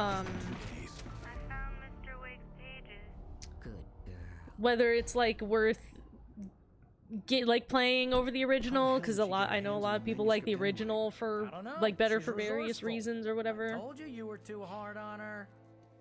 found Mr. Wake's pages. Good girl. whether it's like worth playing over the original, because I know a lot of people like the original for I don't know. like better She's for various resourceful. reasons or I whatever. told you were too hard on her.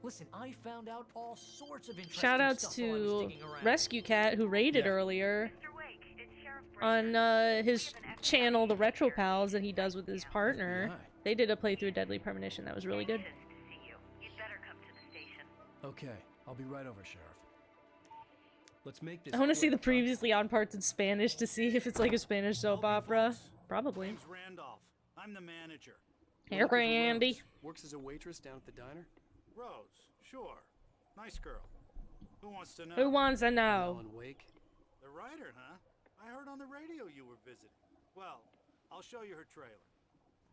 Listen, I found out all sorts of interesting Shout outs stuff while I was to digging around. Rescue Cat, who raided earlier Mr. Wake, it's Sheriff on Brazier. his channel, the Retro Pals, that he does with his partner. FBI. They did a playthrough of Deadly Premonition that was really good. Anxious to see you. You'd better come to the station. Okay, I'll be right over, Sheriff. Let's make this. I want to see the quick, huh? previously on parts in Spanish to see if it's like a Spanish soap Okay, opera. folks. Probably. Name's Randolph. I'm the manager. Here, Looking for Randy. Rose. Works as a waitress down at the diner. Rose, sure. Nice girl. Who wants to know? Who wants to know? Alan Wake. The writer, huh? I heard on the radio you were visiting. Well, I'll show you her trailer.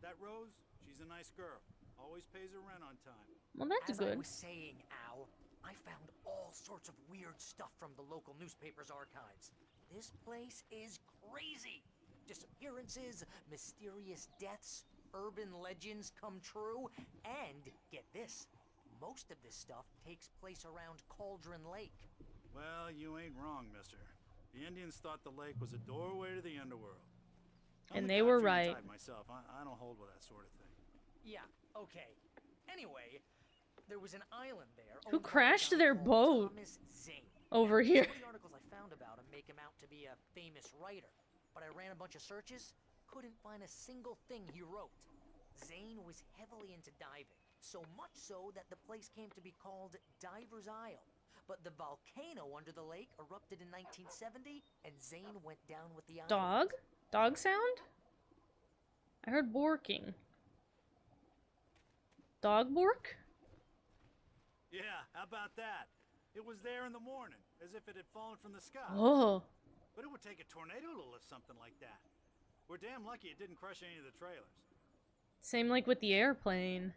That Rose, she's a nice girl. Always pays her rent on time. Well, that's As I good. was saying, Al, I found all sorts of weird stuff from the local newspaper's archives. This place is crazy. Disappearances, mysterious deaths, urban legends come true, and get this, most of this stuff takes place around Cauldron Lake. Well, you ain't wrong, mister. The Indians thought the lake was a doorway to the underworld. I'm And the they were God-fearing right. type myself. I don't hold with that sort of thing. Yeah, okay. Anyway, there was an island there. Who owned by a crashed guy their called boat Thomas Zane. over Now, here? some of the articles I found about him make him out to be a famous writer, but I ran a bunch of searches, couldn't find a single thing he wrote. Zane was heavily into diving, so much so that the place came to be called Diver's Isle. But the volcano under the lake erupted in 1970, and Zane went down with the island. Dog? Dog sound? I heard barking. Dog bark? Yeah, how about that? It was there in the morning, as if it had fallen from the sky. Oh. But it would take a tornado to lift something like that. We're damn lucky it didn't crush any of the trailers. Same like with the airplane.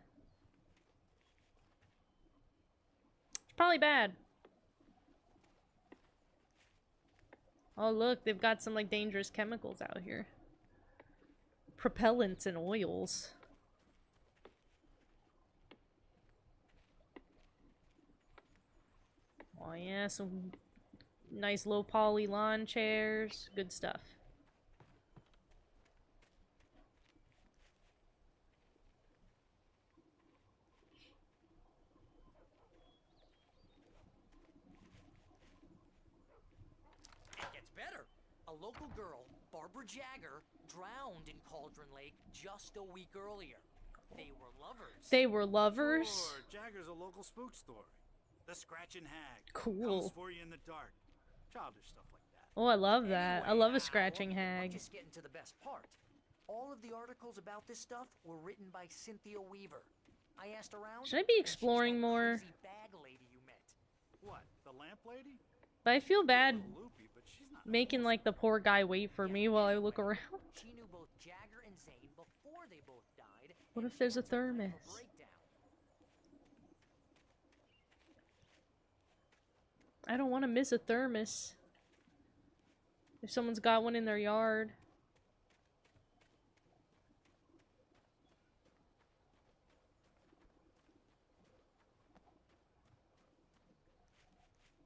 It's probably bad. Oh look, they've got some like dangerous chemicals out here. Propellants and oils. Oh yeah, some nice low poly lawn chairs. Good stuff. It gets better. A local girl, Barbara Jagger, drowned in Cauldron Lake just a week earlier. They were lovers. They were lovers? Sure, Jagger's a local spook story. The Scratching Hag. Cool. Comes for you in the dark. Childish stuff like that. Oh, I love that. I Anyway, love a Al, scratching I'm hag. just getting to the best part. All of the articles about this stuff were written by Cynthia Weaver. I asked around. Should I be and she's exploring that more? crazy bag lady you met. What, the lamp lady? But I feel A bad little loopy, but she's not making like the poor guy wait for me while I look around. She knew both Jagger and Zane before they both died. What and if there's she a had some kind of thermos? breakdown. I don't want to miss a thermos. If someone's got one in their yard.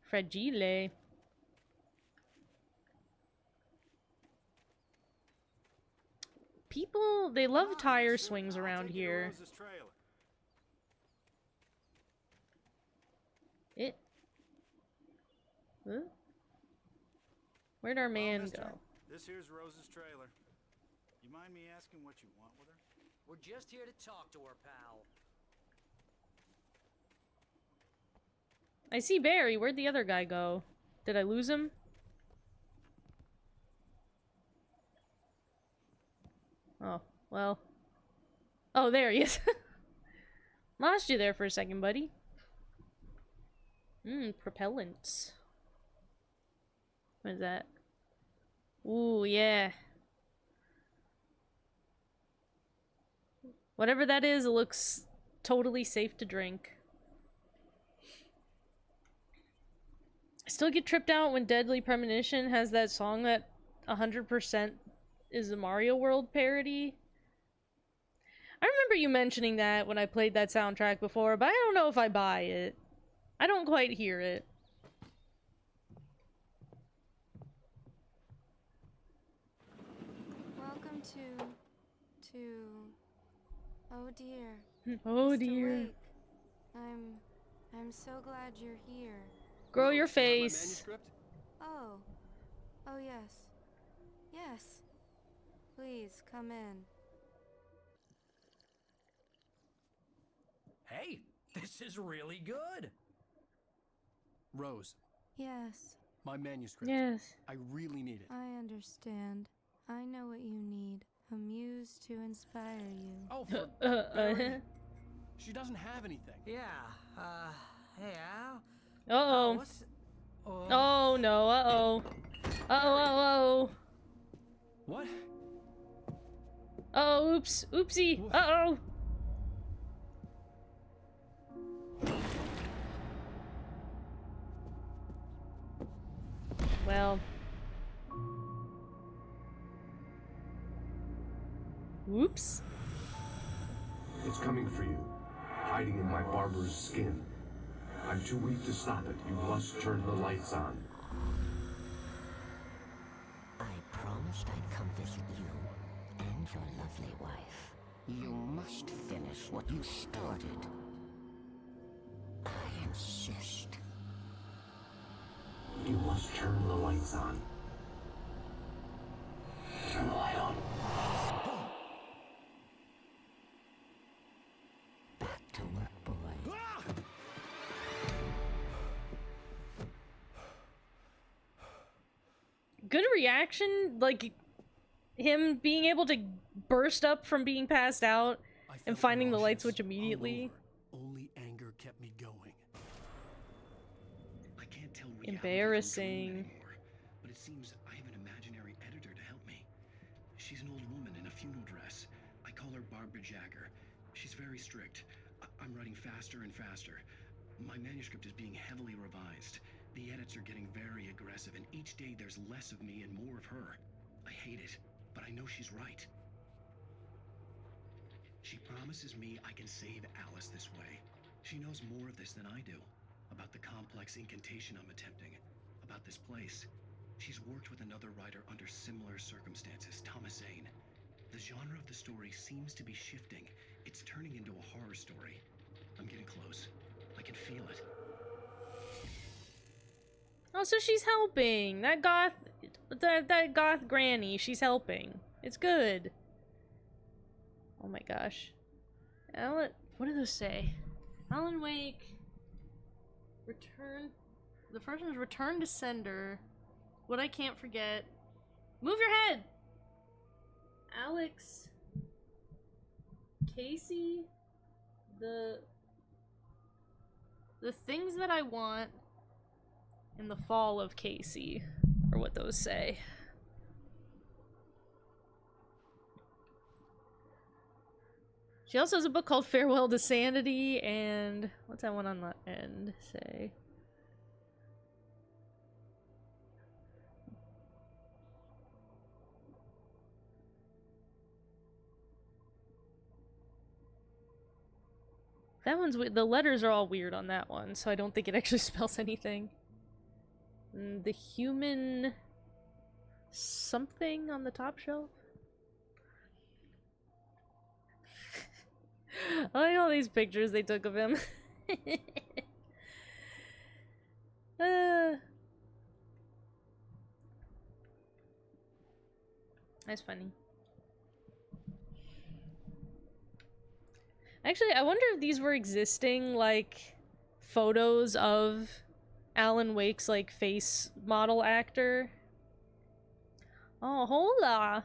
Fragile. People, they love Come on, tire mister. swings I'll around take you to here. Rose's trailer. It. Huh? Where'd our Well, man mister, go? This here's Rose's trailer. You mind me asking what you want with her? We're just here to talk to her, pal. I see Barry. Where'd the other guy go? Did I lose him? Oh, well. Oh, there he is. Lost you there for a second, buddy. Propellants. What is that? Ooh, yeah. Whatever that is, it looks totally safe to drink. I still get tripped out when Deadly Premonition has that song that 100% is a Mario World parody. I remember you mentioning that when I played that soundtrack before, but I don't know if I buy it. I don't quite hear it. to... Oh dear. Oh Mr. dear. Wake. I'm so glad you're here. Grow your Rose, you got my face. manuscript? Oh. Oh yes. Yes. Please, come in. Hey, this is really good. Rose, Yes, my manuscript. Yes. I really need it. I understand. I know what you need. A muse to inspire you. Oh, for Uh-oh. Barry. She doesn't have anything. Yeah, hey Al? Uh-oh. What's... Oh no, uh-oh. Uh-oh, What? uh-oh, oops, oopsie, uh-oh. Well. Whoops. It's coming for you, hiding in my barber's skin. I'm too weak to stop it. You must turn the lights on. I promised I'd come visit you and your lovely wife. You must finish what you started. I insist. You must turn the lights on. Turn the light on. Back to work, boy. Good reaction, like him being able to burst up from being passed out I and felt finding the light nauseous, switch immediately. hungover. Only anger kept me going. I can't tell reality from Embarrassing. dream anymore, but it seems I have an imaginary editor to help me. She's an old woman in a funeral dress. I call her Barbara Jagger. She's very strict. I'm writing faster and faster. My manuscript is being heavily revised. The edits are getting very aggressive, and each day there's less of me and more of her. I hate it, but I know she's right. She promises me I can save Alice this way. She knows more of this than I do. About the complex incantation I'm attempting. About this place. She's worked with another writer under similar circumstances, Thomas Zane. The genre of the story seems to be shifting. It's turning into a horror story. I'm getting close. I can feel it. Oh, so she's helping. That goth granny, she's helping. It's good. Oh my gosh. Alan, what do those say? Alan Wake. Return. The first one is Return to Sender. What I Can't Forget. Move your head! Alex. Casey. The Things That I Want. And The Fall of Casey. Or what those say. She also has a book called Farewell to Sanity, and what's that one on the end say? That one's weird. The letters are all weird on that one, so I don't think it actually spells anything. The Human something on the top shelf? I like all these pictures they took of him. That's funny. Actually, I wonder if these were existing, like, photos of Alan Wake's, like, face model actor. Oh, hola!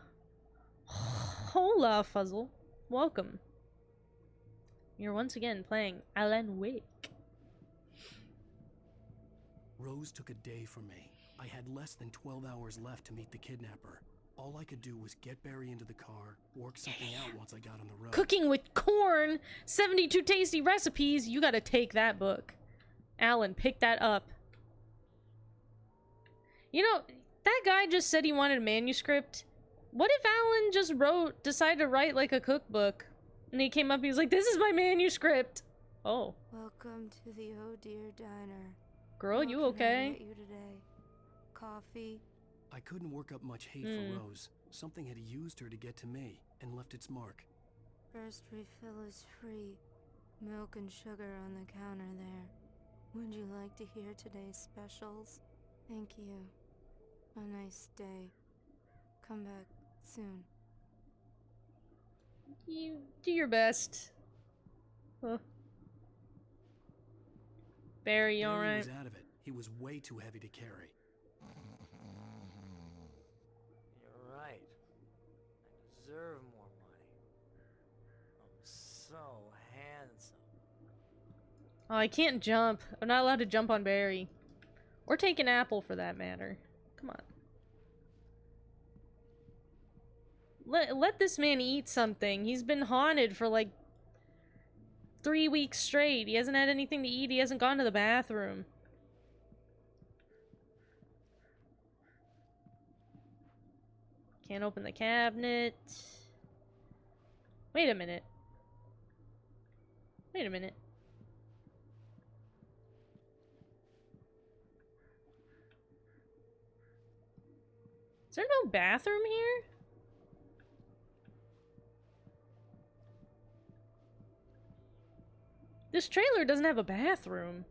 Hola, Fuzzle. Welcome. You're once again playing Alan Wake. Rose took a day from me. I had less than 12 hours left to meet the kidnapper. All I could do was get Barry into the car, work something out once I got on the road. Cooking with Corn! 72 tasty recipes! You gotta take that book. Alan, pick that up. You know, that guy just said he wanted a manuscript. What if Alan just decided to write like a cookbook? And he came up, he was like, this is my manuscript! Oh. Welcome to the Oh Dear Diner. Girl, What you can I okay? get you today? Coffee? I couldn't work up much hate for Rose. Something had used her to get to me and left its mark. First refill is free. Milk and sugar on the counter there. Would you like to hear today's specials? Thank you. A nice day. Come back soon. You do your best. Huh. Barry, you alright? was out of it. He was way too heavy to carry. You're right. I deserve more money. I'm so handsome. Oh, I can't jump. I'm not allowed to jump on Barry. Or take an apple for that matter. Come on. Let this man eat something. He's been haunted for like 3 weeks straight. He hasn't had anything to eat. He hasn't gone to the bathroom. Can't open the cabinet. Wait a minute. Wait a minute. Is there no bathroom here? This trailer doesn't have a bathroom.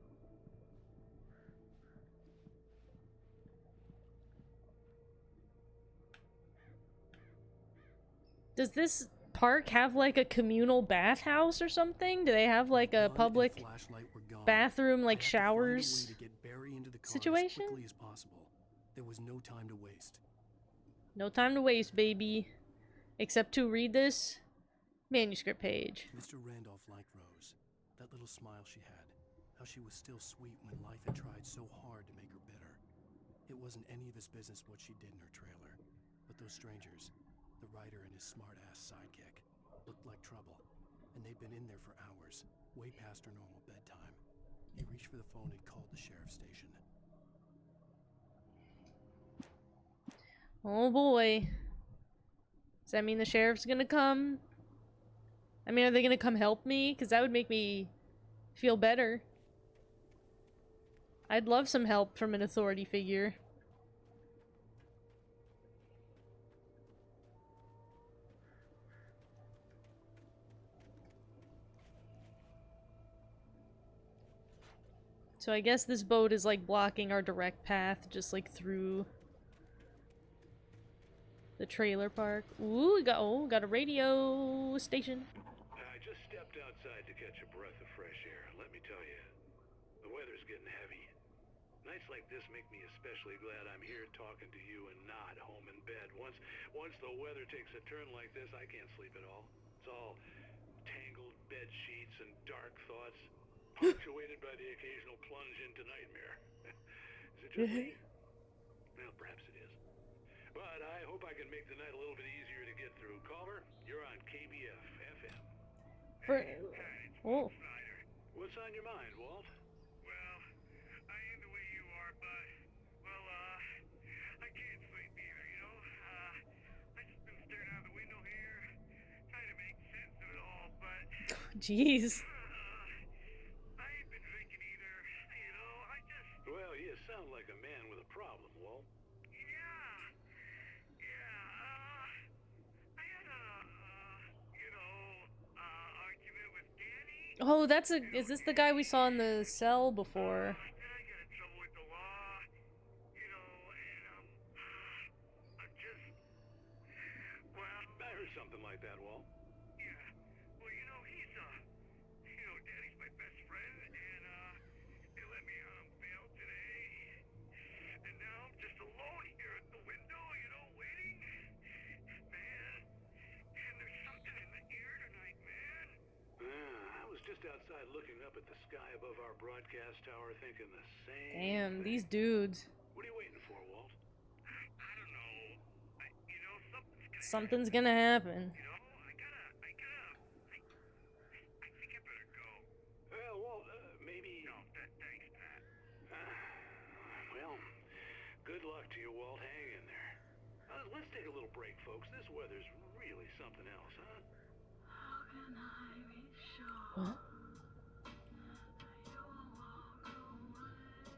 Does this park have like a communal bathhouse or something? Do they have like a public bathroom, like showers situation? As quickly as possible. There was no time to waste. No time to waste, baby. Except to read this manuscript page. Mr. Randolph liked Rose. That little smile she had. How she was still sweet when life had tried so hard to make her bitter. It wasn't any of his business what she did in her trailer. But those strangers, the writer and his smart-ass sidekick, looked like trouble. And they'd been in there for hours, way past her normal bedtime. He reached for the phone and called the sheriff's station. Oh boy. Does that mean the sheriff's gonna come? I mean, are they gonna come help me? Because that would make me feel better. I'd love some help from an authority figure. So I guess this boat is like blocking our direct path, just like through the trailer park. Ooh, got a radio station. I just stepped outside to catch a breath of fresh air. Let me tell you, the weather's getting heavy. Nights like this make me especially glad I'm here talking to you and not home in bed. Once the weather takes a turn like this, I can't sleep at all. It's all tangled bed sheets and dark thoughts, punctuated by the occasional plunge into nightmare. Is it just me? Well, perhaps it is. But I hope I can make the night a little bit easier to get through. Caller, you're on KBF FM. Oh. What's on your mind, Walt? Well, I am the way you are, but, well, I can't sleep either, you know? I just been staring out the window here, trying to make sense of it all, but... Jeez. I ain't been drinking either, you know, I just... Well, you sound like a man with a problem, Walt. Oh, that's a... Is this the guy we saw in the cell before? I heard something like that, Walt. Yeah. Well, you know, he's, Daddy's my best friend, and, they let me out on bail today. And now I'm just alone here at the window, you know, waiting. Man, and there's something in the air tonight, man. I was just outside looking up at the sky above our broadcast tower thinking the same Damn, thing. these dudes. What are you waiting for, Walt? I don't know. You know, Something's gonna happen. You know, I think I better go. Well, Walt, maybe... No, thanks, Pat. Well, good luck to you, Walt. Hang in there. Let's take a little break, folks. This weather's really something else, huh? How can I be sure?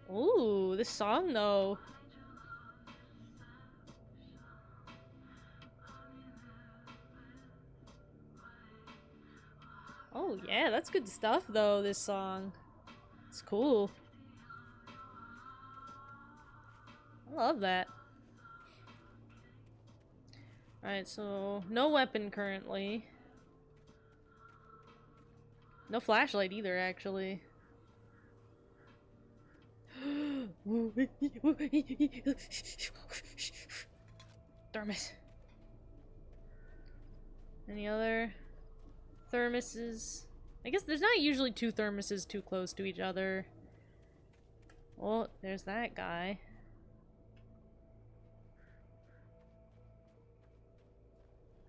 Ooh, this song though. Oh yeah, that's good stuff though, this song. It's cool. I love that. Alright, so no weapon currently. No flashlight either, actually. Thermos. Any other thermoses? I guess there's not usually two thermoses too close to each other. Well, there's that guy.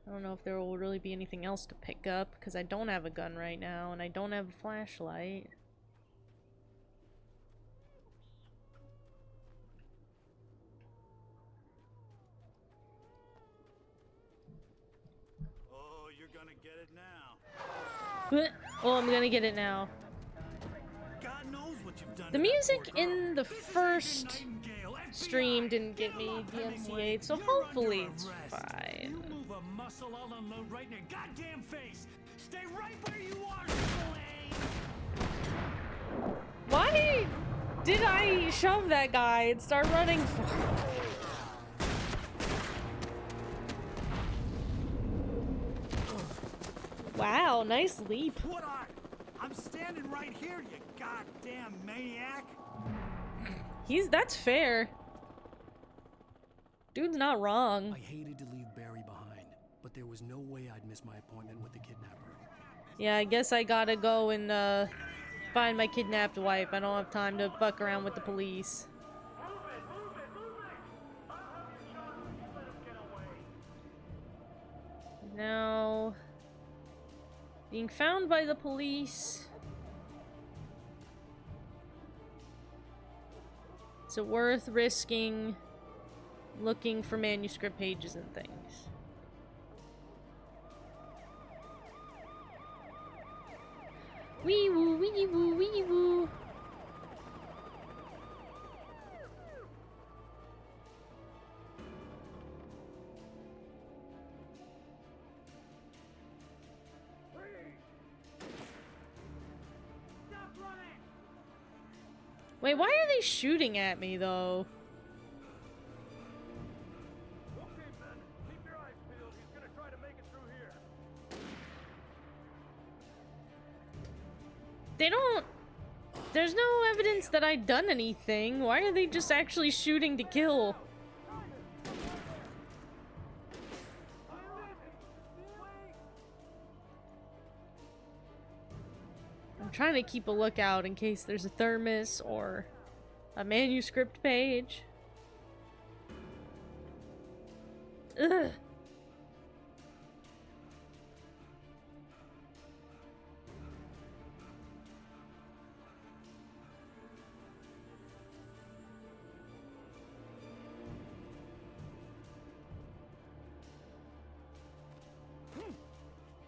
I don't know if there will really be anything else to pick up, because I don't have a gun right now, and I don't have a flashlight. Oh, you're gonna get it now. Oh, I'm gonna get it now. God knows what you've done. The music in the first stream didn't get me DMCA'd, so hopefully it's fine. You move a muscle, I'll unload right in your goddamn face. Stay right where you are, Lane. Why did I shove that guy and start running for him? Wow, nice leap. What are? I'm standing right here, you goddamn maniac. That's fair. Dude's not wrong. I hated to leave Barry behind, but there was no way I'd miss my appointment with the kidnapper. Yeah, I guess I gotta go and find my kidnapped wife. I don't have time to fuck around with the police. Now, being found by the police. Is it worth risking looking for manuscript pages and things? Wee woo, wee woo, wee woo. Wait, why are they shooting at me though? Okay, Ben. Keep your eyes peeled. He's gonna try to make it through here. They don't... There's no evidence that I'd done anything. Why are they just actually shooting to kill? I'm trying to keep a lookout in case there's a thermos or a manuscript page. Ugh.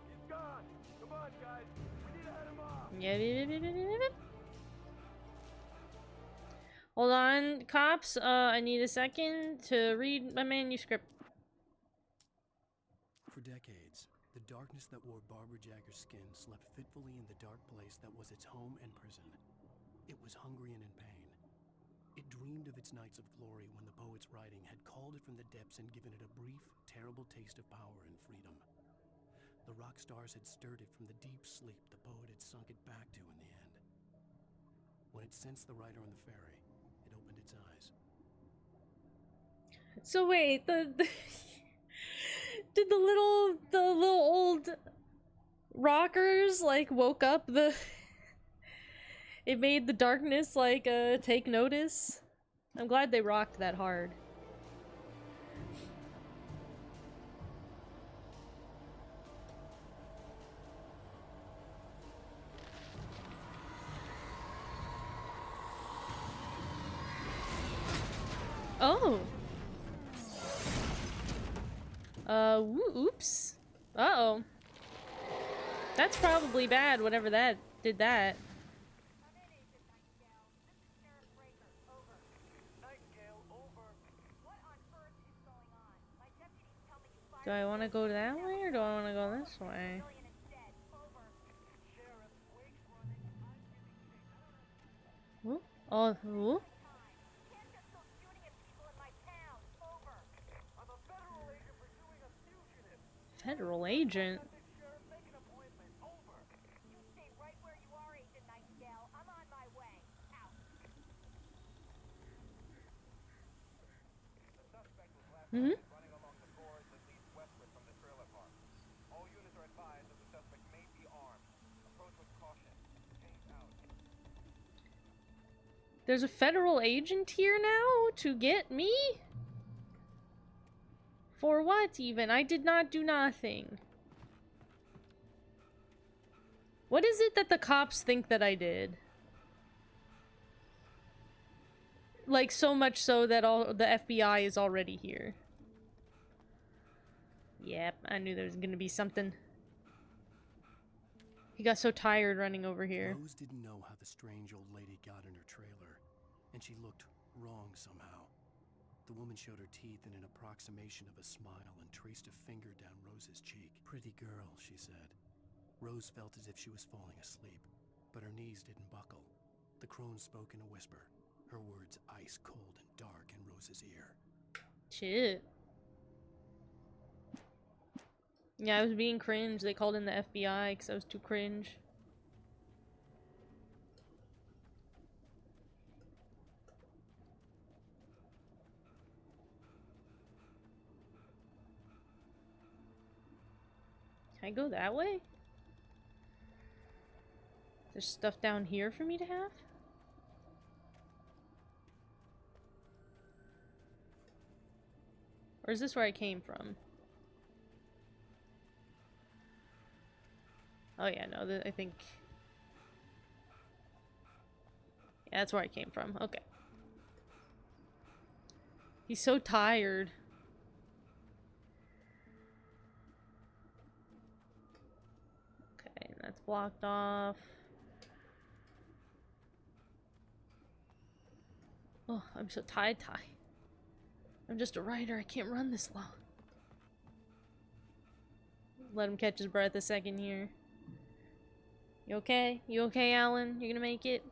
He's gone. Come on, guys. We need to head him off. Yeah. Hold on, cops. I need a second to read my manuscript. For decades, the darkness that wore Barbara Jagger's skin slept fitfully in the dark place that was its home and prison. It was hungry and in pain. It dreamed of its nights of glory when the poet's writing had called it from the depths and given it a brief, terrible taste of power and freedom. The rock stars had stirred it from the deep sleep the poet had sunk it back to in the end. When it sensed the writer on the ferry, it opened its eyes. So wait, did the little old rockers like woke up the it made the darkness like take notice? I'm glad they rocked that hard. Oh. Oops. Uh-oh. That's probably bad, whatever that did that. Do I want to go that way, or do I want to go this way? Oh, who? Federal agent? Mm-hmm. There's a federal agent here now to get me? For what even? I did not do nothing. What is it that the cops think that I did? Like, so much so that all the FBI is already here. Yep, I knew there was gonna be something. He got so tired running over here. Rose didn't know how the strange old lady got in her trailer, and she looked wrong somehow. The woman showed her teeth in an approximation of a smile and traced a finger down Rose's cheek. Pretty girl, she said. Rose felt as if she was falling asleep, but her knees didn't buckle. The crone spoke in a whisper, her words ice cold and dark in Rose's ear. Shit. Yeah, I was being cringe. They called in the FBI because I was too cringe. Can I go that way? There's stuff down here for me to have? Or is this where I came from? Oh yeah, no, I think... Yeah, that's where I came from. Okay. He's so tired. Okay, that's blocked off. Oh, I'm so tired. I'm just a writer. I can't run this long. Let him catch his breath a second here. You okay? You okay, Alan? You gonna make it?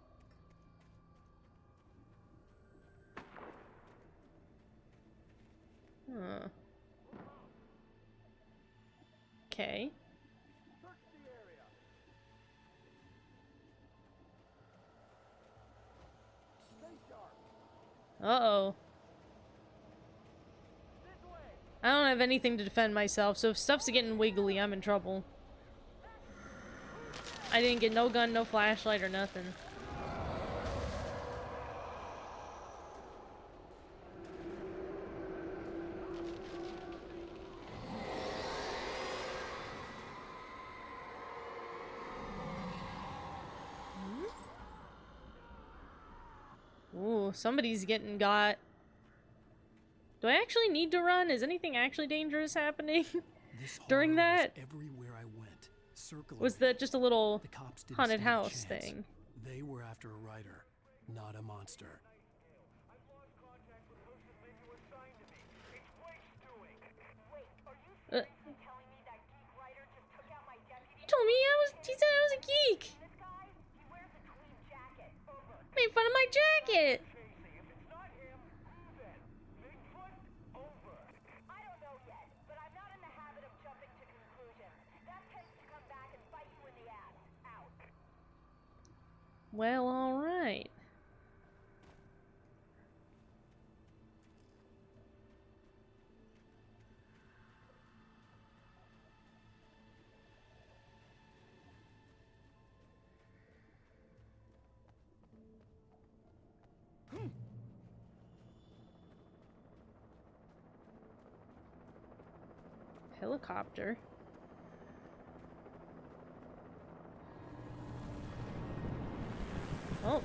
Huh. Okay. Uh-oh. I don't have anything to defend myself, so if stuff's getting wiggly, I'm in trouble. I didn't get no gun, no flashlight, or nothing. Ooh, somebody's getting got. Do I actually need to run? Is anything actually dangerous happening during that? Everywhere I went, circling. Was that just a little The cops didn't haunted stand a house chance. thing? They were after a writer, not a monster. You told me he said I was a geek. Made fun of my jacket. Well, alright. Helicopter. Oh.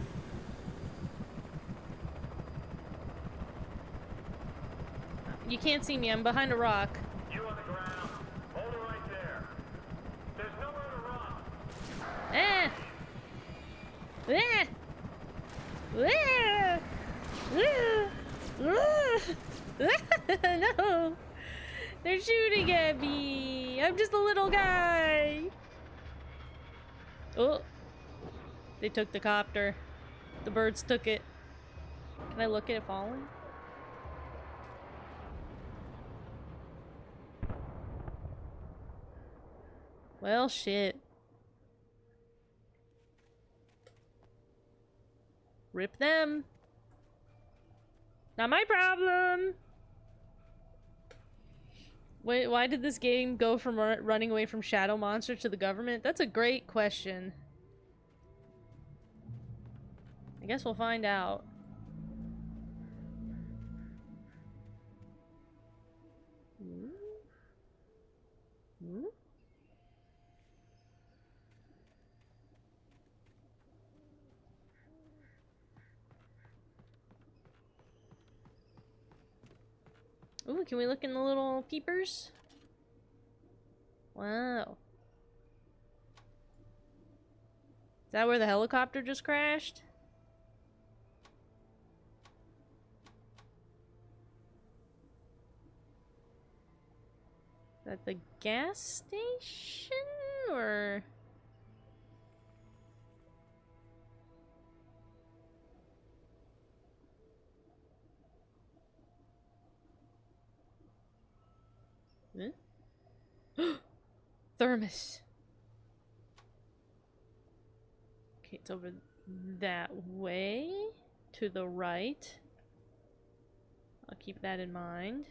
You can't see me. I'm behind a rock. You on the ground. Hold it right there. There's nowhere to run. No. They're shooting at me. I'm just a little guy. Oh. They took the copter. The birds took it. Can I look at it falling? Well, shit. Rip them. Not my problem. Wait, why did this game go from running away from Shadow Monster to the government? That's a great question. I guess we'll find out. Ooh, can we look in the little peepers? Wow. Is that where the helicopter just crashed? Is that the gas station? Or... Huh? Thermos. Okay, it's over that way. To the right. I'll keep that in mind.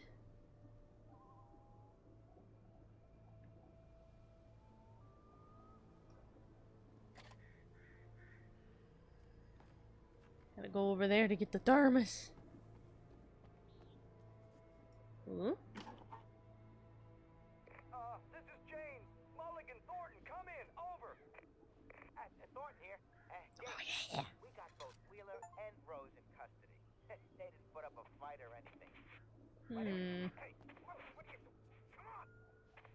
Gotta go over there to get the thermos. Ooh. This is James. Mulligan, Thornton, come in. Over. Thornton here. Yeah. We got both Wheeler and Rose in custody. They didn't put up a fight or anything. Hey, what are you doing? Come on.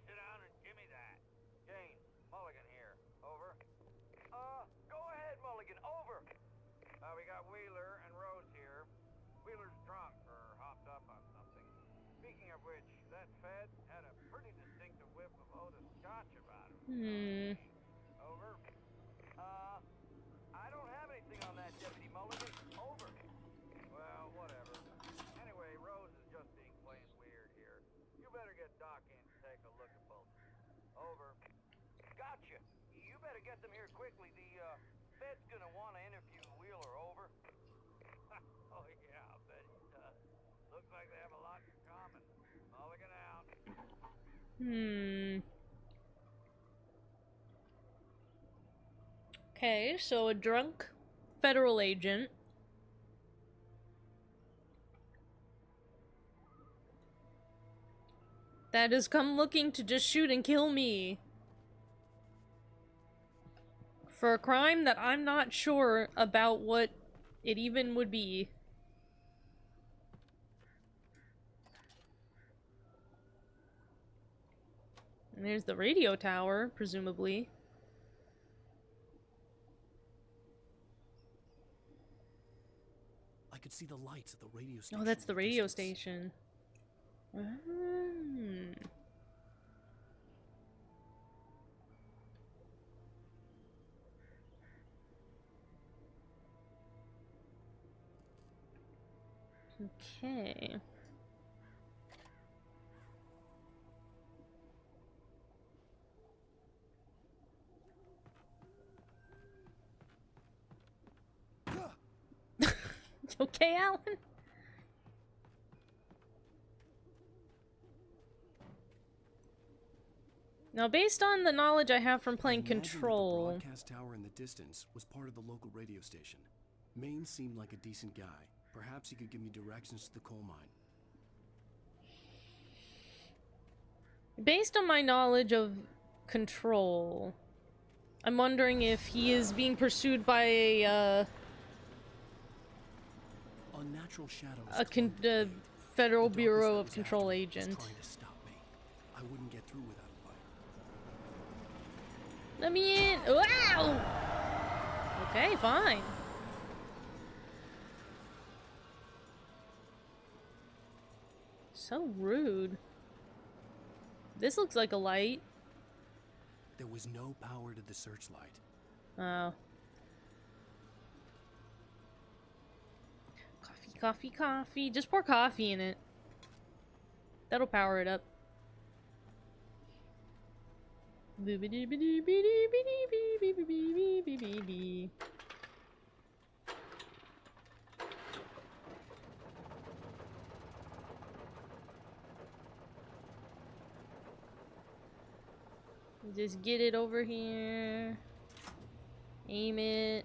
Sit down and give me that. James, Mulligan here. Over. Go ahead, Mulligan. Over. We got Wheeler and Rose here. Wheeler's drunk or hopped up on something. Speaking of which, that Fed had a pretty distinctive whiff of Otis Scotch about him. Over. I don't have anything on that, Deputy Mulligan. Over. Well, whatever. Anyway, Rose is just being plain weird here. You better get Doc in to take a look at both. Over. Gotcha. You better get them here quickly. The Fed's gonna want to interview Wheeler. Over. Oh yeah, I bet he does. Looks like they have a lot in common. Mulligan out. Okay, so a drunk federal agent. That has come looking to just shoot and kill me. For a crime that I'm not sure about what it even would be. And there's the radio tower, presumably. I could see the lights at the radio station. Oh, that's the in radio distance. station. Okay. Okay, Alan? Now, based on the knowledge I have from playing I imagined that Control... The broadcast tower in the distance was part of the local radio station. Maine seemed like a decent guy. Perhaps he could give me directions to the coal mine. Based on my knowledge of Control, I'm wondering if he is being pursued by a, Unnatural shadows. Federal The darkness Bureau that of was Control after me was agent. trying to stop me. I wouldn't get through without a fight. Let me in! Wow! Okay, fine. So rude. This looks like a light. There was no power to the searchlight. Oh. Coffee, coffee. Just pour coffee in it. That'll power it up. Just get it over here. Aim it.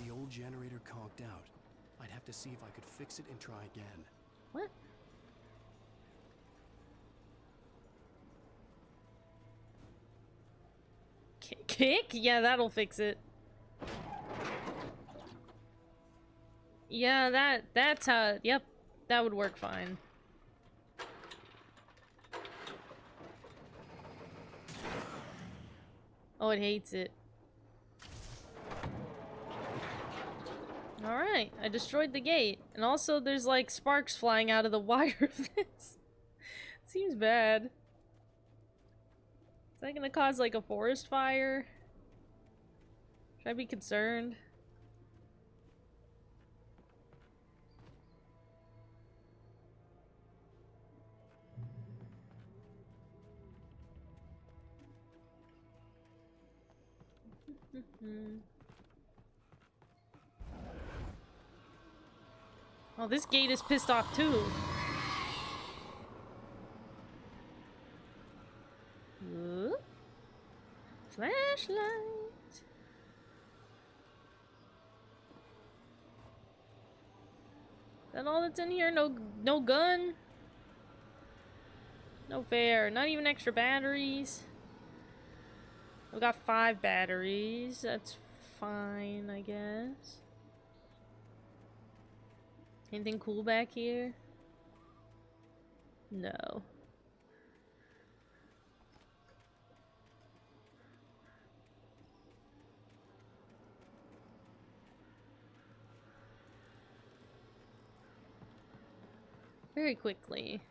The old generator conked out. I'd have to see if I could fix it and try again. What? Kick? Yeah, that'll fix it. Yeah, that's how. Yep, that would work fine. Oh, it hates it. Alright, I destroyed the gate. And also there's like sparks flying out of the wire of this. Seems bad. Is that gonna cause like a forest fire? Should I be concerned? Oh, this gate is pissed off too. Flashlight. Is that all that's in here? No gun? No fair. Not even extra batteries. We got 5 batteries. That's fine, I guess. Anything cool back here? No. Very quickly.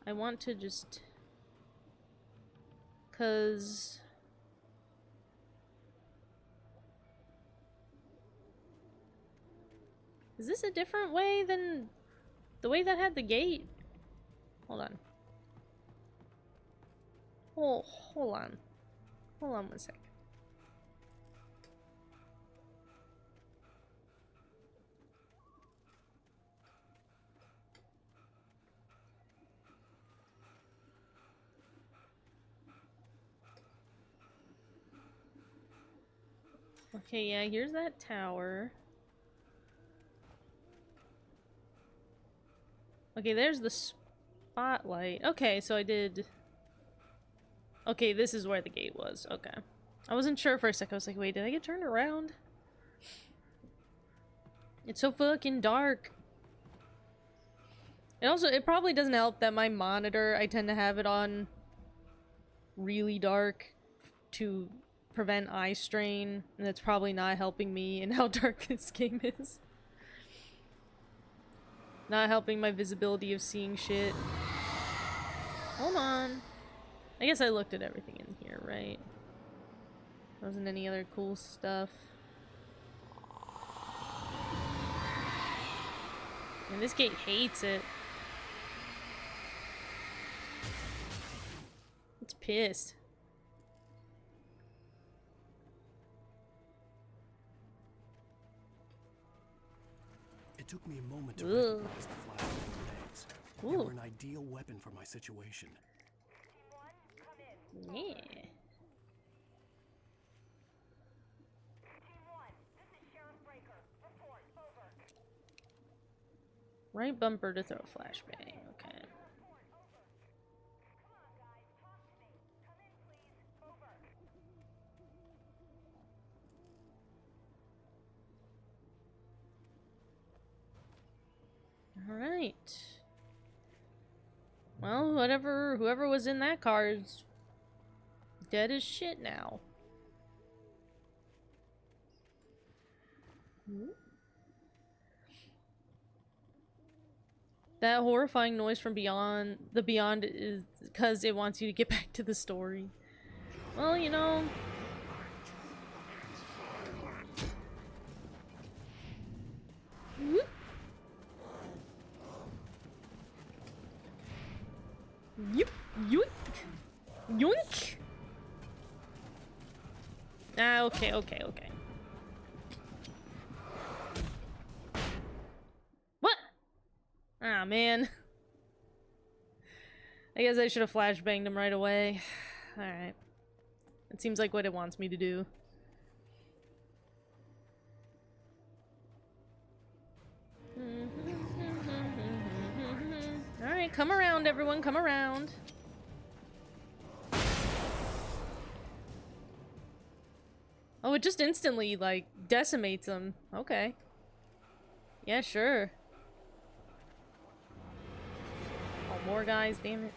I want to just... 'cause... Is this a different way than the way that had the gate? Hold on. Oh, hold on. Hold on 1 second. Okay, yeah, here's that tower. Okay, there's the spotlight. Okay, so I did... Okay, this is where the gate was. Okay. I wasn't sure for a second. I was like, wait, did I get turned around? It's so fucking dark. And also, it probably doesn't help that my monitor, I tend to have it on really dark to prevent eye strain. And that's probably not helping me in how dark this game is. Not helping my visibility of seeing shit. Hold on. I guess I looked at everything in here, right? Wasn't any other cool stuff. And this gate hates it. It's pissed. It took me a moment to recognize the flashbang grenades. They were an ideal weapon for my situation. Yeah. Right bumper to throw a flashbang. Okay. Alright. Well, whoever was in that car is dead as shit now. That horrifying noise from beyond is because it wants you to get back to the story. Well, you know, Okay, okay, okay. What? Ah, man. I guess I should have flashbanged him right away. Alright. It seems like what it wants me to do. Alright, come around, everyone, come around. Oh, it just instantly, like, decimates them. Okay. Yeah, sure. Oh, more guys, damn it.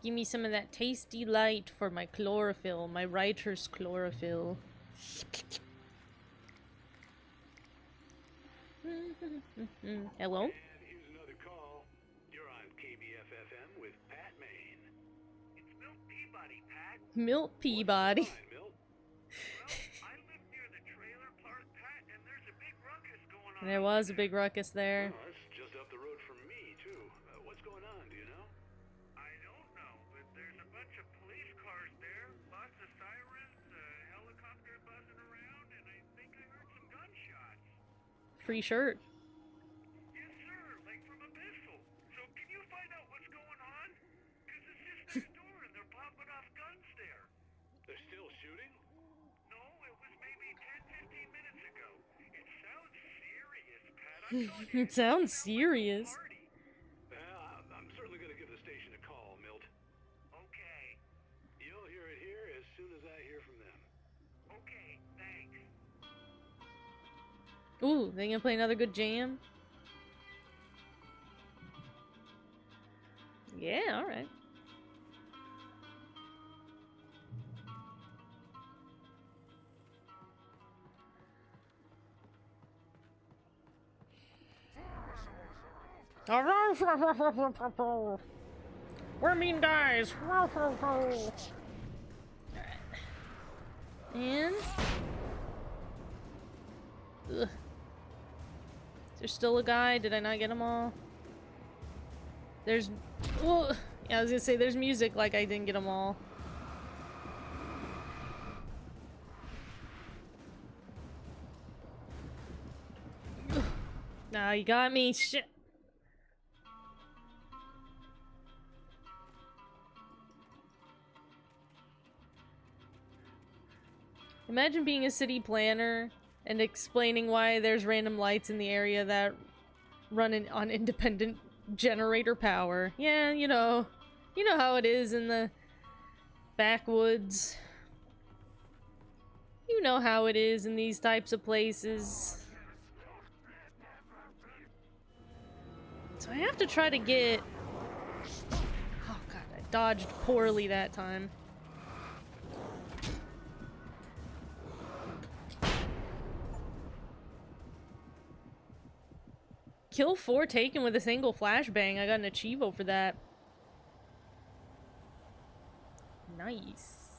Give me some of that tasty light for my chlorophyll, my writer's chlorophyll. Hello? And here's another call. You're on KBFFM with Pat Maine. It's Milt Peabody, Pat. Milt Peabody. Fine, Milt. Well, I live near the trailer park, Pat, and there's a big ruckus going on. There was a big ruckus there. Oh, it's just up the road from me, too. What's going on, do you know? I don't know, but there's a bunch of police cars there, lots of sirens, helicopter buzzing around, and I think I heard some gunshots. Free shirt. Yes, sir, like from a pistol. So can you find out what's going on? Because it's just next door and they're popping off guns there. They're still shooting? No, it was maybe 10, 15 minutes ago. It sounds serious, Pat. I'm telling you. It sounds serious. Well, I'm certainly going to give the station a call, Milt. Okay. You'll hear it here as soon as I hear from them. Okay, thanks. Ooh, they gonna play another good jam? Yeah, alright. We're mean guys. And ugh. Is there still a guy? Did I not get them all? There's yeah, I was gonna say there's music like I didn't get them all. Ugh. Nah, you got me. Shit. Imagine being a city planner and explaining why there's random lights in the area that run on independent generator power. Yeah, you know how it is in the backwoods. You know how it is in these types of places. So I have to try to get... Oh god, I dodged poorly that time. Kill 4 taken with a single flashbang. I got an achievo for that. Nice.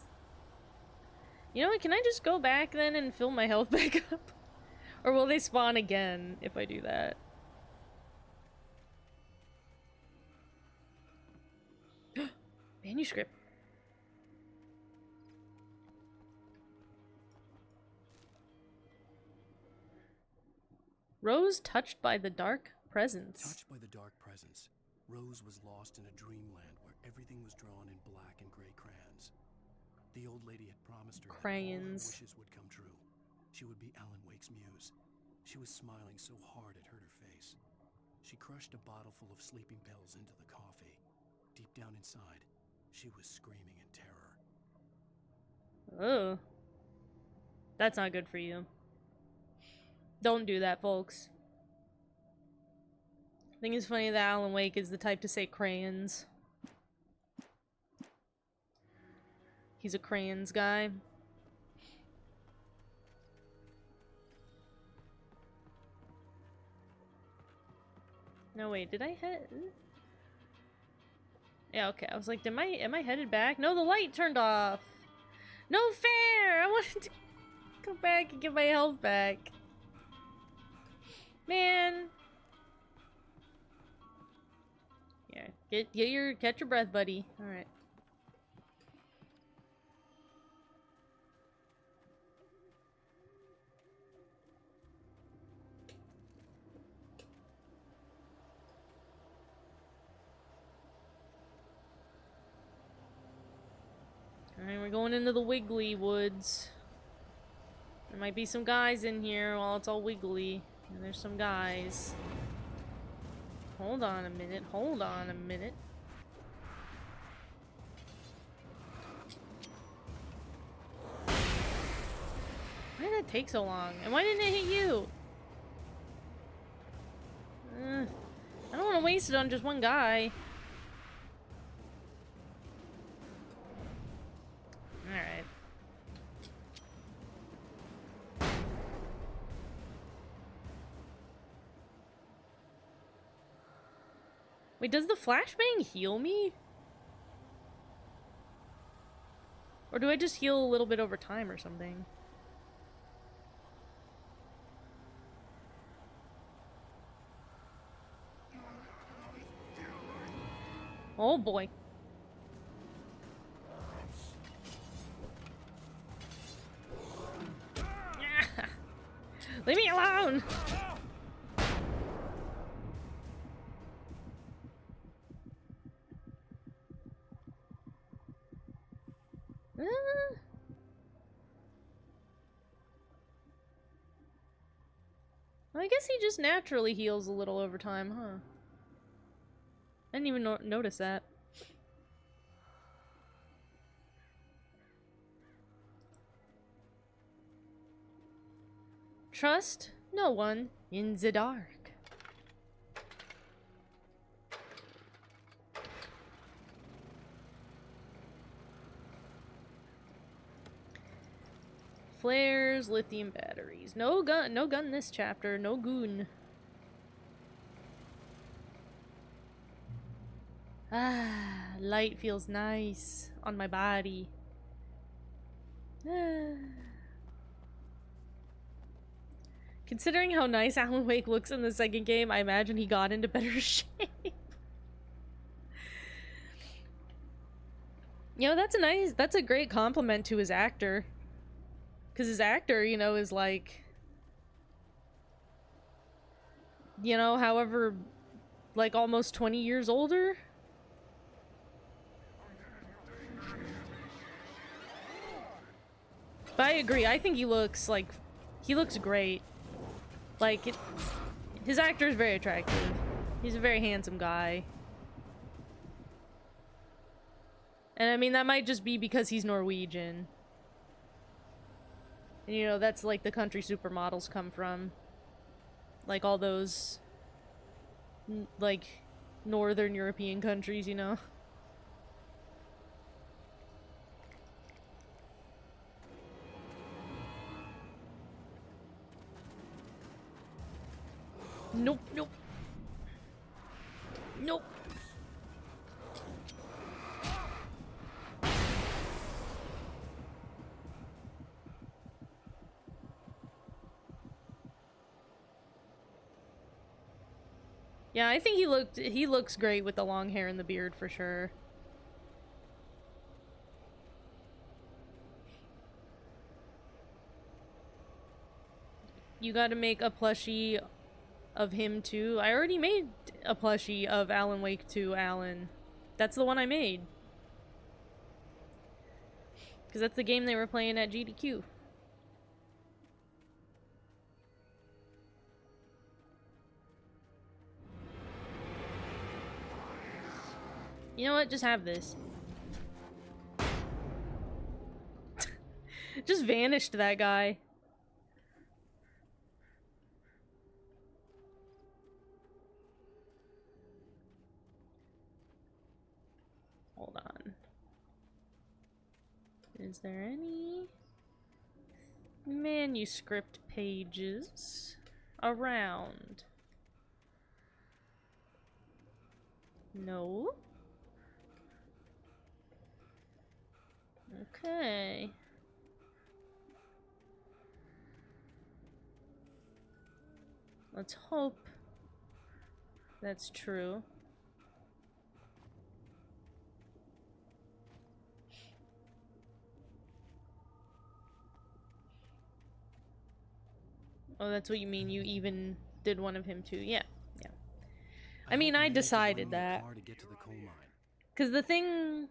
You know what, can I just go back then and fill my health back up? Or will they spawn again if I do that? Manuscript. Rose touched by the dark presence. Touched by the dark presence, Rose was lost in a dreamland where everything was drawn in black and gray crayons. The old lady had promised her that all her wishes would come true. She would be Alan Wake's muse. She was smiling so hard it hurt her face. She crushed a bottle full of sleeping pills into the coffee. Deep down inside, she was screaming in terror. Oh. That's not good for you. Don't do that, folks. I think it's funny that Alan Wake is the type to say crayons. He's a crayons guy. No, wait, did I hit? Yeah, okay. I was like, am I headed back? No, the light turned off. No fair! I wanted to go back and get my health back. Man. Yeah, catch your breath, buddy. Alright. Alright, we're going into the Wiggly Woods. There might be some guys in here while it's all wiggly. And there's some guys. Hold on a minute, hold on a minute. Why did that take so long? And why didn't it hit you? I don't want to waste it on just one guy. Alright. Wait, does the flashbang heal me? Or do I just heal a little bit over time or something? Oh boy. Leave me alone! Well, I guess he just naturally heals a little over time, huh? I didn't even notice that. Trust no one in the dark. Flares, lithium batteries. No gun this chapter. No goon. Ah, light feels nice on my body. Considering how nice Alan Wake looks in the second game, I imagine he got into better shape. You know, that's a great compliment to his actor. Because his actor, you know, is like, you know, however, like almost 20 years older. But I agree, I think he looks great. Like, his actor is very attractive. He's a very handsome guy. And I mean, that might just be because he's Norwegian. And, you know, that's like the country supermodels come from. Like all those, like, northern European countries, you know? Nope, nope. Nope. Yeah, I think he looks great with the long hair and the beard for sure. You gotta make a plushie of him too. I already made a plushie of Alan Wake 2 Alan. That's the one I made. Because that's the game they were playing at GDQ. You know what? Just have this. Just vanished that guy. Hold on. Is there any manuscript pages around? No. Okay. Let's hope that's true. Oh, that's what you mean. You even did one of him too. Yeah, yeah. I mean, I decided that. Because the thing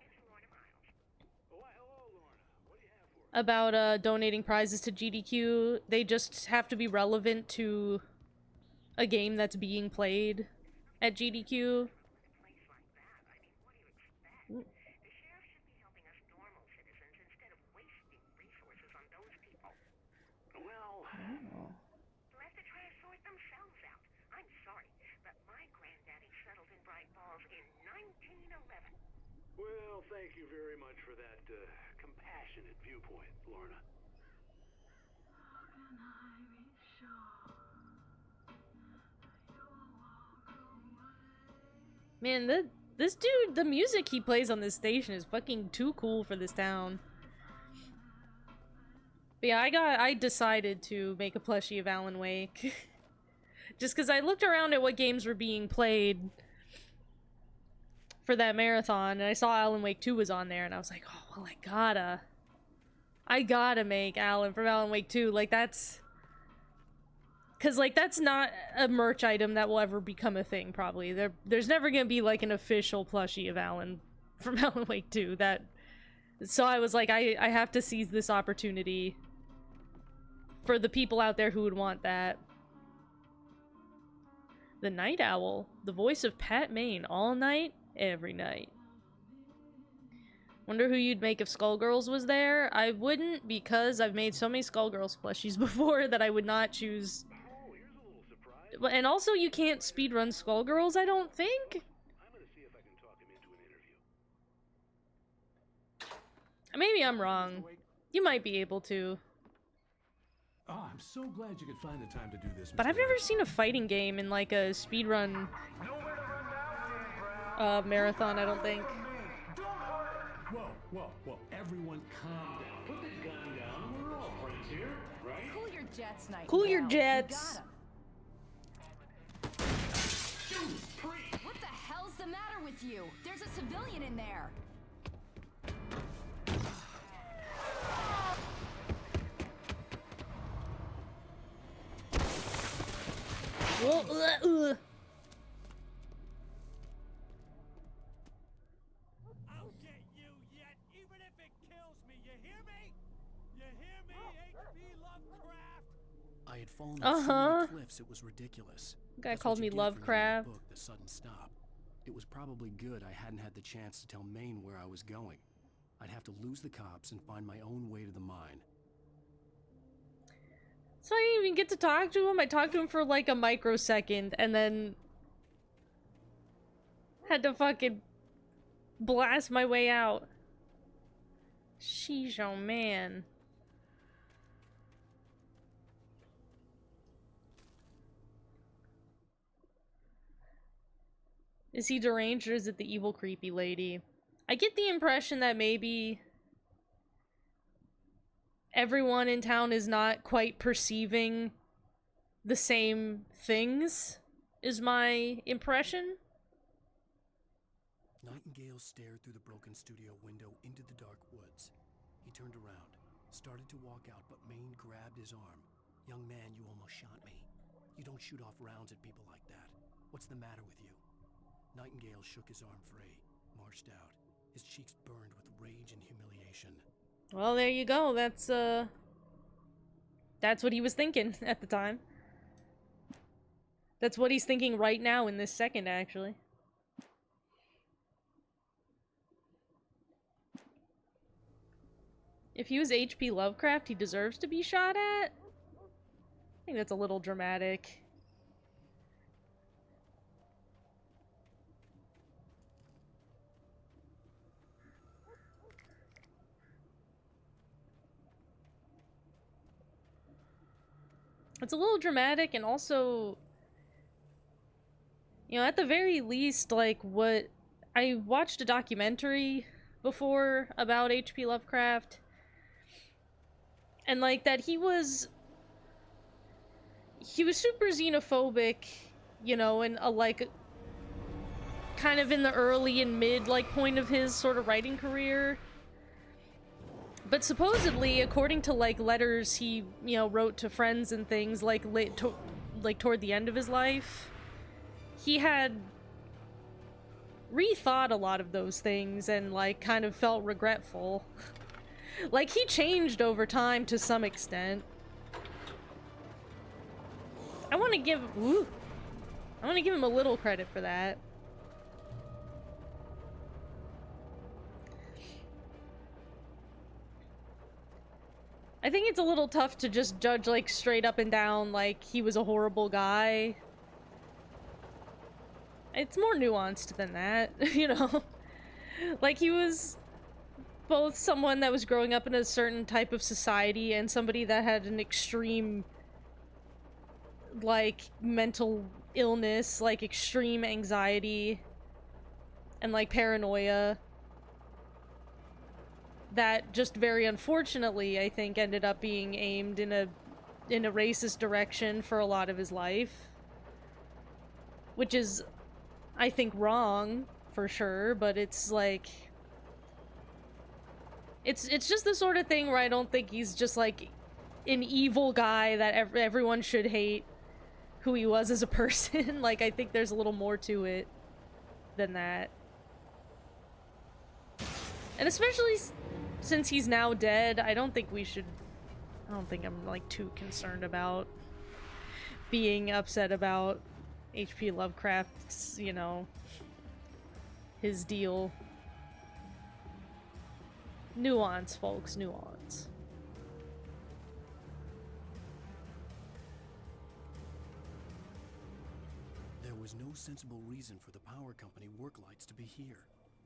about donating prizes to GDQ, they just have to be relevant to a game that's being played at GDQ. Well, thank you very much for that compassionate viewpoint, Lorna. Man, this dude, the music he plays on this station is fucking too cool for this town. But yeah, I decided to make a plushie of Alan Wake. Just because I looked around at what games were being played for that marathon, and I saw Alan Wake 2 was on there, and I was like, oh, well, I gotta make Alan from Alan Wake 2. Like, that's... Because, like, that's not a merch item that will ever become a thing, probably. There's never gonna be, like, an official plushie of Alan from Alan Wake 2. So I was like, I have to seize this opportunity for the people out there who would want that. The Night Owl. The voice of Pat Maine. All night, every night. Wonder who you'd make if Skullgirls was there? I wouldn't, because I've made so many Skullgirls plushies before that I would not choose. And also, you can't speedrun Skullgirls, I don't think? Maybe I'm wrong. You might be able to. Oh, I'm so glad you could find the time to do this. But I've never seen a fighting game in, like, a speedrun marathon, I don't think. Whoa, everyone calm down. Put this gun down. We're all friends here, right? Cool your jets, Nightingale. Cool your jets. What the hell's the matter with you? There's a civilian in there. Well, I'll get you yet, even if it kills me. You hear me? You hear me, H.P. Lovecraft? I had fallen off so many cliffs, it was ridiculous. Guy That's called what me you get for letting Lovecraft. the book, the sudden stop. It was probably good I hadn't had the chance to tell Maine where I was going. I'd have to lose the cops and find my own way to the mine. So I didn't even get to talk to him. I talked to him for like a microsecond and then had to fucking blast my way out. Sheesh, oh man. Is he deranged or is it the evil creepy lady? I get the impression that maybe everyone in town is not quite perceiving the same things, is my impression. Nightingale stared through the broken studio window into the dark woods. He turned around, started to walk out, but Maine grabbed his arm. Young man, you almost shot me. You don't shoot off rounds at people like that. What's the matter with you? Nightingale shook his arm free, marched out. His cheeks burned with rage and humiliation. Well, there you go. That's what he was thinking at the time. That's what he's thinking right now in this second, actually. If he was H.P. Lovecraft, he deserves to be shot at? I think that's a little dramatic. It's a little dramatic, and also, you know, at the very least, like, what... I watched a documentary before about H.P. Lovecraft. And, like, that he was super xenophobic, you know, and, like, kind of in the early and mid, like, point of his sort of writing career. But supposedly, according to, like, letters he, you know, wrote to friends and things, like, toward the end of his life, he had rethought a lot of those things and, like, kind of felt regretful. Like, he changed over time to some extent. I want to give him a little credit for that. I think it's a little tough to just judge, like, straight up and down, like, he was a horrible guy. It's more nuanced than that, you know? Like, he was both someone that was growing up in a certain type of society and somebody that had an extreme, like, mental illness, like, extreme anxiety and, like, paranoia. That just very unfortunately, I think, ended up being aimed in a racist direction for a lot of his life. Which is, I think, wrong, for sure, but it's like... It's just the sort of thing where I don't think he's just, like, an evil guy that everyone should hate who he was as a person. Like, I think there's a little more to it than that. And especially since he's now dead, I don't think I'm, like, too concerned about being upset about H.P. Lovecraft's, you know, his deal. Nuance, folks, nuance. There was no sensible reason for the power company work lights to be here.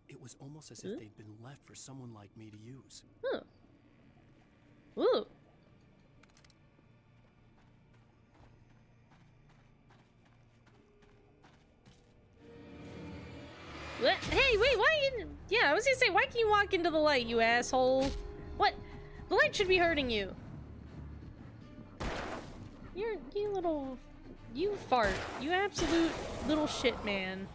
It was almost as if they'd been left for someone like me to use. Huh. Ooh. What? Hey, wait, why you... Yeah, I was gonna say, why can't you walk into the light, you asshole? What? The light should be hurting you. You little... You fart. You absolute little shit man.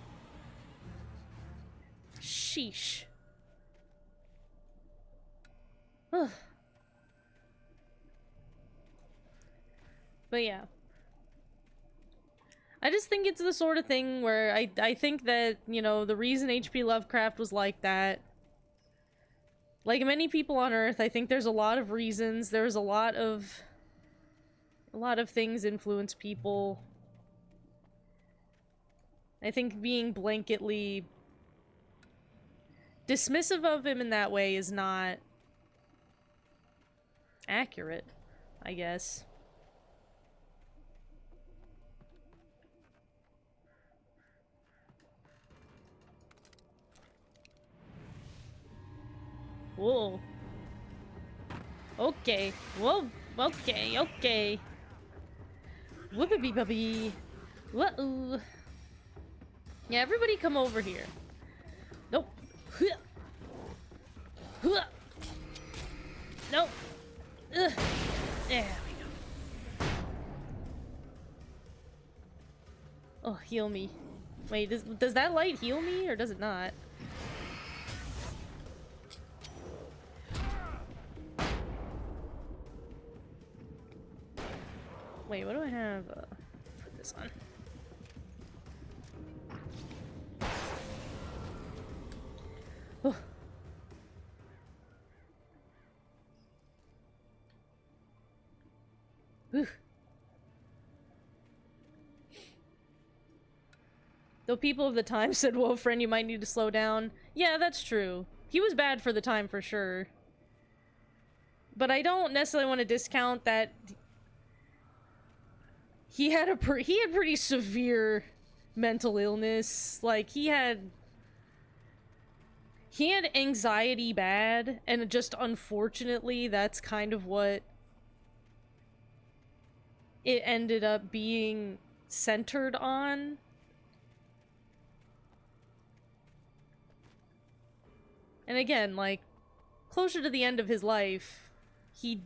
Sheesh. Ugh. But yeah. I just think it's the sort of thing where I think that, you know, the reason H.P. Lovecraft was like that, like many people on Earth, I think there's a lot of reasons. There's a lot of things influence people. I think being blanketly dismissive of him in that way is not accurate, I guess. Whoa. Okay. Whoa. Okay. Okay. Whoopity bubby. Whoa. Yeah, everybody come over here. Nope. Nope. Ugh. There we go. Oh, heal me. Wait, does that light heal me, or does it not? Wait, what do I have? Put this on. Oh. Whew. Though people of the time said, whoa, friend, you might need to slow down. Yeah, that's true. He was bad for the time, for sure. But I don't necessarily want to discount that he had pretty severe mental illness. Like, he had anxiety bad, and just unfortunately, that's kind of what it ended up being centered on. And again, like, closer to the end of his life, he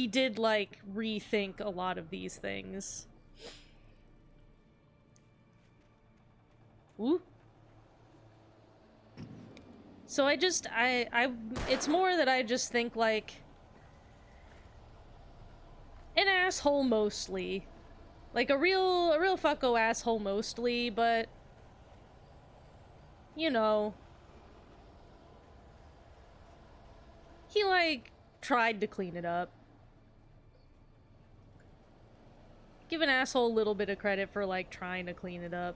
did, like, rethink a lot of these things. Ooh. So it's more that I just think, like, an asshole mostly. Like, a real fucko asshole mostly, but, you know, he, like, tried to clean it up. Give an asshole a little bit of credit for, like, trying to clean it up.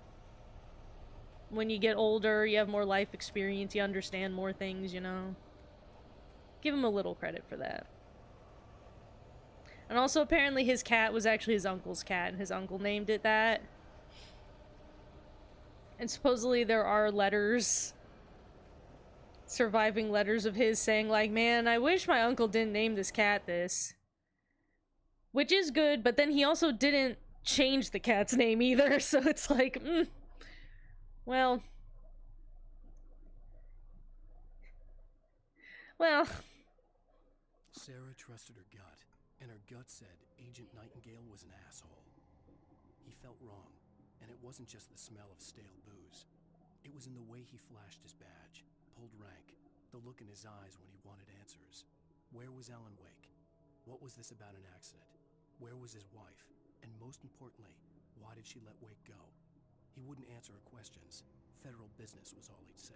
When you get older, you have more life experience, you understand more things, you know? Give him a little credit for that. And also, apparently his cat was actually his uncle's cat, and his uncle named it that. And supposedly there are letters, surviving letters of his saying, like, man, I wish my uncle didn't name this cat this. Which is good, but then he also didn't change the cat's name either, so it's like, Well... Sarah trusted her gut, and her gut said Agent Nightingale was an asshole. He felt wrong, and it wasn't just the smell of stale booze. It was in the way he flashed his badge, pulled rank, the look in his eyes when he wanted answers. Where was Alan Wake? What was this about an accident? Where was his wife? And most importantly, why did she let Wake go? He wouldn't answer her questions. Federal business was all he'd say.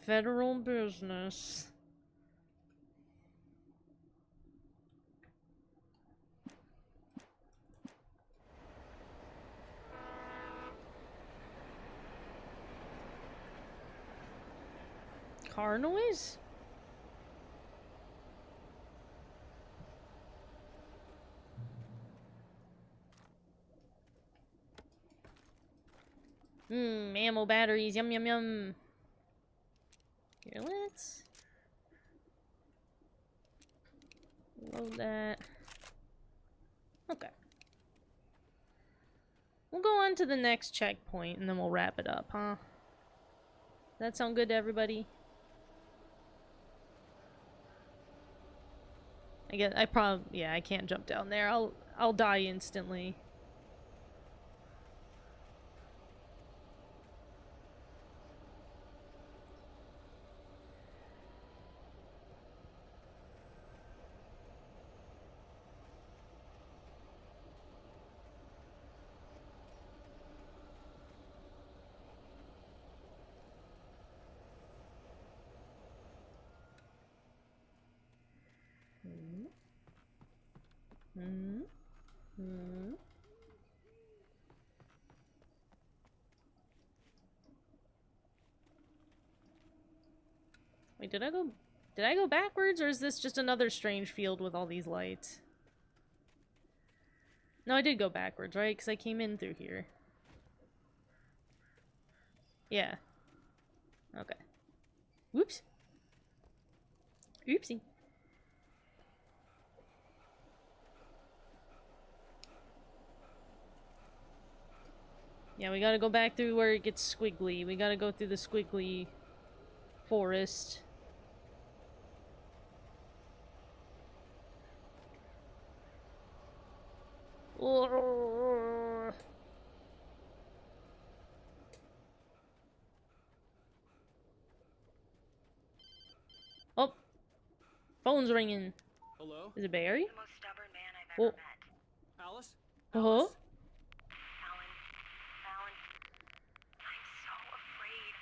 Federal business. Car noise? Ammo batteries, yum yum yum. Here, let's load that. Okay. We'll go on to the next checkpoint and then we'll wrap it up, huh? Does that sound good to everybody? I can't jump down there. I'll die instantly. Wait, did I go backwards, or is this just another strange field with all these lights? No, I did go backwards, right? Because I came in through here. Yeah. Okay. Whoops. Oopsie. Yeah, we gotta go back through where it gets squiggly. We gotta go through the squiggly forest. Oh, phone's ringing. Hello? Is it Barry? The most stubborn man I've ever met. Alice? Uh-huh. Alan, I'm so afraid.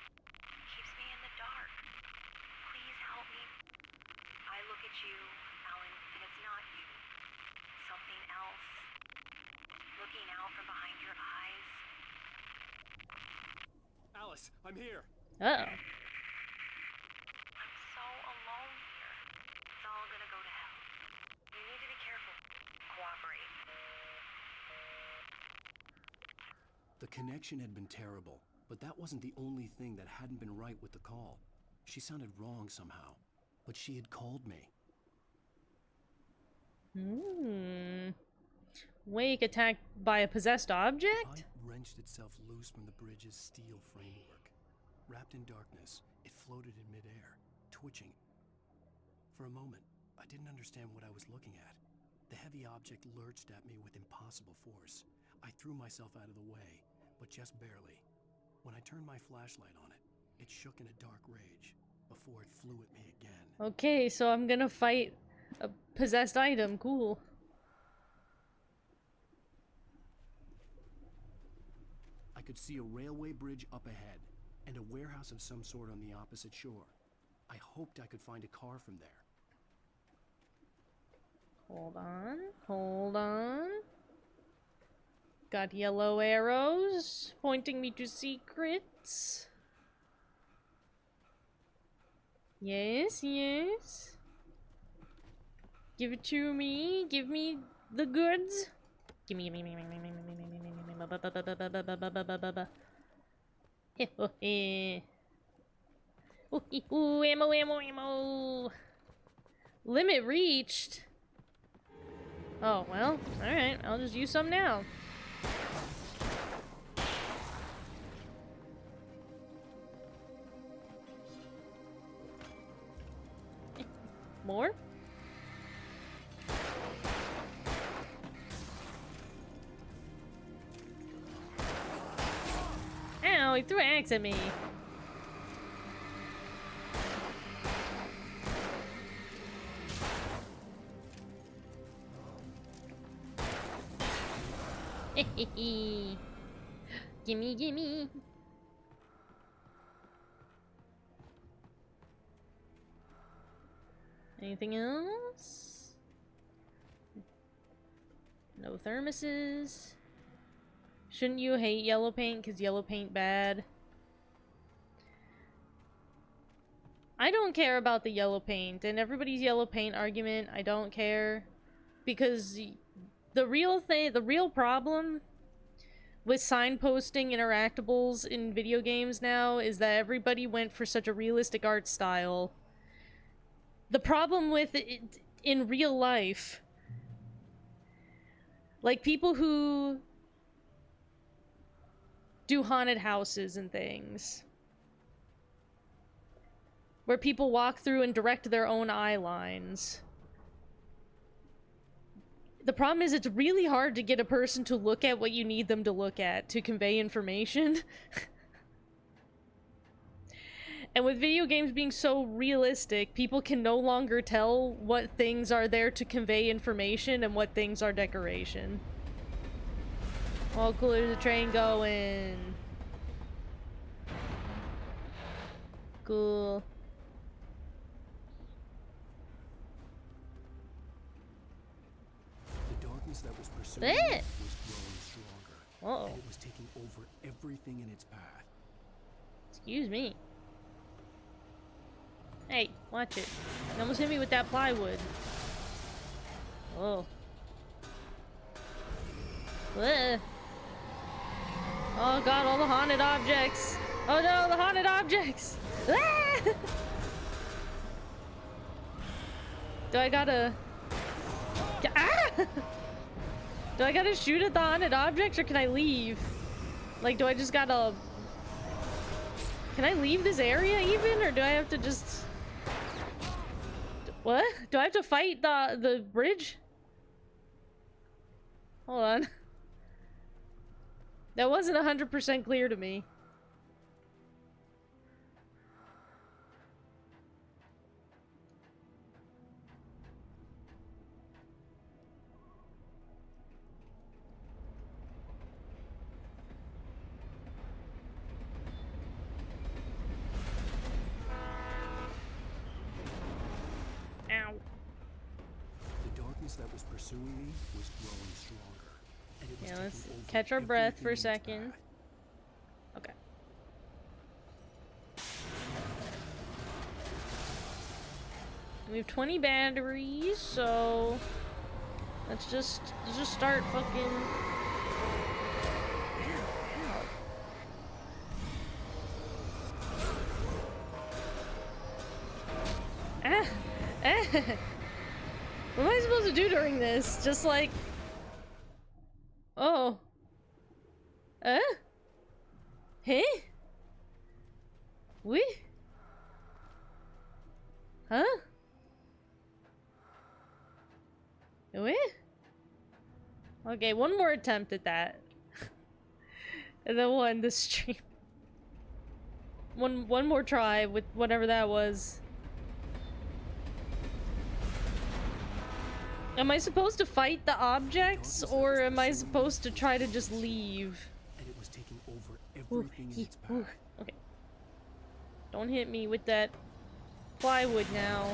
It keeps me in the dark. Please help me. I look at you, Alan, and it's not you. Something else. Looking out from behind your eyes. Alice, I'm here. Uh-oh. I'm so alone here. It's all gonna go to hell. You need to be careful. Cooperate. The connection had been terrible, but that wasn't the only thing that hadn't been right with the call. She sounded wrong somehow, but she had called me. Wake attacked by a possessed object? The pipe wrenched itself loose from the bridge's steel framework. Wrapped in darkness, it floated in midair, twitching. For a moment, I didn't understand what I was looking at. The heavy object lurched at me with impossible force. I threw myself out of the way, but just barely. When I turned my flashlight on it, it shook in a dark rage before it flew at me again. Okay, so I'm gonna fight a possessed item. Cool. I could see a railway bridge up ahead, and a warehouse of some sort on the opposite shore. I hoped I could find a car from there. Hold on, hold on. Got yellow arrows pointing me to secrets. Yes, yes. Give it to me. Give me the goods. Give me, Ooh, ammo, ammo, ammo. Limit reached. Oh, well, alright. I'll just use some now. More? Ow, he threw an axe at me. Gimme, gimme. Anything else? No thermoses. Shouldn't you hate yellow paint because yellow paint bad? I don't care about the yellow paint, and everybody's yellow paint argument, I don't care. Because the real problem with signposting interactables in video games now is that everybody went for such a realistic art style. The problem with it in real life, like people who do haunted houses and things, where people walk through and direct their own eye lines. The problem is it's really hard to get a person to look at what you need them to look at to convey information. And with video games being so realistic, people can no longer tell what things are there to convey information and what things are decoration. Oh, cool, there's a train going. Cool. The darkness that was pursuing me was growing stronger. And it was taking over everything in its path. Excuse me. Hey, watch it. You almost hit me with that plywood. Oh. Ugh. Oh god, all the haunted objects. Oh no, the haunted objects. Ah! Do I gotta... Ah! Do I gotta shoot at the haunted objects or can I leave? Like, do I just gotta... Can I leave this area even, or do I have to just... What? Do I have to fight the bridge? Hold on. That wasn't 100% clear to me. Ow. The darkness that was pursuing me was growing stronger. And it was Yeah, let's taking over catch our breath everything for a in its second. path. Okay. We have 20 batteries, so let's just start fucking. Ah! Ah! What am I supposed to do during this? Just like... Oh. Huh? We? Huh? We? Okay, one more attempt at that. And then we'll end the stream. One more try with whatever that was. Am I supposed to fight the objects, or am I supposed to try to just leave? And it was taking over everything in its path. Okay. Don't hit me with that plywood now.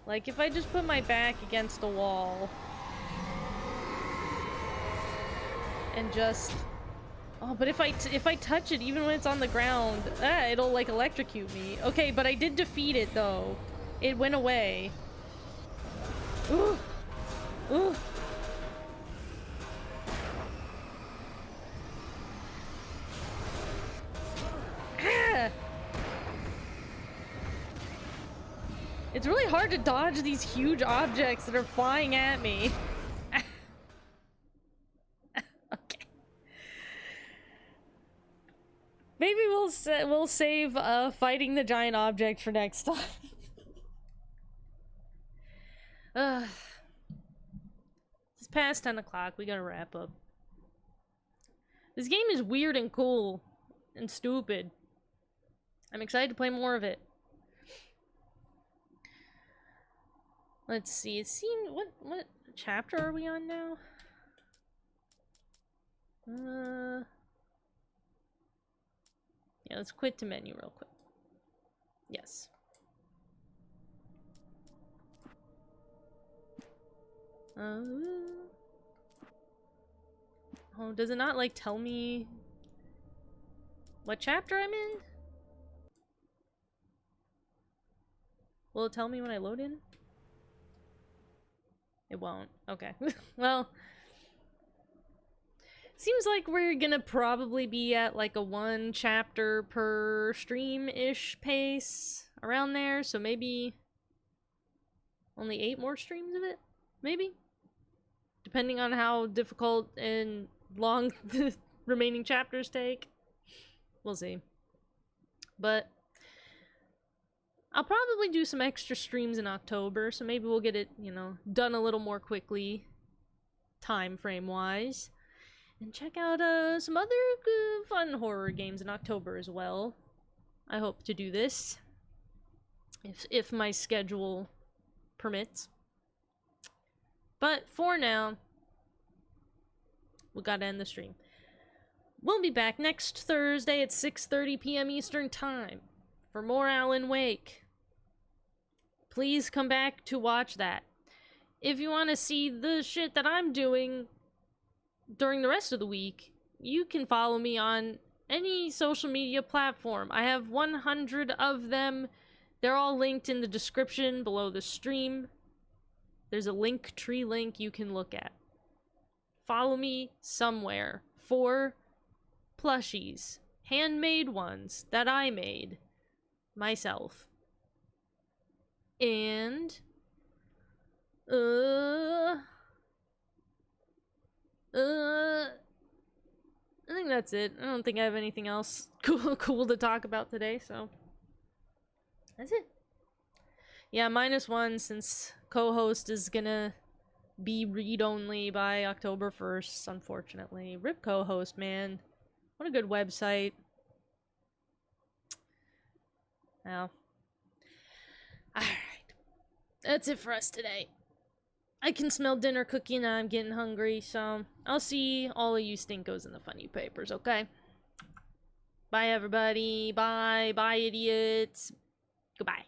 Like, if I just put my back against a wall and just... Oh, but if I touch it, even when it's on the ground, it'll, like, electrocute me. Okay, but I did defeat it, though. It went away. Ooh! Ooh! Ah! It's really hard to dodge these huge objects that are flying at me. Okay. Maybe we'll save fighting the giant object for next time. It's past 10 o'clock. We gotta wrap up. This game is weird and cool and stupid. I'm excited to play more of it. Let's see. It seemed what chapter are we on now? Yeah, let's quit to menu real quick. Yes. Oh, does it not, like, tell me what chapter I'm in? Will it tell me when I load in? It won't. Okay. Well, seems like we're gonna probably be at like a 1 chapter per stream-ish pace around there, so maybe only 8 more streams of it? Maybe? Depending on how difficult and long the remaining chapters take. We'll see. But I'll probably do some extra streams in October, so maybe we'll get it, you know, done a little more quickly, time frame wise. And check out some other fun horror games in October as well. I hope to do this, if my schedule permits. But for now, we gotta end the stream. We'll be back next Thursday at 6:30 p.m. Eastern Time for more Alan Wake. Please come back to watch that. If you want to see the shit that I'm doing during the rest of the week, you can follow me on any social media platform. I have 100 of them. They're all linked in the description below the stream. There's a Linktree link you can look at. Follow me somewhere for plushies, handmade ones that I made myself. And I think that's it. I don't think I have anything else cool to talk about today, so that's it. Yeah, -1 since co-host is gonna be read-only by October 1st, unfortunately. RIP co-host, man. What a good website. Well. Alright. That's it for us today. I can smell dinner cooking and I'm getting hungry, so I'll see all of you stinkos in the funny papers, okay? Bye, everybody. Bye. Bye, idiots. Goodbye.